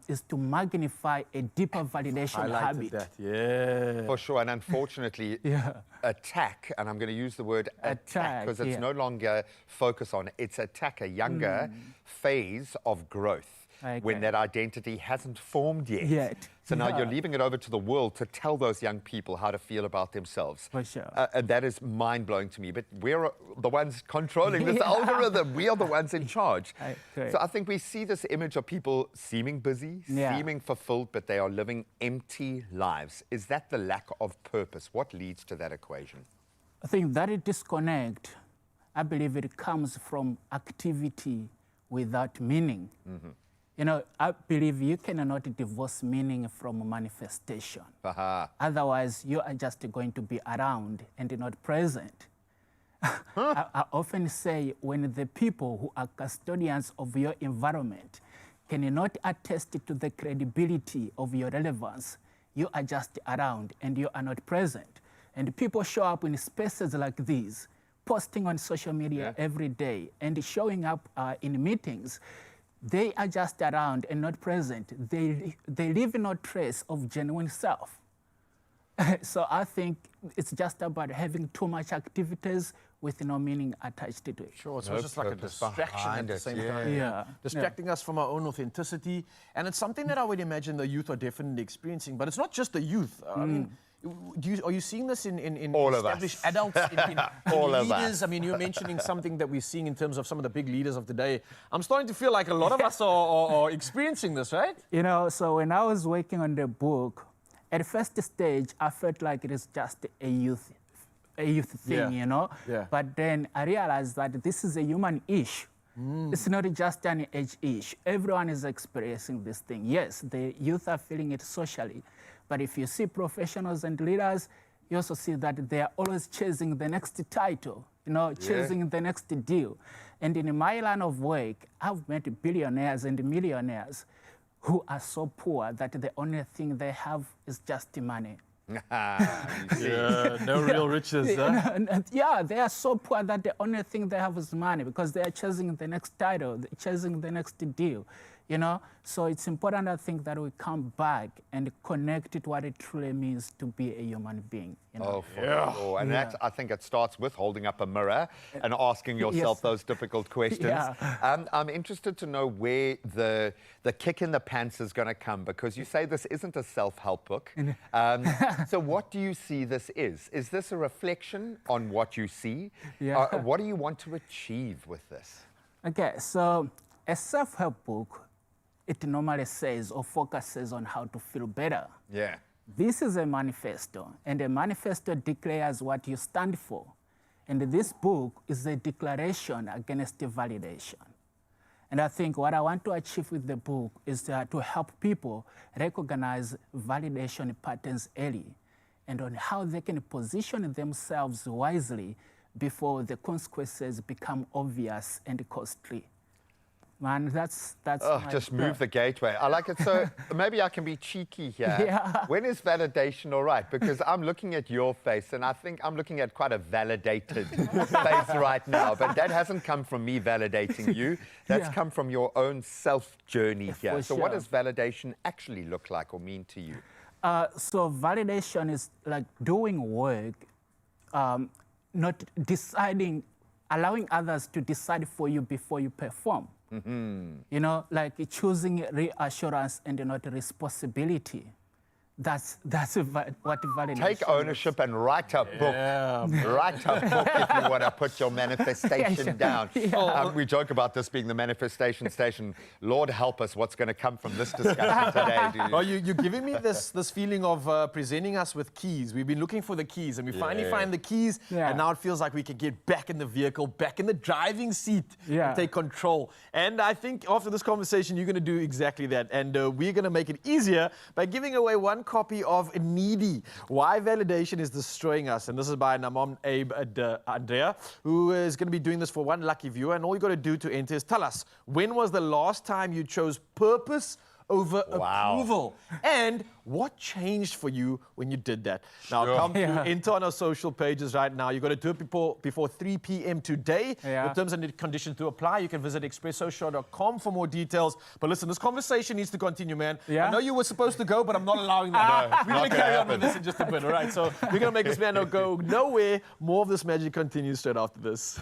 is to magnify a deeper validation habit. That, For sure, and unfortunately, attack, and I'm going to use the word attack because it's no longer focus on, it's attack a younger phase of growth. When that identity hasn't formed yet. So now you're leaving it over to the world to tell those young people how to feel about themselves. For sure. And that is mind-blowing to me. But we're the ones controlling this algorithm. We are the ones in charge. So I think we see this image of people seeming busy, seeming fulfilled, but they are living empty lives. Is that the lack of purpose? What leads to that equation? I think that disconnect, I believe it comes from activity without meaning. You know, I believe you cannot divorce meaning from manifestation. Otherwise, you are just going to be around and not present. I often say when the people who are custodians of your environment cannot attest to the credibility of your relevance, you are just around and you are not present. And people show up in spaces like these, posting on social media every day and showing up in meetings. They are just around and not present. They leave no trace of genuine self. So I think it's just about having too much activities with no meaning attached to it. Sure, so it's just like a distraction at the same time. Distracting us from our own authenticity. And it's something that I would imagine the youth are definitely experiencing. But it's not just the youth. I mean, are you seeing this in all established adults, in all of leaders? I mean, you're mentioning something that we're seeing in terms of some of the big leaders of today. I'm starting to feel like a lot of us are experiencing this, right? You know, so when I was working on the book, at first stage, I felt like it is just a youth thing, you know? But then I realized that this is a human issue. It's not just an age issue. Everyone is experiencing this thing. Yes, the youth are feeling it socially. But if you see professionals and leaders, you also see that they are always chasing the next title, chasing the next deal. And in my line of work, I've met billionaires and millionaires who are so poor that the only thing they have is just money. Yeah, no real riches, huh? Yeah, they are so poor that the only thing they have is money because they are chasing the next title, chasing the next deal, So it's important, I think, that we come back and connect it what it truly means to be a human being. Oh, for sure. And that, I think it starts with holding up a mirror and asking yourself those difficult questions. I'm interested to know where the kick in the pants is going to come, because you say this isn't a self-help book. So what do you see this is? Is this a reflection on what you see? What do you want to achieve with this? Okay, so a self-help book, it normally says or focuses on how to feel better. Yeah. This is a manifesto, and a manifesto declares what you stand for. And this book is a declaration against validation. And I think what I want to achieve with the book is to help people recognize validation patterns early and on how they can position themselves wisely before the consequences become obvious and costly. Man, that's just move the gateway. I like it. So maybe I can be cheeky here. When is validation all right? Because I'm looking at your face, and I think I'm looking at quite a validated face right now. But that hasn't come from me validating you. That's come from your own self-journey here. So what does validation actually look like or mean to you? So validation is like doing work, not deciding, allowing others to decide for you before you perform. Like choosing reassurance and not responsibility. That's what validation is. Take ownership and write a book. Write a book if you want to put your manifestation down. We joke about this being the manifestation station. Lord help us, what's going to come from this discussion today, dude? Well, you're giving me this feeling of presenting us with keys. We've been looking for the keys, and we finally find the keys, and now it feels like we can get back in the vehicle, back in the driving seat, and take control. And I think after this conversation, you're going to do exactly that. And we're going to make it easier by giving away one copy of Needy, Why Validation is Destroying Us. And this is by Namon Abe Andrea, who is going to be doing this for one lucky viewer. And all you got to do to enter is tell us, when was the last time you chose purpose over approval? And what changed for you when you did that? Now, come through, enter on our social pages right now. You've got to do it before 3 p.m. today. The terms and conditions to apply. You can visit expressoshow.com for more details. But listen, this conversation needs to continue, man. I know you were supposed to go, but I'm not allowing that. We're going to carry on with this in just a bit, all right? So we're going to make this man go nowhere. More of this magic continues straight after this.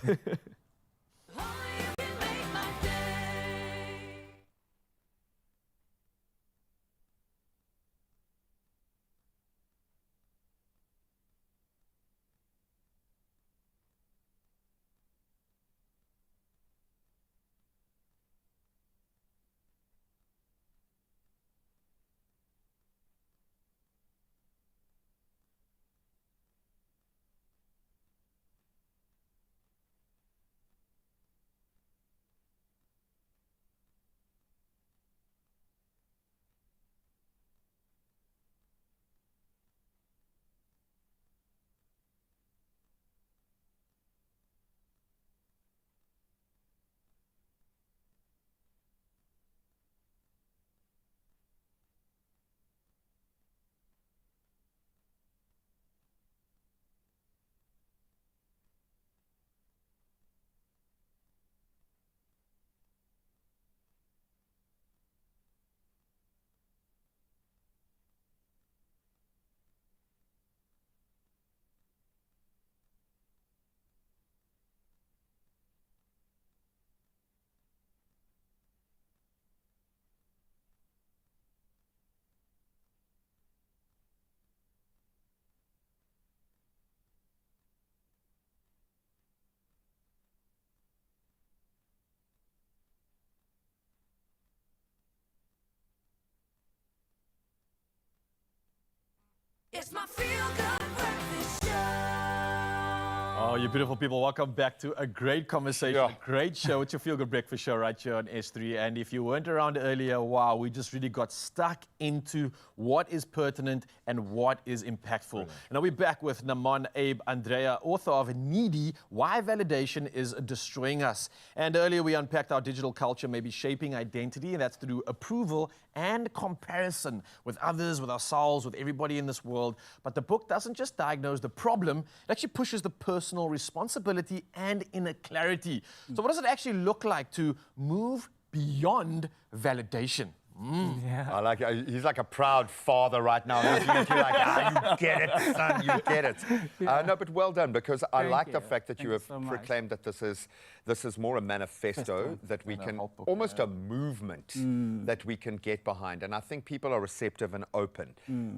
It's my feel-good breakfast show. Oh, you beautiful people. Welcome back to a great conversation, a great show. It's your Feel Good Breakfast show right here on S3. And if you weren't around earlier, wow, we just really got stuck into what is pertinent and what is impactful. And now we're back with Naman Abe Andrea, author of Needy, Why Validation is Destroying Us. And earlier we unpacked how digital culture may be shaping identity, and that's through approval and comparison with others, with ourselves, with everybody in this world. But the book doesn't just diagnose the problem, it actually pushes the personal responsibility and inner clarity. So what does it actually look like to move beyond validation? I like it. He's like a proud father right now. Listening to you like, you get it, son, you get it. No, but well done, because I like the fact that you have proclaimed that this is more a manifesto that we can, almost a movement that we can get behind. And I think people are receptive and open.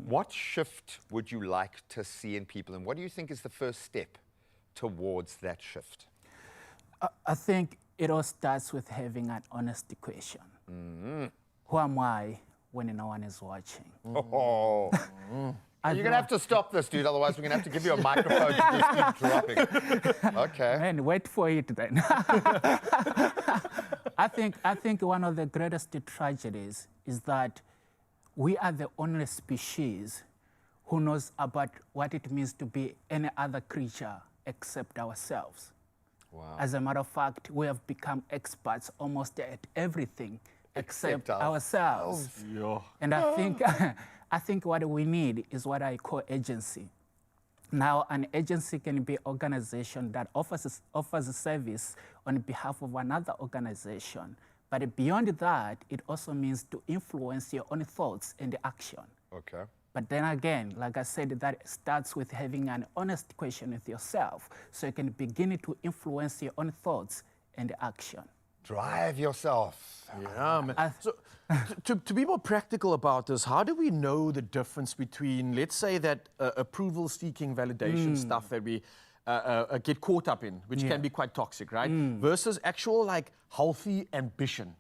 What shift would you like to see in people, and what do you think is the first step towards that shift? I think it all starts with having an honest question. Who am I when no one is watching? Oh. You're going to have to stop this, dude. Otherwise, we're going to have to give you a microphone to just keep dropping. Okay. Man, wait for it then. I think one of the greatest tragedies is that we are the only species who knows about what it means to be any other creature except ourselves. Wow. As a matter of fact, we have become experts almost at everything except ourselves. And I think what we need is what I call agency. Now, an agency can be an organization that offers a service on behalf of another organization. But beyond that, it also means to influence your own thoughts and action. Okay. But then again, like I said, that starts with having an honest question with yourself, so you can begin to influence your own thoughts and action. Drive yourself. Yeah, man. So, to be more practical about this, how do we know the difference between, let's say, that approval-seeking validation stuff that we get caught up in, which can be quite toxic, right? Versus actual, like, healthy ambition.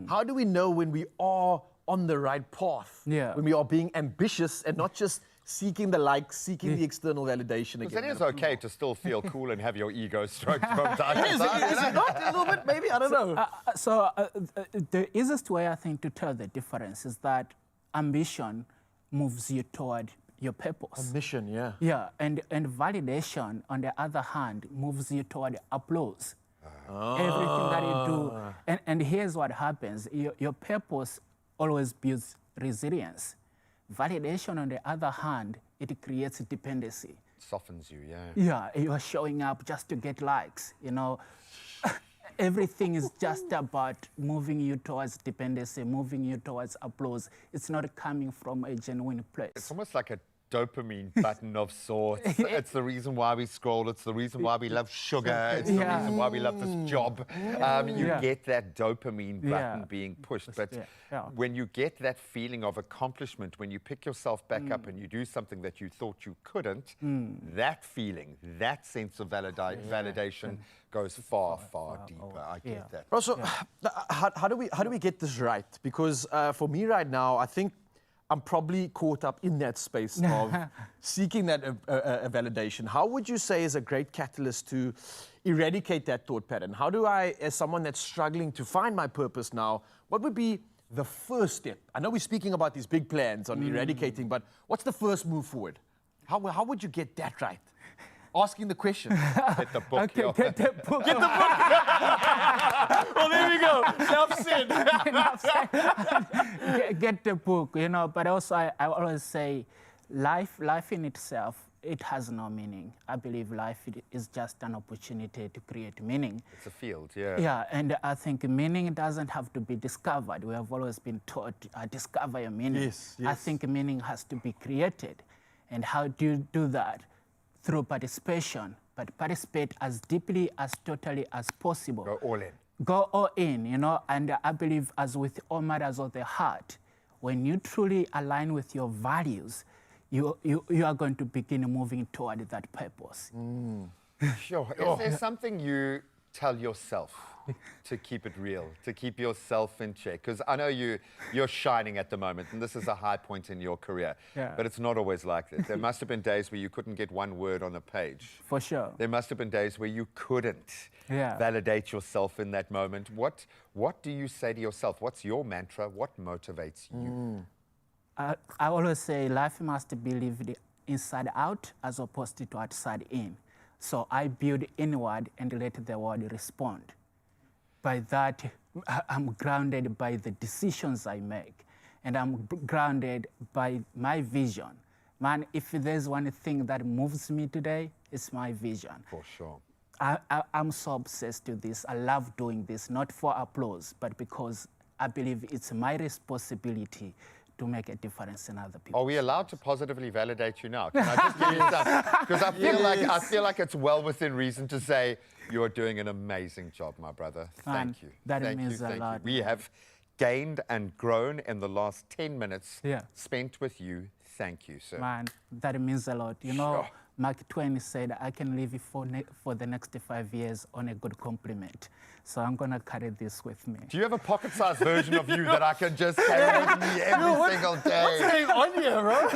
How do we know when we are on the right path? When we are being ambitious and not just seeking the likes, seeking the external validation again. Because it is okay to still feel cool and have your ego stroked from time to time. Is it not? A little bit, maybe? I don't know. The easiest way, I think, to tell the difference is that ambition moves you toward your purpose. Ambition, yeah. Yeah, and validation, on the other hand, moves you toward applause. Everything that you do. And here's what happens. Your purpose always builds resilience. Validation, on the other hand, it creates dependency. Softens you, yeah. Yeah, you are showing up just to get likes, you know. Everything is just about moving you towards dependency, moving you towards applause. It's not coming from a genuine place. It's almost like a dopamine button of sorts. It's the reason why we scroll. It's the reason why we love sugar. It's the reason why we love this job. You get that dopamine button being pushed. But when you get that feeling of accomplishment, when you pick yourself back up and you do something that you thought you couldn't, that feeling, that sense of validation goes far, far deeper. I get that. Also, how do we get this right? Because for me right now, I think I'm probably caught up in that space of seeking that validation. How would you say is a great catalyst to eradicate that thought pattern? How do I, as someone that's struggling to find my purpose now, what would be the first step? I know we're speaking about these big plans on eradicating, but what's the first move forward? How would you get that right? Asking the question. Get the book. Okay, get the book. Get the book. Well, there we go. Enough said. Get the book, you know. But also, I always say, life in itself, it has no meaning. I believe life is just an opportunity to create meaning. It's a field, yeah. Yeah, and I think meaning doesn't have to be discovered. We have always been taught, discover your meaning. Yes. I think meaning has to be created. And how do you do that? Through participation, but participate as deeply, as totally as possible. Go all in. Go all in, you know, and I believe, as with all matters of the heart, when you truly align with your values, you are going to begin moving toward that purpose. Sure. Is there something you tell yourself to keep it real, to keep yourself in check? Because I know you're shining at the moment, and this is a high point in your career. Yeah. But it's not always like this. There must have been days where you couldn't get one word on a page. For sure. There must have been days where you couldn't validate yourself in that moment. What do you say to yourself? What's your mantra? What motivates you? I always say life must be lived inside out as opposed to outside in. So I build inward and let the world respond. By that, I'm grounded by the decisions I make, and I'm grounded by my vision. Man, if there's one thing that moves me today, it's my vision. For sure. I'm so obsessed with this. I love doing this, not for applause, but because I believe it's my responsibility to make a difference in other people. Are we allowed to positively validate you now? Can I just give you some? Because I feel like it's well within reason to say you're doing an amazing job, my brother. Thank you. That Thank means you, a thank lot. You. We have gained and grown in the last 10 minutes spent with you. Thank you, sir. Man, that means a lot. You know, Mark Twain said, I can live for the next 5 years on a good compliment. So I'm going to carry this with me. Do you have a pocket-sized version of you that I can just carry with me every single day? What's going on here, bro?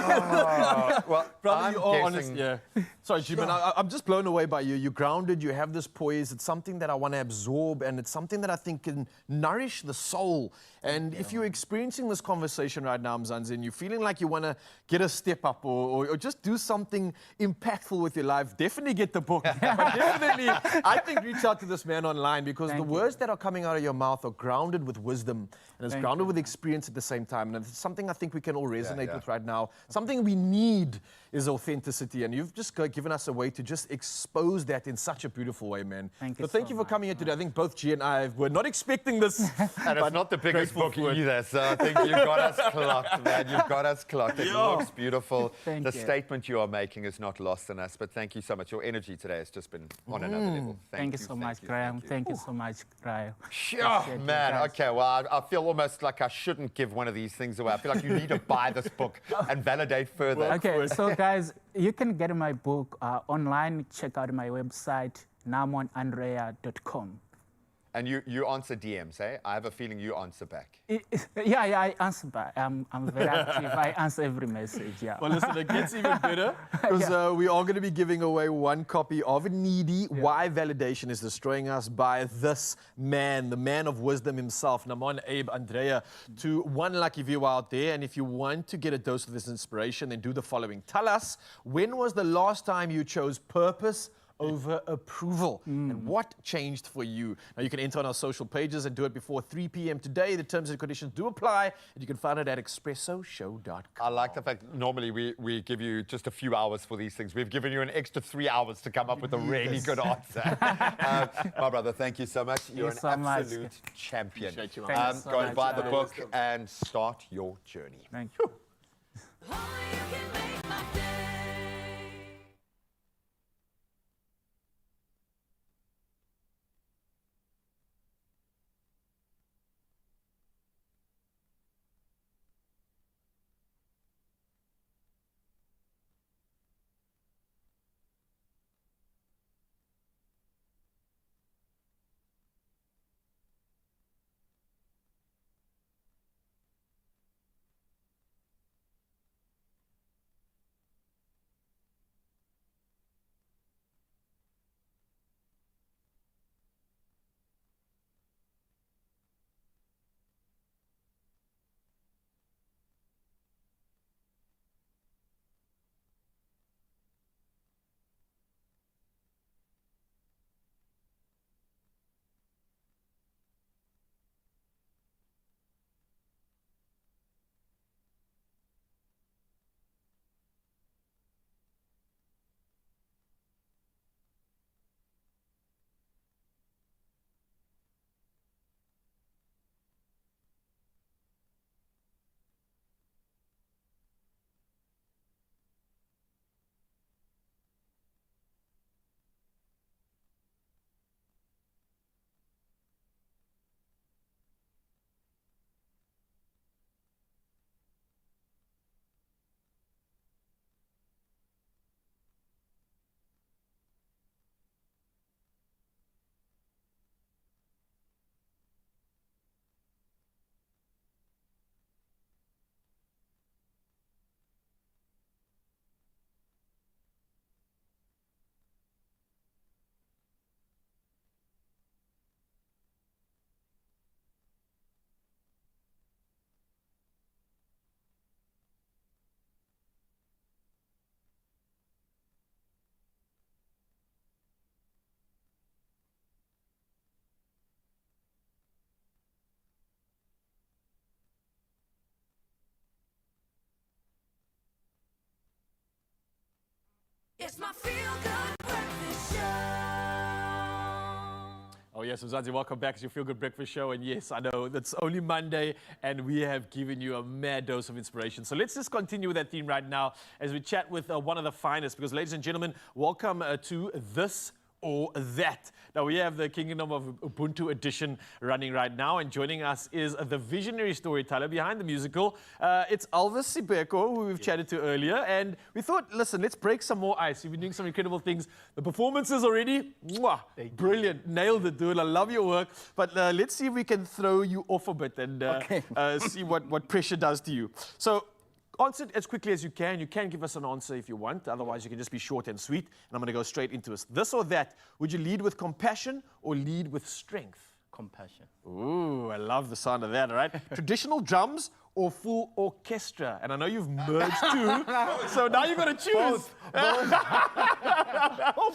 Well, brother, I'm you are guessing- honest. Yeah. Sorry, G-Man, I'm just blown away by you. You're grounded, you have this poise. It's something that I want to absorb, and it's something that I think can nourish the soul. And if you're experiencing this conversation right now, Mzansi, and you're feeling like you want to get a step up or just do something impactful with your life, definitely get the book. But definitely, I think reach out to this man online, because the words that are coming out of your mouth are grounded with wisdom, and it's grounded with experience at the same time. And it's something I think we can all resonate with right now. Something we need is authenticity, and you've just given us a way to just expose that in such a beautiful way, man. Thank so you thank so you for coming here today. I think both G and I were not expecting this. And it's not the biggest book either, so I think you've got us clocked, man. You've got us clocked. It looks beautiful. Thank the you. statement you are making is not lost on us, but thank you so much. Your energy today has just been on another level. Thank you so much, Graham. Thank you so much, Graham. Oh, man. Okay, well, I feel almost like I shouldn't give one of these things away. I feel like you need to buy this book and validate further. Okay, so guys, you can get my book online. Check out my website, namonandrea.com. And you answer DMs, eh? I have a feeling you answer back. Yeah, I answer back. I'm very active. I answer every message, yeah. Well, listen, it gets even better, because we are going to be giving away one copy of Needy, Why Validation is Destroying Us, by this man, the man of wisdom himself, Namon Abe Andrea, to one lucky viewer out there. And if you want to get a dose of this inspiration, then do the following. Tell us, when was the last time you chose purpose over approval, and what changed for you? Now, you can enter on our social pages and do it before 3 p.m. today. The terms and conditions do apply, and you can find it at expressoshow.com. I like the fact normally we give you just a few hours for these things. We've given you an extra 3 hours to come up with a really good answer. My brother, thank you so much. You're so an much. absolute champion. Thank you so Go and much, buy the guys. book and start your journey. Thank you. Only you can make my day. Feel Good Breakfast Show. Oh yes, Mzansi, welcome back to your Feel Good Breakfast Show. And yes, I know it's only Monday and we have given you a mad dose of inspiration. So let's just continue with that theme right now as we chat with one of the finest. Because ladies and gentlemen, welcome to This or That. Now we have the Kingdom of Ubuntu edition running right now, and joining us is the visionary storyteller behind the musical. It's Alvis Sibeko, who we've chatted to earlier, and we thought, listen, let's break some more ice. You've been doing some incredible things. The performances already, mwah, brilliant, nailed it, dude. I love your work, but let's see if we can throw you off a bit and see what pressure does to you. So, answer it as quickly as you can. You can give us an answer if you want. Otherwise, you can just be short and sweet. And I'm going to go straight into it. This or that, would you lead with compassion or lead with strength? Compassion. Ooh, I love the sound of that, all right? Traditional drums or full orchestra? And I know you've merged two, so now you've got to choose.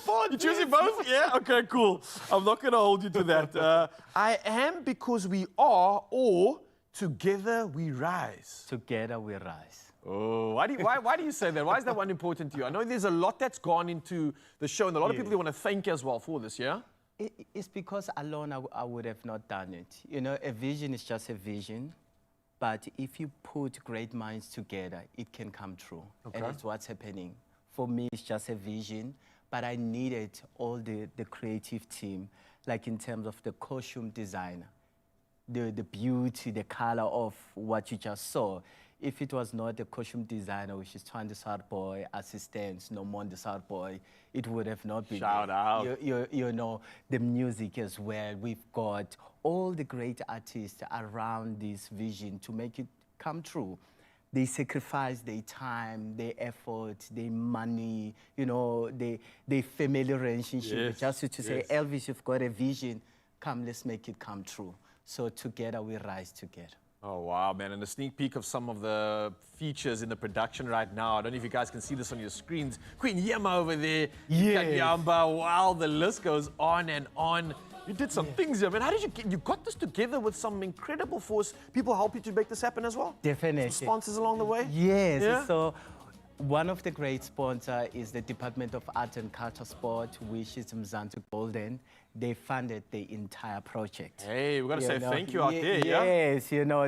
Both. You're choosing both? Yeah? Okay, cool. I'm not going to hold you to that. I am because we are, or together we rise. Together we rise. Oh, why do you say that? Why is that one important to you? I know there's a lot that's gone into the show, and a lot of people you want to thank as well for this, yeah? It's because alone I would have not done it. You know, a vision is just a vision, but if you put great minds together, it can come true. Okay. And it's what's happening. For me, it's just a vision, but I needed all the creative team, like in terms of the costume designer, the beauty, the color of what you just saw. If it was not the costume designer, which is Twan the South Boy, assistants, Nomon the South Boy, it would have not been. Shout out. You know, the music as well. We've got all the great artists around this vision to make it come true. They sacrifice their time, their effort, their money, you know, their family relationship. Yes, Just to say, Elvis, you've got a vision. Come, let's make it come true. So together we rise together. Oh, wow, man. And a sneak peek of some of the features in the production right now. I don't know if you guys can see this on your screens. Queen Yema over there. Yes. Yamba. Wow, the list goes on and on. You did some things here, man. How did you got this together with some incredible force? People help you to make this happen as well? Definitely. Some sponsors along the way? Yes. Yeah? So one of the great sponsors is the Department of Art and Culture Sport, which is Mzansi Golden. They funded the entire project. Hey, we've got to say thank you out there, yeah? Yes, you know,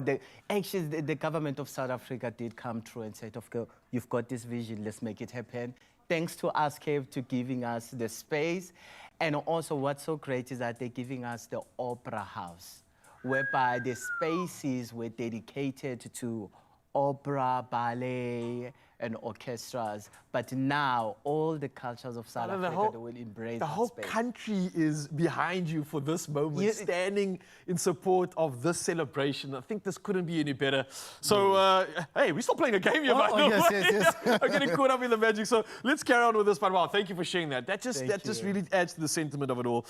actually the government of South Africa did come through and said, okay, you've got this vision, let's make it happen. Thanks to ASCAPE to giving us the space. And also what's so great is that they're giving us the opera house, whereby the spaces were dedicated to opera, ballet, and orchestras. But now all the cultures of South Africa they will embrace the whole space. country is behind you for this moment, standing in support of this celebration. I think this couldn't be any better. So, hey, we're still playing a game here, by the way. Yes. I'm getting caught up in the magic. So let's carry on with this. But wow, thank you for sharing that. That just really adds to the sentiment of it all.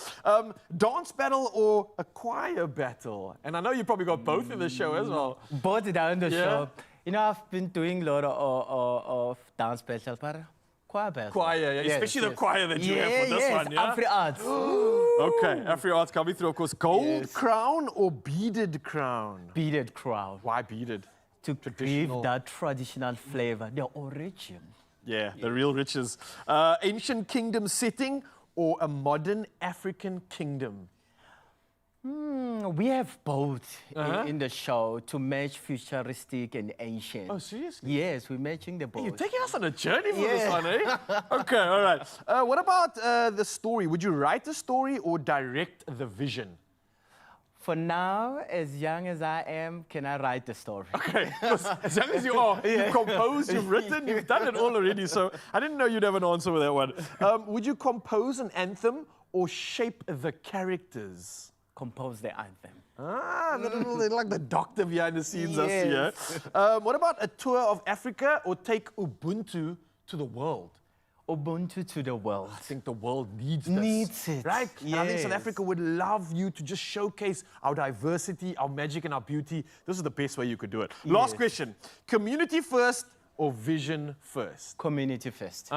Dance battle or a choir battle? And I know you probably got both in the show as well. Both down the show. You know, I've been doing a lot of dance battle, but choir battle. Choir, yeah. Especially the choir that you have for this one, yeah? Afri Arts. Okay, Afri Arts coming through, of course. Gold crown or beaded crown? Beaded crown. Why beaded? To give that traditional flavor, the origin. Yeah, the real riches. Ancient kingdom setting or a modern African kingdom? We have both in the show to match futuristic and ancient. Oh, seriously? Yes, we're matching the both. You're taking us on a journey for this one, eh? Okay, all right. What about the story? Would you write the story or direct the vision? For now, as young as I am, can I write the story? Okay, as young as you are, you've composed, you've written, you've done it all already, so I didn't know you'd have an answer with that one. Would you compose an anthem or shape the characters? Compose the anthem. They're like the doctor behind the scenes, I see, yeah? What about a tour of Africa or take Ubuntu to the world? Ubuntu to the world. I think the world needs this. Needs it. Right? Yes. And I think South Africa would love you to just showcase our diversity, our magic, and our beauty. This is the best way you could do it. Yes. Last question. Community first or vision first? Community first.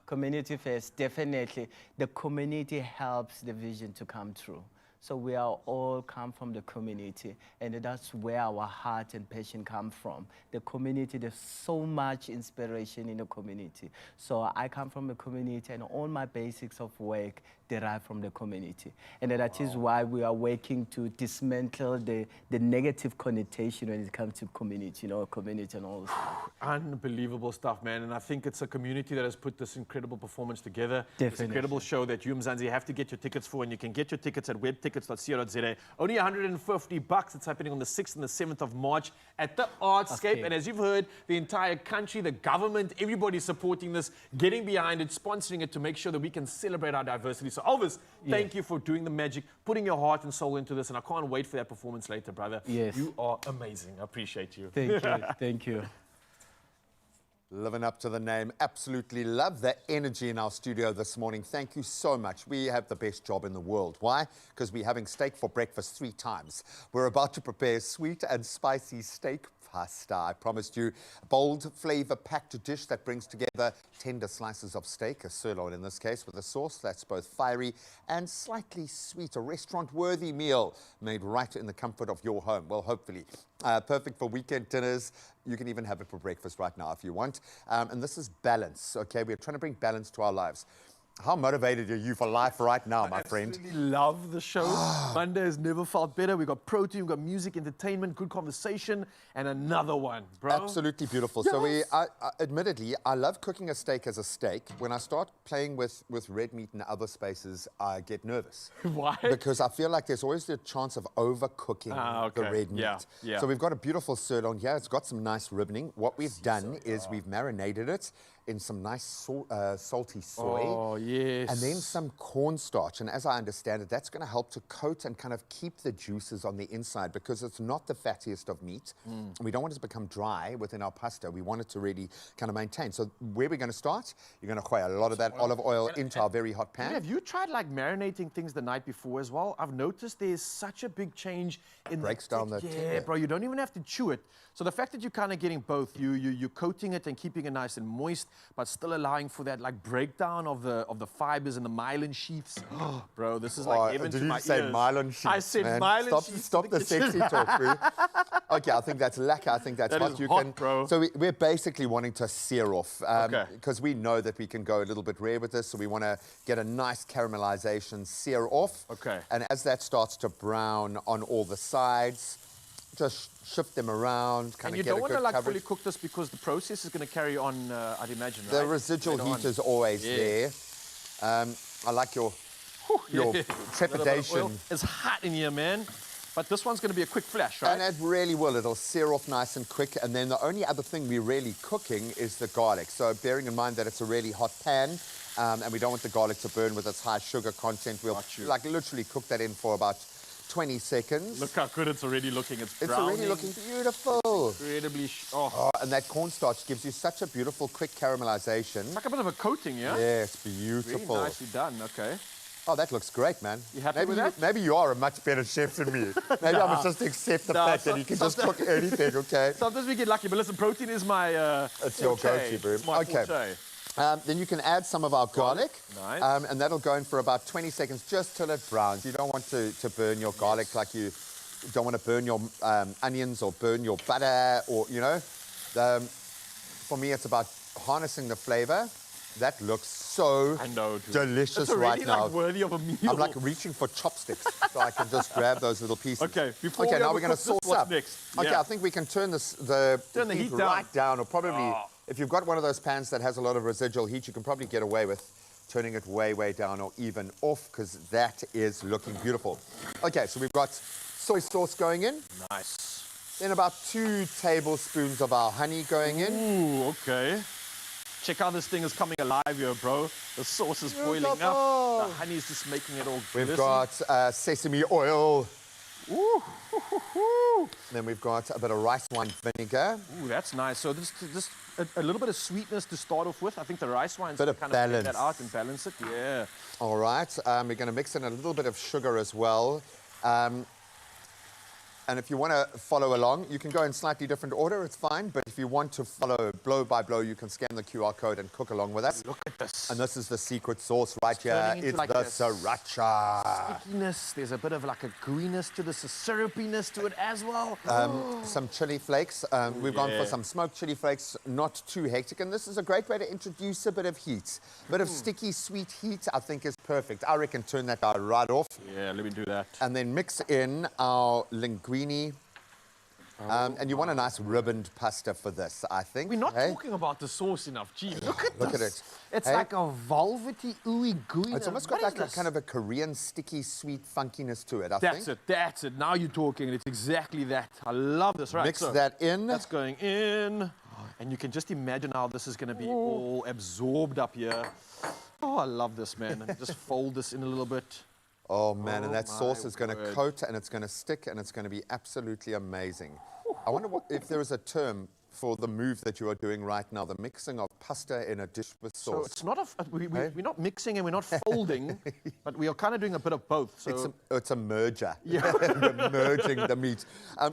Community first, definitely. The community helps the vision to come true. So we are all come from the community, and that's where our heart and passion come from. The community, there's so much inspiration in the community. So I come from the community, and all my basics of work derive from the community. And that is why we are working to dismantle the negative connotation when it comes to community, community and all this. Unbelievable stuff, man. And I think it's a community that has put this incredible performance together. This Definitely. incredible show that you, Mzansi, have to get your tickets for, and you can get your tickets at webtickets.co.za. Only $150. It's happening on the 6th and the 7th of March at the Artscape. Okay. And as you've heard, the entire country, the government, everybody's supporting this, getting behind it, sponsoring it to make sure that we can celebrate our diversity. So Elvis, thank you for doing the magic, putting your heart and soul into this, and I can't wait for that performance later, brother. Yes. You are amazing. I appreciate you. Thank you. Thank you. Living up to the name. Absolutely love the energy in our studio this morning. Thank you so much. We have the best job in the world. Why? Because we're having steak for breakfast 3 times. We're about to prepare sweet and spicy steak pasta. I promised you a bold, flavor-packed dish that brings together tender slices of steak, a sirloin in this case, with a sauce that's both fiery and slightly sweet. A restaurant-worthy meal made right in the comfort of your home. Well, hopefully. Perfect for weekend dinners. You can even have it for breakfast right now if you want. And this is balance, okay? We're trying to bring balance to our lives. How motivated are you for life right now, my friend? I love the show. Monday has never felt better. We've got protein, we've got music, entertainment, good conversation, and another one, bro. Absolutely beautiful. Yes. So admittedly, I love cooking a steak as a steak. When I start playing with red meat and other spices, I get nervous. Why? Because I feel like there's always the chance of overcooking the red meat. Yeah. So we've got a beautiful sirloin here. It's got some nice ribboning. What we've done is we've marinated it in some nice salty soy. Oh, yes. And then some cornstarch. And as I understand it, that's going to help to coat and kind of keep the juices on the inside because it's not the fattiest of meat. We don't want it to become dry within our pasta. We want it to really kind of maintain. So where we're going to start, you're going to quite a lot of that olive oil into our very hot pan. Have you tried like marinating things the night before as well? I've noticed there's such a big change in breaks down the yeah, bro, you don't even have to chew it. So the fact that you're kind of getting both, you're coating it and keeping it nice and moist, but still allowing for that like breakdown of the fibers and the myelin sheaths. Bro, this is like heaven to my ears. Did you say myelin sheaths? I said man. myelin sheaths. Stop the sexy talk, bro. Okay, I think that's lekker. I think that's That hot. is hot, bro. So we're basically wanting to sear off because we know that we can go a little bit rare with this. So we want to get a nice caramelization, sear off. Okay. And as that starts to brown on all the sides, just shift them around, kind And of you get don't a want good to like coverage. fully cook this because the process is going to carry on, I'd imagine, The right? residual Later heat on. is always there. I like your trepidation. It's hot in here, man. But this one's going to be a quick flash, right? And it really will. It'll sear off nice and quick. And then the only other thing we're really cooking is the garlic. So bearing in mind that it's a really hot pan, and we don't want the garlic to burn with its high sugar content, we'll like literally cook that in for about 20 seconds. Look how good it's already looking. It's already looking beautiful. Incredibly. And that cornstarch gives you such a beautiful, quick caramelization. Like a bit of a coating, yeah? Yeah, it's beautiful. Really nicely done, okay. Oh, that looks great, man. You happy with that? Maybe you are a much better chef than me. Maybe I must just accept the fact that you can just cook anything, okay? Sometimes we get lucky, but listen, protein is my It's your go-to, bro. It's my Okay. forte. Then you can add some of our garlic. Nice. And that'll go in for about 20 seconds just till it browns. You don't want to burn your garlic like you don't want to burn your onions or burn your butter or, you know. For me, it's about harnessing the flavor. That looks so delicious it's right now. Like worthy of a meal. I'm like reaching for chopsticks so I can just grab those little pieces. Okay, now we're going to sauce up. Next? Okay, Yeah. I think we can turn the heat right down, or probably, if you've got one of those pans that has a lot of residual heat, you can probably get away with turning it way, way down or even off, because that is looking beautiful. Okay, so we've got soy sauce going in. Nice. Then about 2 tablespoons of our honey going in. Ooh, okay. Check how this thing is coming alive here, bro. The sauce is boiling up. Beautiful. The honey is just making it all We've glisten. got sesame oil. Ooh. Then we've got a bit of rice wine vinegar. Ooh, that's nice. So this a little bit of sweetness to start off with. I think the rice wine's Bit gonna of kind of bring that balance. out and balance it. Yeah. All right, we're going to mix in a little bit of sugar as well. And if you want to follow along, you can go in slightly different order, it's fine. But if you want to follow blow by blow, you can scan the QR code and cook along with us. Look at this. And this is the secret sauce right here. turning into It's like the a sriracha. Stickiness. There's a bit of like a gooiness to this, a syrupiness to it as well. Some chili flakes. We've gone for some smoked chili flakes, not too hectic. And this is a great way to introduce a bit of heat. A bit of sticky, sweet heat, I think, is perfect. I reckon turn that guy right off. Yeah, let me do that. And then mix in our linguine. And you want a nice ribboned pasta for this, I think. We're not talking about the sauce enough. Gee, look at this. Look at it. It's Hey? like a velvety, ooey gooey. It's almost got like a kind of a Korean sticky, sweet funkiness to it, I think. That's it. Now you're talking. It's exactly that. I love this. Right, Mix so that in. That's going in. And you can just imagine how this is going to be all absorbed up here. Oh, I love this, man. And just fold this in a little bit. Oh, man, and that my sauce is going to word. coat and it's going to stick and it's going to be absolutely amazing. I wonder if there is a term for the move that you are doing right now, the mixing of pasta in a dish with sauce. So it's not we're not mixing and we're not folding, but we are kind of doing a bit of both. So It's a merger. Yeah. We're merging the meat.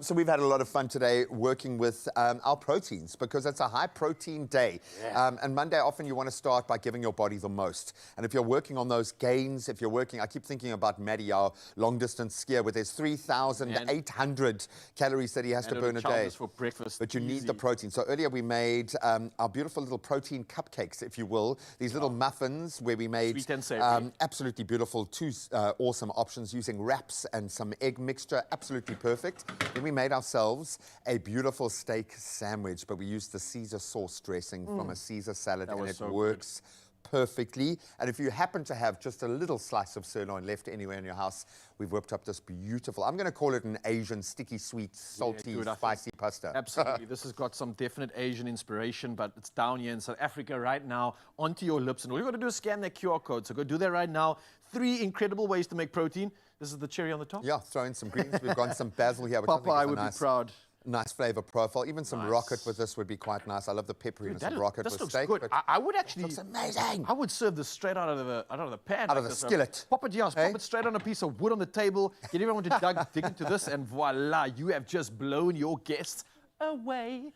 So we've had a lot of fun today working with our proteins because it's a high protein day. Yeah. And Monday, often you want to start by giving your body the most. And if you're working on those gains, if you're working, I keep thinking about Maddie, our long distance skier, where there's 3,800 calories that he has to burn a day. For breakfast. But you need the protein. So earlier we made our beautiful little protein cupcakes, if you will. These little muffins where we made Sweet and savory. absolutely beautiful, two awesome options using wraps and some egg mixture, absolutely perfect. Then we made ourselves a beautiful steak sandwich, but we used the Caesar sauce dressing from a Caesar salad, That and was it so good. works perfectly. And if you happen to have just a little slice of sirloin left anywhere in your house, we've whipped up this beautiful, I'm going to call it an Asian sticky, sweet, salty, good, I think. spicy pasta. Absolutely. This has got some definite Asian inspiration, but it's down here in South Africa right now, onto your lips. And all you got to do is scan that QR code. So go do that right now. 3 incredible ways to make protein. This is the cherry on the top. Yeah, throw in some greens. We've got some basil here, which I think Papa, is I a would nice, be proud. nice flavor profile. Even some Nice. rocket with this would be quite nice. I love the pepperiness of rocket This with looks steak. good. but I would actually. looks amazing. I would serve this straight out of the pan. Out of like the this. skillet. Pop it, yes. Hey? Pop it straight on a piece of wood on the table. Get everyone to dig into this, and voila, you have just blown your guests away.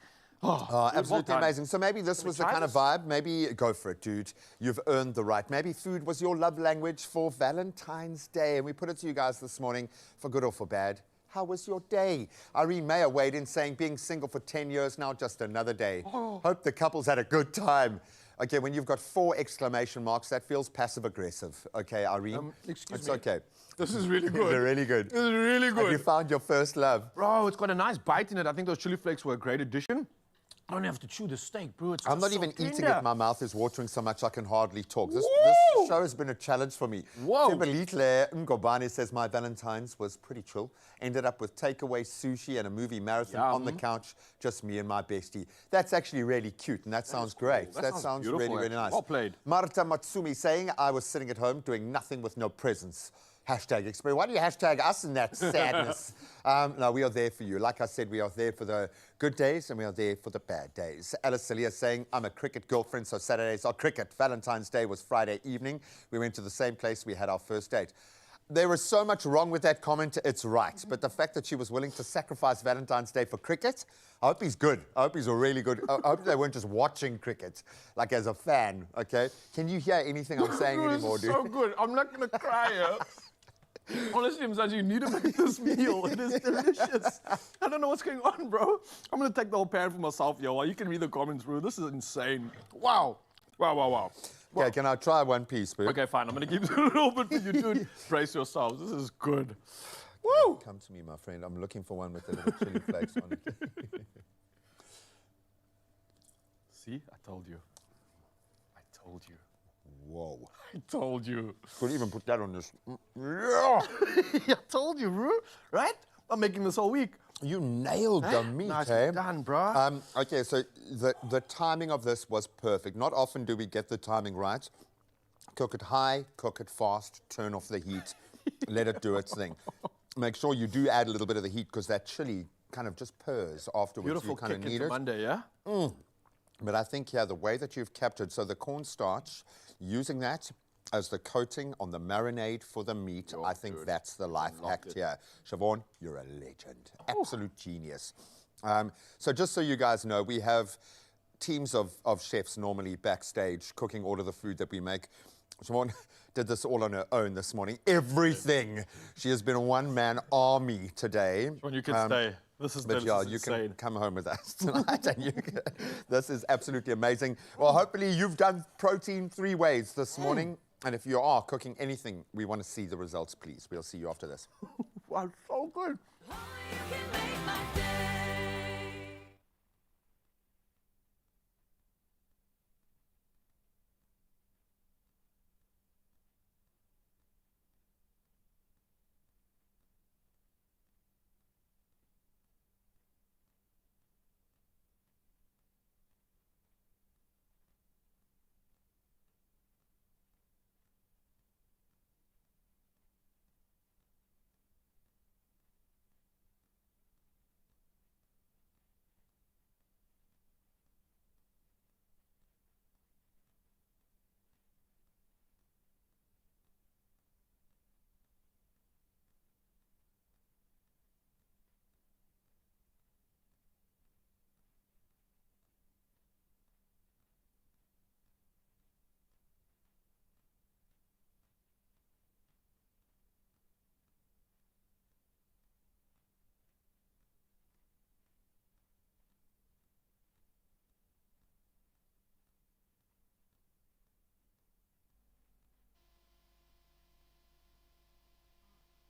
Oh, Absolutely well done. amazing. So maybe this Can we was the try kind of this? vibe. Maybe go for it, dude. You've earned the right. Maybe food was your love language for Valentine's Day. And we put it to you guys this morning, for good or for bad. How was your day? Irene Mayer weighed in saying, being single for 10 years now, just another day. Hope the couple's had a good time. Okay, when you've got 4 exclamation marks, that feels passive-aggressive. Okay, Irene? Excuse it's me. okay. This is really It's good. really good. This is really Have you good. found your first love? Bro, it's got a nice bite in it. I think those chili flakes were a great addition. I don't have to chew the steak, bro. It's I'm not so even eating tender. it. My mouth is watering so much I can hardly talk. This Woo! show has been a challenge for me. Whoa. Tebelitle Ngobane says, my Valentine's was pretty chill. Ended up with takeaway sushi and a movie marathon on the couch. Just me and my bestie. That's actually really cute, and that sounds great. That That sounds sounds beautiful, really, really actually. nice. Well played. Marta Matsumi saying, I was sitting at home doing nothing with no presents. Hashtag experience. Why do you hashtag us in that sadness? No, we are there for you. Like I said, we are there for the good days and we are there for the bad days. Alice Celia saying, I'm a cricket girlfriend, so Saturdays are cricket. Valentine's Day was Friday evening. We went to the same place we had our first date. There was so much wrong with that comment, it's right. But the fact that she was willing to sacrifice Valentine's Day for cricket, I hope he's good. I hope he's really good. I hope they weren't just watching cricket, like as a fan, okay? Can you hear anything I'm saying anymore, dude? So good. I'm not going to cry here. Honestly, Mzansi, you need to make this meal. It is delicious. I don't know what's going on, bro. I'm going to take the whole pan for myself, yo. You can read the comments, bro. This is insane. Wow. Wow, wow, wow. Okay, can I try one piece, bro? Okay, fine. I'm going to give you a little bit for you, dude. Brace yourselves. This is good. Woo! Come to me, my friend. I'm looking for one with the little chili flakes on it. See? I told you. I told you. Whoa. I told you. Could even put that on this. Yeah. I told you, bro. Right? I'm making this all week. You nailed the meat, Nicely eh? done, bro. Okay, so the timing of this was perfect. Not often do we get the timing right. Cook it high, cook it fast, turn off the heat, let it do its thing. Make sure you do add a little bit of the heat because that chili kind of just purrs afterwards. Beautiful you kind kick of need into it. Monday, yeah? But I think, yeah, the way that you've captured, so the cornstarch, using that as the coating on the marinade for the meat. I think that's the life hack here. Siobhan, you're a legend. Absolute genius. So just so you guys know, we have teams of chefs normally backstage cooking all of the food that we make. Siobhan did this all on her own this morning. Everything. She has been a one-man army today. Siobhan, you can stay. This is, but this yeah, is you insane. can come home with us tonight. This is absolutely amazing. Well, hopefully you've done protein 3 ways this morning. And if you are cooking anything, we want to see the results, please. We'll see you after this. Wow, so good.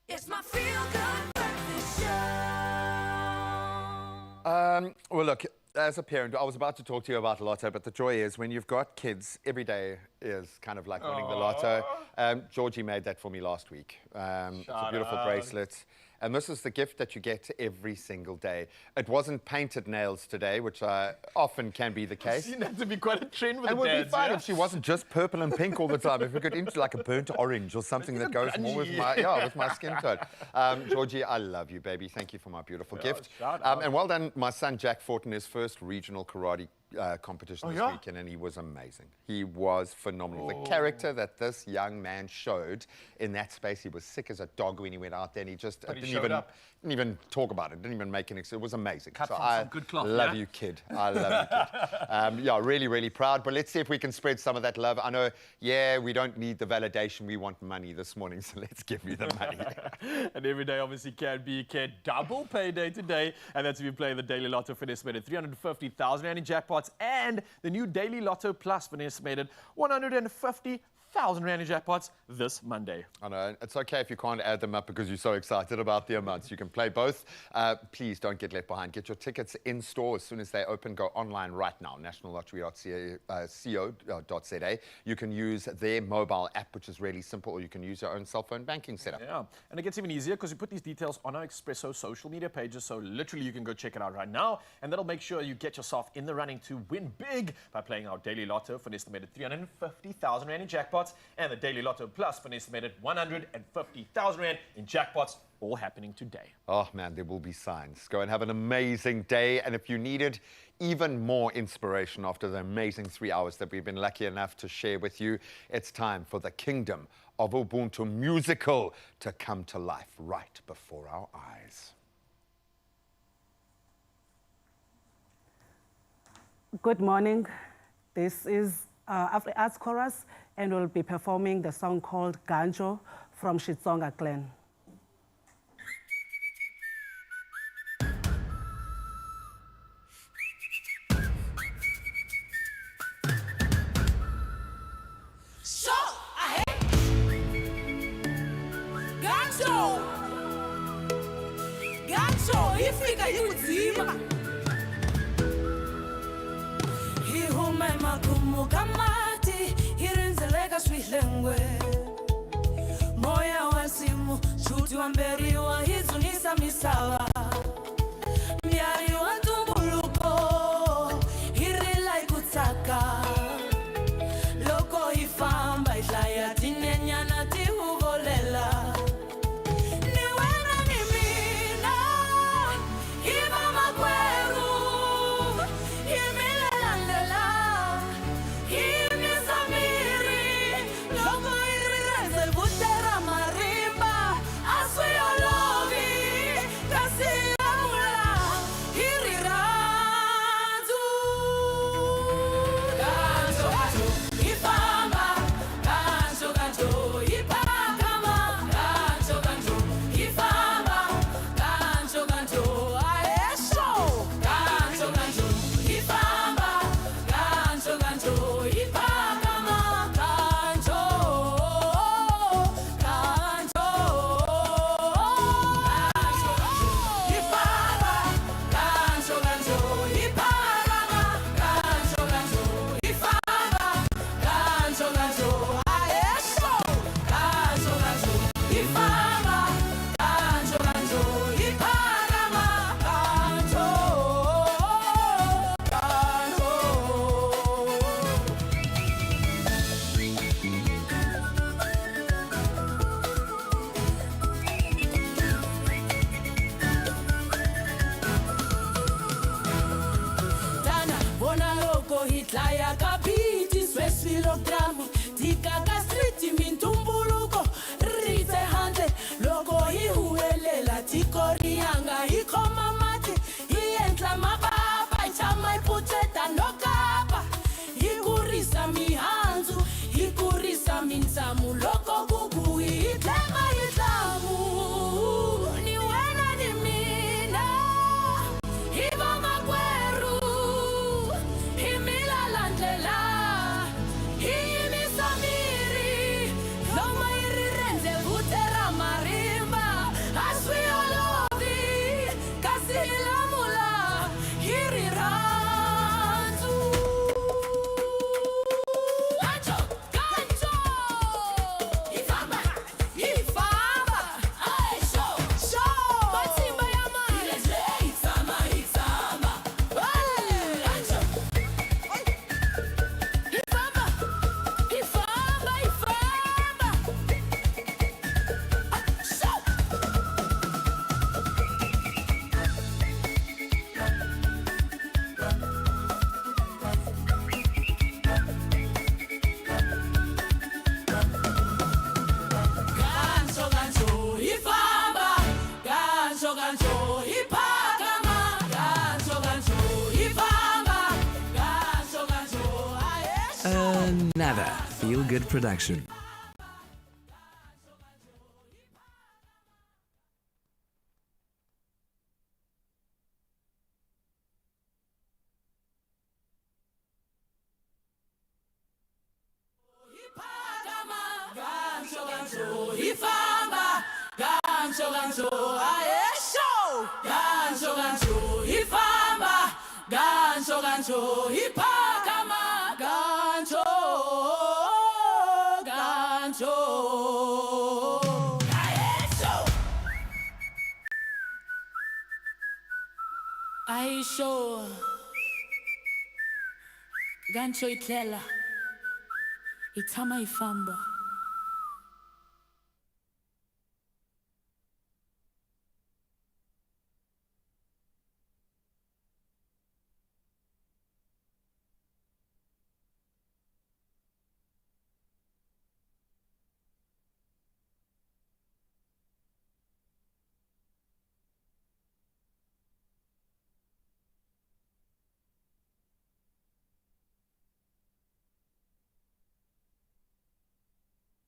It's my feel-good breakfast show. Well, look, as a parent, I was about to talk to you about Lotto, but the joy is when you've got kids, every day is kind of like winning the Lotto. Georgie made that for me last week. It's a beautiful bracelet. And this is the gift that you get every single day. It wasn't painted nails today, which often can be the case. I've seen that to be quite a trend with It the would be dads, fun yeah? if she wasn't just purple and pink all the time. If we got into like a burnt orange or something that goes more with my skin tone. Georgie, I love you, baby. Thank you for my beautiful gift. And well done, my son Jack fought in his first regional karate competition this weekend, and he was amazing. He was phenomenal. The character that this young man showed in that space, he was sick as a dog when he went out there, and he just didn't even talk about it, didn't even make an excuse. It was amazing. Cut so from I some good cloth, love you, kid. I love you, kid. Yeah, really, really proud. But let's see if we can spread some of that love. I know, yeah, we don't need the validation. We want money this morning, so let's give me the money. And every day obviously can be double payday today, and that's if you play the Daily Lotto for an estimated 350,000 Rand in jackpots, and the new Daily Lotto Plus for an estimated 150,000 Rand in jackpots this Monday. I know, it's okay if you can't add them up because you're so excited about the amounts. You can play both. Please don't get left behind. Get your tickets in store as soon as they open. Go online right now, nationallottery.co.za. You can use their mobile app, which is really simple, or you can use your own cell phone banking setup. Yeah, and it gets even easier because we put these details on our Expresso social media pages, so literally you can go check it out right now, and that'll make sure you get yourself in the running to win big by playing our Daily Lotto for an estimated 350,000 Rand in jackpots, and the Daily Lotto Plus for an estimated 150,000 Rand in jackpots, all happening today. Oh man, there will be signs. Go and have an amazing day, and if you needed even more inspiration after the amazing 3 hours that we've been lucky enough to share with you, it's time for the Kingdom of Ubuntu musical to come to life right before our eyes. Good morning. This is Afro Arts Chorus, and we'll be performing the song called Ganjo from Shitsonga Clan. So, Ganjo, ifika ikudzima. Ihume magumu kamati, irinzeleka swihlengwe. Moya wasimu, shuti wamberiwa, hizunisa misawa. Myari wantumbuluko, irila ikutaka. Loko ifamba, ihlaya tinenyana tihuvolela. Logo another feel-good production. Ifamba, gancho gancho, aesho, gancho gancho, ifamba, gancho gancho, ipakama, gancho, gancho, aesho, aesho, gancho itlela, itama ifamba.